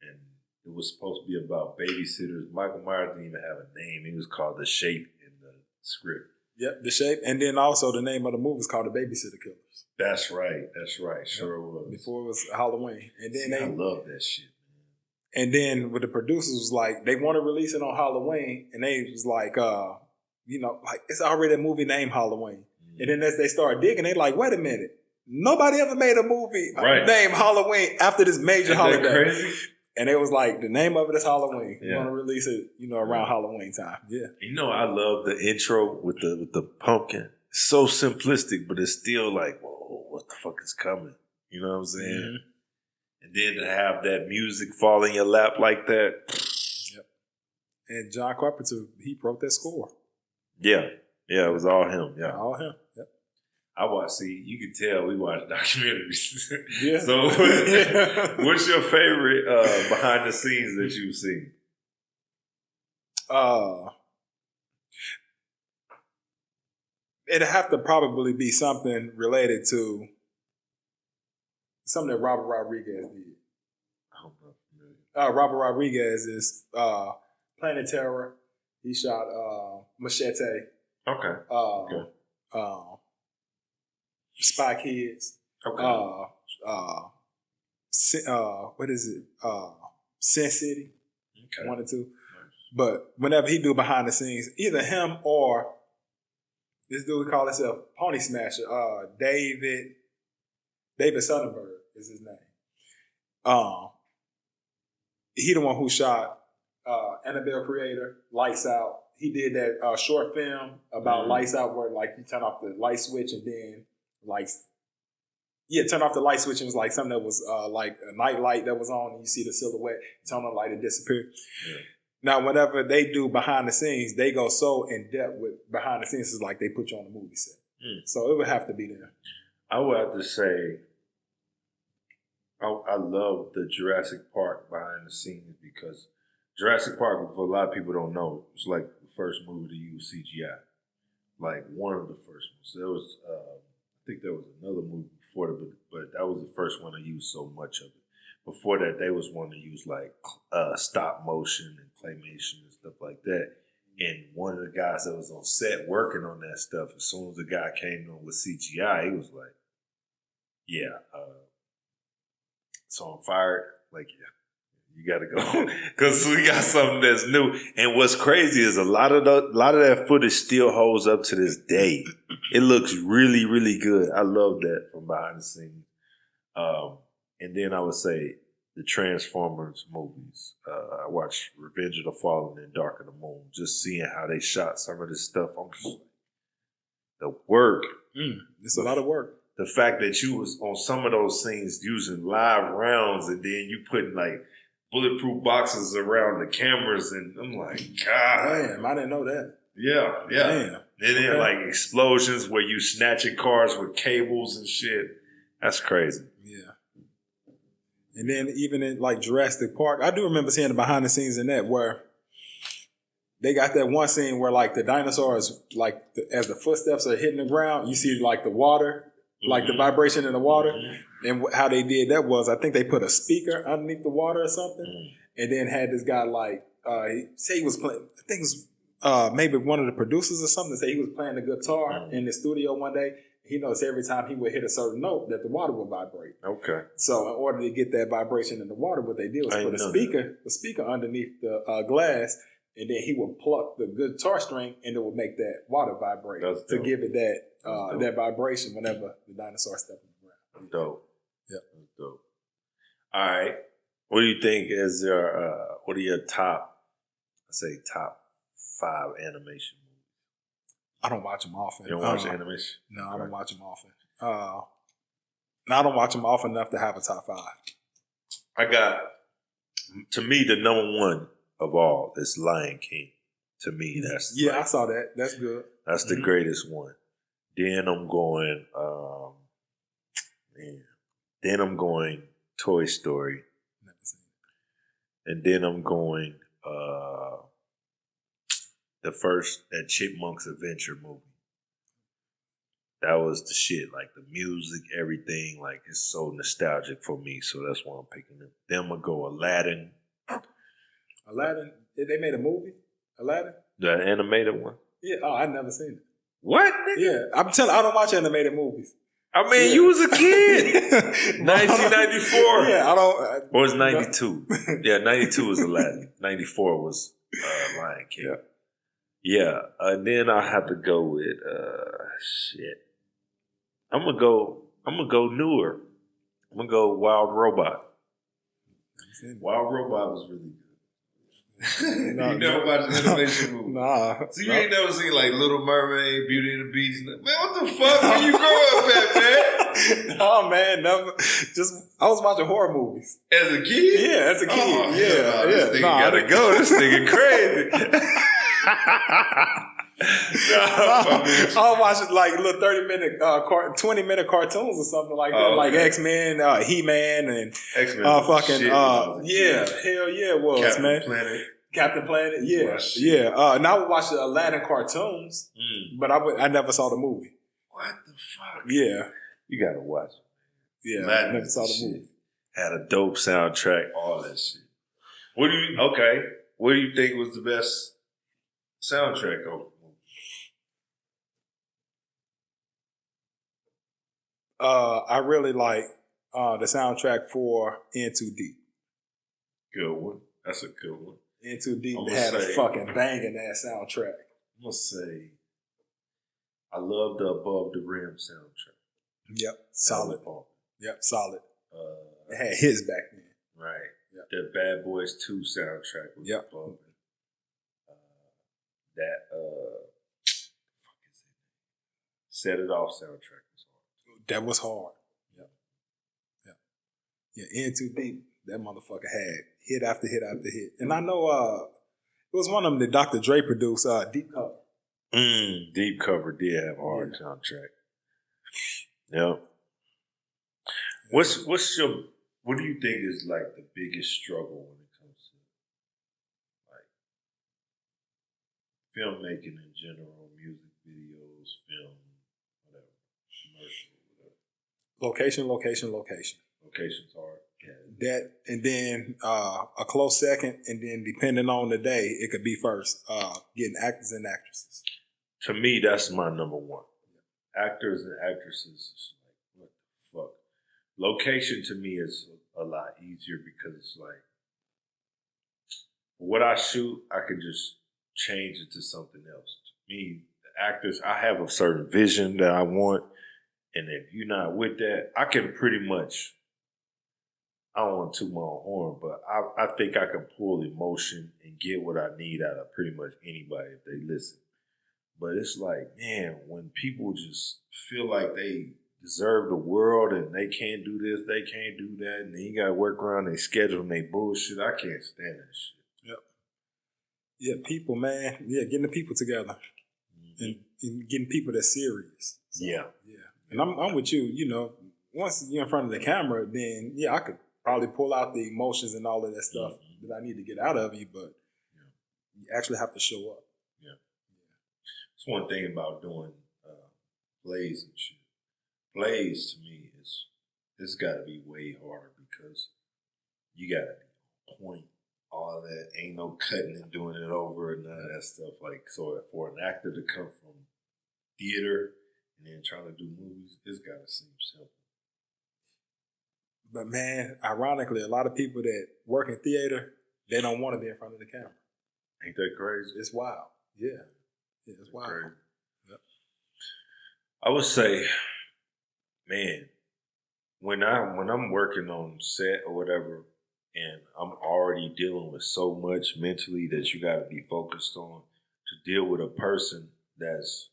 And it was supposed to be about babysitters. Michael Myers didn't even have a name. He was called The Shape in the script. Yep, The Shape. And then also the name of the movie is called The Babysitter Killers. That's right. Sure was. Before it was Halloween. And then I love that shit. And then with the producers was like, they want to release it on Halloween, and they was like, it's already a movie named Halloween. And then as they start digging, they like, wait a minute, nobody ever made a movie named Halloween after this major holiday. Crazy? And it was like, the name of it is Halloween. We want to release it, around Halloween time. Yeah. I love the intro with the pumpkin. It's so simplistic, but it's still like, whoa, what the fuck is coming? You know what I'm saying? Mm-hmm. And then to have that music fall in your lap like that. Yep. And John Carpenter, he wrote that score. Yeah, it was all him. Yeah, all him. Yep. You can tell we watch documentaries. Yeah. So, what's your favorite behind the scenes that you've seen? It'd have to probably be something related to something that Robert Rodriguez did. Robert Rodriguez is Planet Terror. He shot Machete. Okay. Spy Kids. Okay. What is it? Sin City. Okay. 1 and 2. Nice. But whenever he do behind the scenes, either him or this dude call himself Pony Smasher. David Sonnenberg is his name. He the one who shot Annabelle Creator, Lights Out. He did that short film about Lights Out where like you turn off the light switch and then turn off the light switch and it was like something that was like a night light that was on and you see the silhouette, turn on the light and disappear. Yeah. Now, whenever they do behind the scenes, they go so in depth with behind the scenes. It's like they put you on the movie set. So it would have to be there. I would have to say I love the Jurassic Park behind the scenes because Jurassic Park, for a lot of people don't know, it's like the first movie to use CGI. Like one of the first ones. There was, I think there was another movie before it, but that was the first one to use so much of it. Before that, they was wanting to use like stop motion and claymation and stuff like that. And one of the guys that was on set working on that stuff, as soon as the guy came on with CGI, he was like, "Yeah, so I'm fired." Like, yeah. You gotta go because we got something that's new. And what's crazy is a lot of that footage still holds up to this day. It looks really, really good. I love that from behind the scenes. And then I would say the Transformers movies. I watched Revenge of the Fallen and Dark of the Moon. Just seeing how they shot some of this stuff. I'm just like, the work. It's a lot of work. The fact that you was on some of those scenes using live rounds and then you putting like bulletproof boxes around the cameras, and I'm like, God. Damn, I didn't know that. Yeah. Damn. And then like explosions where you snatching cars with cables and shit. That's crazy. Yeah. And then even in like Jurassic Park, I do remember seeing the behind the scenes in that where they got that one scene where like the dinosaurs, like as the footsteps are hitting the ground, you see like the water, like the vibration in the water. And how they did that was, I think they put a speaker underneath the water or something, and then had this guy like he say he was playing. I think it was maybe one of the producers or something. Say he was playing the guitar in the studio one day. He noticed every time he would hit a certain note that the water would vibrate. Okay. So in order to get that vibration in the water, what they did was put a speaker underneath the glass, and then he would pluck the guitar string, and it would make that water vibrate to give it that vibration whenever the dinosaur stepped in the ground. Dope. Yeah. Dope. All right. What do you think is your what are your top 5 animation movies? I don't watch them often. You don't watch animation? No, I don't watch them often. I don't watch them often enough to have a top 5. I got, to me, the number one of all is Lion King. To me, that's I saw that. That's good. That's the greatest one. Then I'm going, Then I'm going Toy Story. Never seen it. And then I'm going that Chipmunks Adventure movie. That was the shit. Like the music, everything. Like it's so nostalgic for me. So that's why I'm picking it. Then I'm gonna go Aladdin. Aladdin? They made a movie? Aladdin? The animated one? Yeah. Oh, I've never seen it. What? Nigga? Yeah. I'm telling I don't watch animated movies. I mean, you was a kid. 1994. Yeah, I don't. Or was 92? Yeah, 92 was Aladdin. 94 was Lion King. Yeah. And then I have to go with shit. I'm gonna go newer. I'm gonna go Wild Robot. Wild Robot was really good. You never watched an animation movie? Nah. So you ain't never seen like Little Mermaid, Beauty and the Beast? Man, what the fuck? Where you grow up at, man? No, man, never. I was watching horror movies. As a kid? Yeah, as a kid. Oh, yeah. This nigga gotta go. This nigga crazy. I was watching like little 30-minute, 20-minute cartoons or something like that, like X-Men, He-Man, and X-Men. hell yeah, it was Captain Planet, and I would watch the Aladdin cartoons, but I never saw the movie. What the fuck? Yeah, you gotta watch it. Yeah, Aladdin I never saw the movie. Had a dope soundtrack, all that shit. What do you think was the best soundtrack of? I really like the soundtrack for In Too Deep. Good one. That's a good one. In Too Deep had a fucking banging ass soundtrack. I'm gonna say I love the Above the Rim soundtrack. Yep, solid. Yep, solid. It had hits back then. Right. Yep. The Bad Boys 2 soundtrack was above it. Set It Off soundtrack was hard. That was hard. Yeah, In Too Deep, that motherfucker had hit after hit after hit. And I know it was one of them that Dr. Dre produced, Deep Cover. Deep Cover did have a hard soundtrack. Yep. What do you think is like the biggest struggle when it comes to like filmmaking in general, music videos, film, whatever, commercials? Location. Location's hard. Yeah. That, and then a close second, and then depending on the day, it could be first. Getting actors and actresses. To me, that's my number one. Actors and actresses. Like, what the fuck? Location to me is a lot easier because it's like what I shoot, I can just change it to something else. To me, the actors, I have a certain vision that I want, and if you're not with that, I can pretty much. I don't want to toot my own horn, but I think I can pull emotion and get what I need out of pretty much anybody if they listen. But it's like, man, when people just feel like they deserve the world and they can't do this, they can't do that, and then you got to work around their schedule and their bullshit, I can't stand that shit. Yep. Yeah, people, man. Yeah, getting the people together and getting people that's serious. So, yeah. And I'm with you. You know, once you're in front of the camera, then yeah, I could probably pull out the emotions and all of that stuff that I need to get out of you, but you actually have to show up. Yeah. It's one thing about doing plays and shit. Plays to me it's got to be way harder because you got to be on point. All that ain't no cutting and doing it over and none of that stuff. Like, so for an actor to come from theater and then trying to do movies, it's got to seem simple. But man, ironically, a lot of people that work in theater, they don't want to be in front of the camera. Ain't that crazy? It's wild. Yeah, it's wild. Crazy. Yep. I would say, man, when I'm working on set or whatever, and I'm already dealing with so much mentally that you got to be focused on to deal with a person that's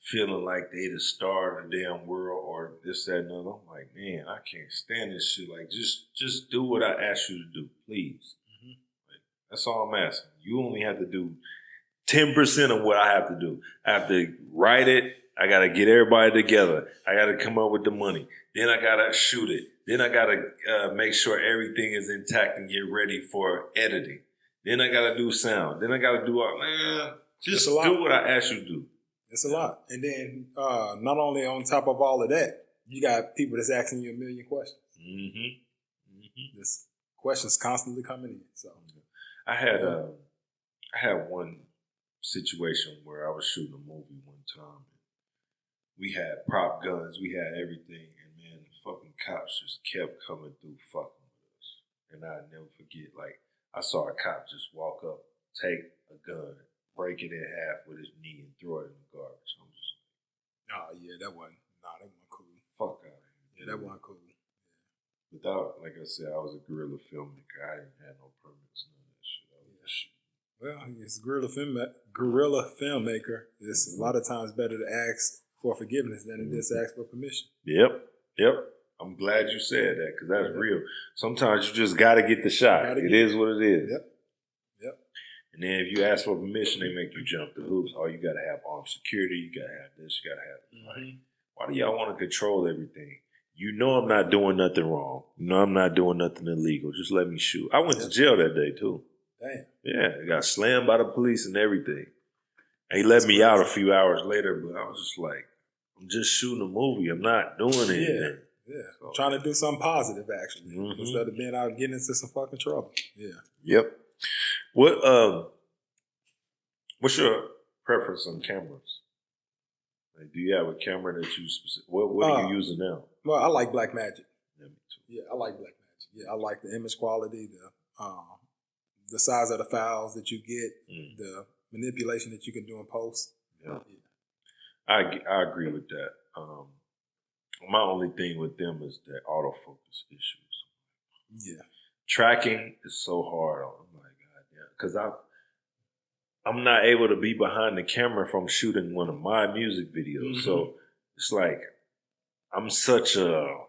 feeling like they the star of the damn world or this, that, and the other. I'm like, man, I can't stand this shit. Like, just do what I ask you to do, please. Like, that's all I'm asking. You only have to do 10% of what I have to do. I have to write it. I got to get everybody together. I got to come up with the money. Then I got to shoot it. Then I got to make sure everything is intact and get ready for editing. Then I got to do sound. Then I got to do all, man, just do what I ask you to do. It's a lot. And then not only on top of all of that, you got people that's asking you a million questions. This questions constantly coming in. So I had one situation where I was shooting a movie one time. We had prop guns, we had everything, and man, the fucking cops just kept coming through fucking with us. And I'll never forget, like, I saw a cop just walk up, take a gun, break it in half with his knee and throw it in the garbage. I'm just like, oh yeah, that wasn't cool. Fuck out of here. Yeah, that wasn't cool. Without, like I said, I was a guerrilla filmmaker. I didn't have no permits, none of that shit. I was just shooting. Well, it's guerrilla filmmaker. It's a lot of times better to ask for forgiveness than it is to ask for permission. Yep. I'm glad you said that because that's real. Sometimes you just got to get the shot. It is what it is. Yep. And then if you ask for permission, they make you jump the hoops. Oh, you got to have armed security. You got to have this. You got to have that. Like, why do y'all want to control everything? You know I'm not doing nothing wrong. You know I'm not doing nothing illegal. Just let me shoot. I went to jail that day too. Damn. Yeah, I got slammed by the police and everything. And he let me out a few hours later, but I was just like, I'm just shooting a movie. I'm not doing anything. Yeah. So, trying to do something positive, actually, instead of being out getting into some fucking trouble. Yeah. Yep. What's your preference on cameras? Like, do you have a camera that you what are you using now? Well, I like Blackmagic. Yeah, me too. Yeah, I like Blackmagic. Yeah, I like the image quality, the size of the files that you get, the manipulation that you can do in post. Yeah. I agree with that. My only thing with them is that autofocus issues. Yeah. Tracking is so hard. Oh my God, yeah. Because I'm not able to be behind the camera if I'm shooting one of my music videos. So it's like I'm such a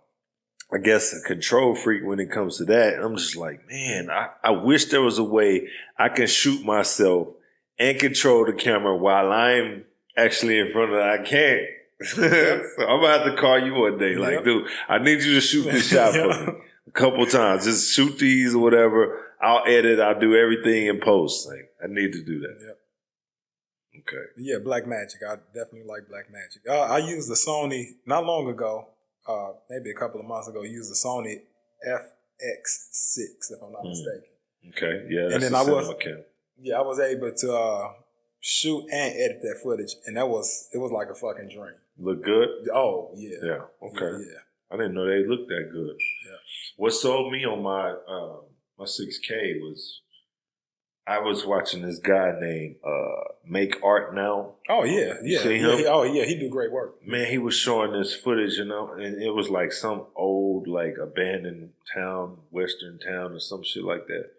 control freak when it comes to that. I'm just like, man, I wish there was a way I can shoot myself and control the camera while I'm actually in front of it. I can't. So I'm going to have to call you one day. Like, dude, I need you to shoot this shot for me a couple times. Just shoot these or whatever. I'll edit. I'll do everything in post. Like, I need to do that. Yep. Okay. Yeah, Blackmagic. I definitely like Blackmagic. I used the Sony not long ago. maybe a couple of months ago, used a Sony FX6, if I'm not mistaken. Okay, yeah, that's and then I was able to shoot and edit that footage, and it was like a fucking dream. Look good? Oh yeah. Yeah. Okay. Yeah. I didn't know they looked that good. Yeah. What sold me on my my 6K was I was watching this guy named Make Art Now. Oh yeah, You see him? He do great work. Man, he was showing this footage, and it was like some old, like abandoned town, western town, or some shit like that.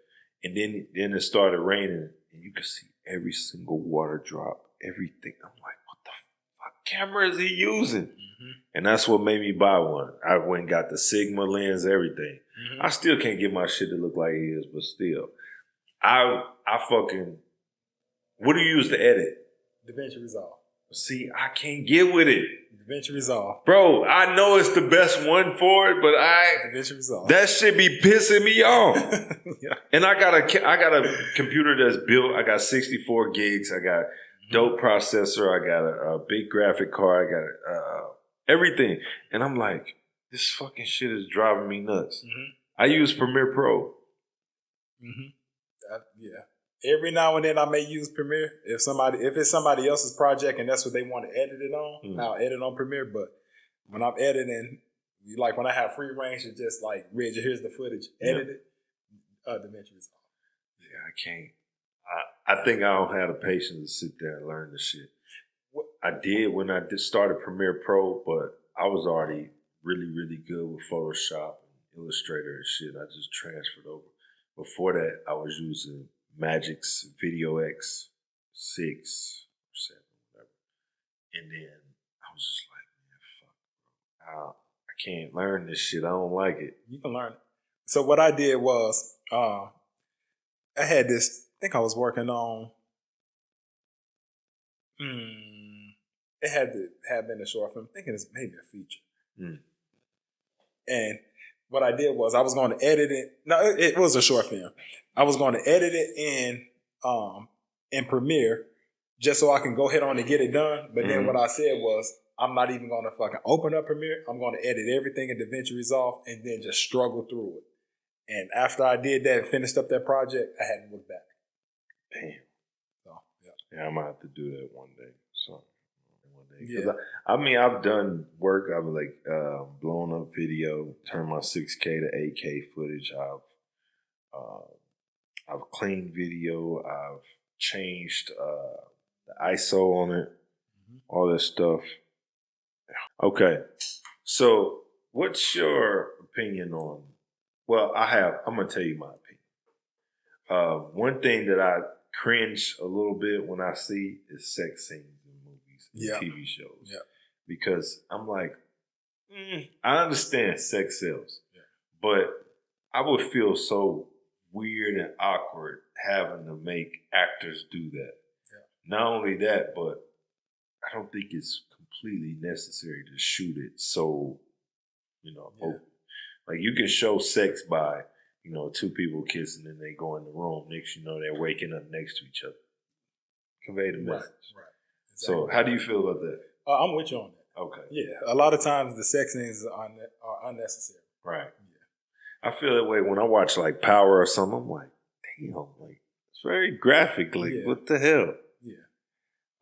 And then it started raining, and you could see every single water drop, everything. I'm like, what the fuck camera is he using? Mm-hmm. And that's what made me buy one. I went and got the Sigma lens, everything. Mm-hmm. I still can't get my shit to look like it is, but still. I fucking, what do you use to edit? DaVinci Resolve. See, I can't get with it. DaVinci Resolve. Bro, I know it's the best one for it, but DaVinci Resolve. That shit be pissing me off. Yeah. And I got a computer that's built. I got 64 gigs. I got dope processor. I got a big graphic card. I got everything. And I'm like, this fucking shit is driving me nuts. Mm-hmm. I use Premiere Pro. Mm-hmm. Yeah. Every now and then I may use Premiere. If it's somebody else's project and that's what they want to edit it on, I'll edit on Premiere. But when I'm editing, like when I have free range to just like, Reggie, here's the footage, edit it, DaVinci Resolve. Yeah, I can't. I think I don't have the patience to sit there and learn the shit. I did when I started Premiere Pro, but I was already really, really good with Photoshop and Illustrator and shit. I just transferred over. Before that, I was using Magic's Video X 6 or 7, whatever. And then I was just like, man, fuck, I can't learn this shit. I don't like it. You can learn it. So what I did was, I had this, I think I was working on, it had to have been a short film. I'm thinking it's maybe a feature. And what I did was I was going to edit it. No, it was a short film. I was going to edit it in Premiere just so I can go ahead on and get it done. But then what I said was, I'm not even going to fucking open up Premiere. I'm going to edit everything in DaVinci Resolve and then just struggle through it. And after I did that and finished up that project, I hadn't looked back. Damn. So, yeah, I'm going to have to do that one day. So. Yeah. I mean, I've done work. I've like blown up video, turned my 6K to 8K footage. I've cleaned video. I've changed the ISO on it, all that stuff. Okay, so what's your opinion on? Well, I'm gonna tell you my opinion. One thing that I cringe a little bit when I see is sex scenes. TV shows, because I'm like, I understand sex sells, but I would feel so weird and awkward having to make actors do that. Not only that, but I don't think it's completely necessary to shoot it so, open. Like you can show sex by, two people kissing and they go in the room. Next, they're waking up next to each other. Convey the message. Right. Exactly. So how do you feel about that? I'm with you on that. Okay. Yeah. A lot of times the sex scenes are unnecessary. Right. Yeah. I feel that way when I watch like Power or something. I'm like, damn, like it's very graphic. Like, what the hell? Yeah.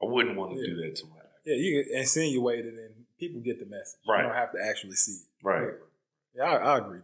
I wouldn't want to do that to my actor. Yeah, you can insinuate it and people get the message. Right. You don't have to actually see it. Right. Yeah, I agree.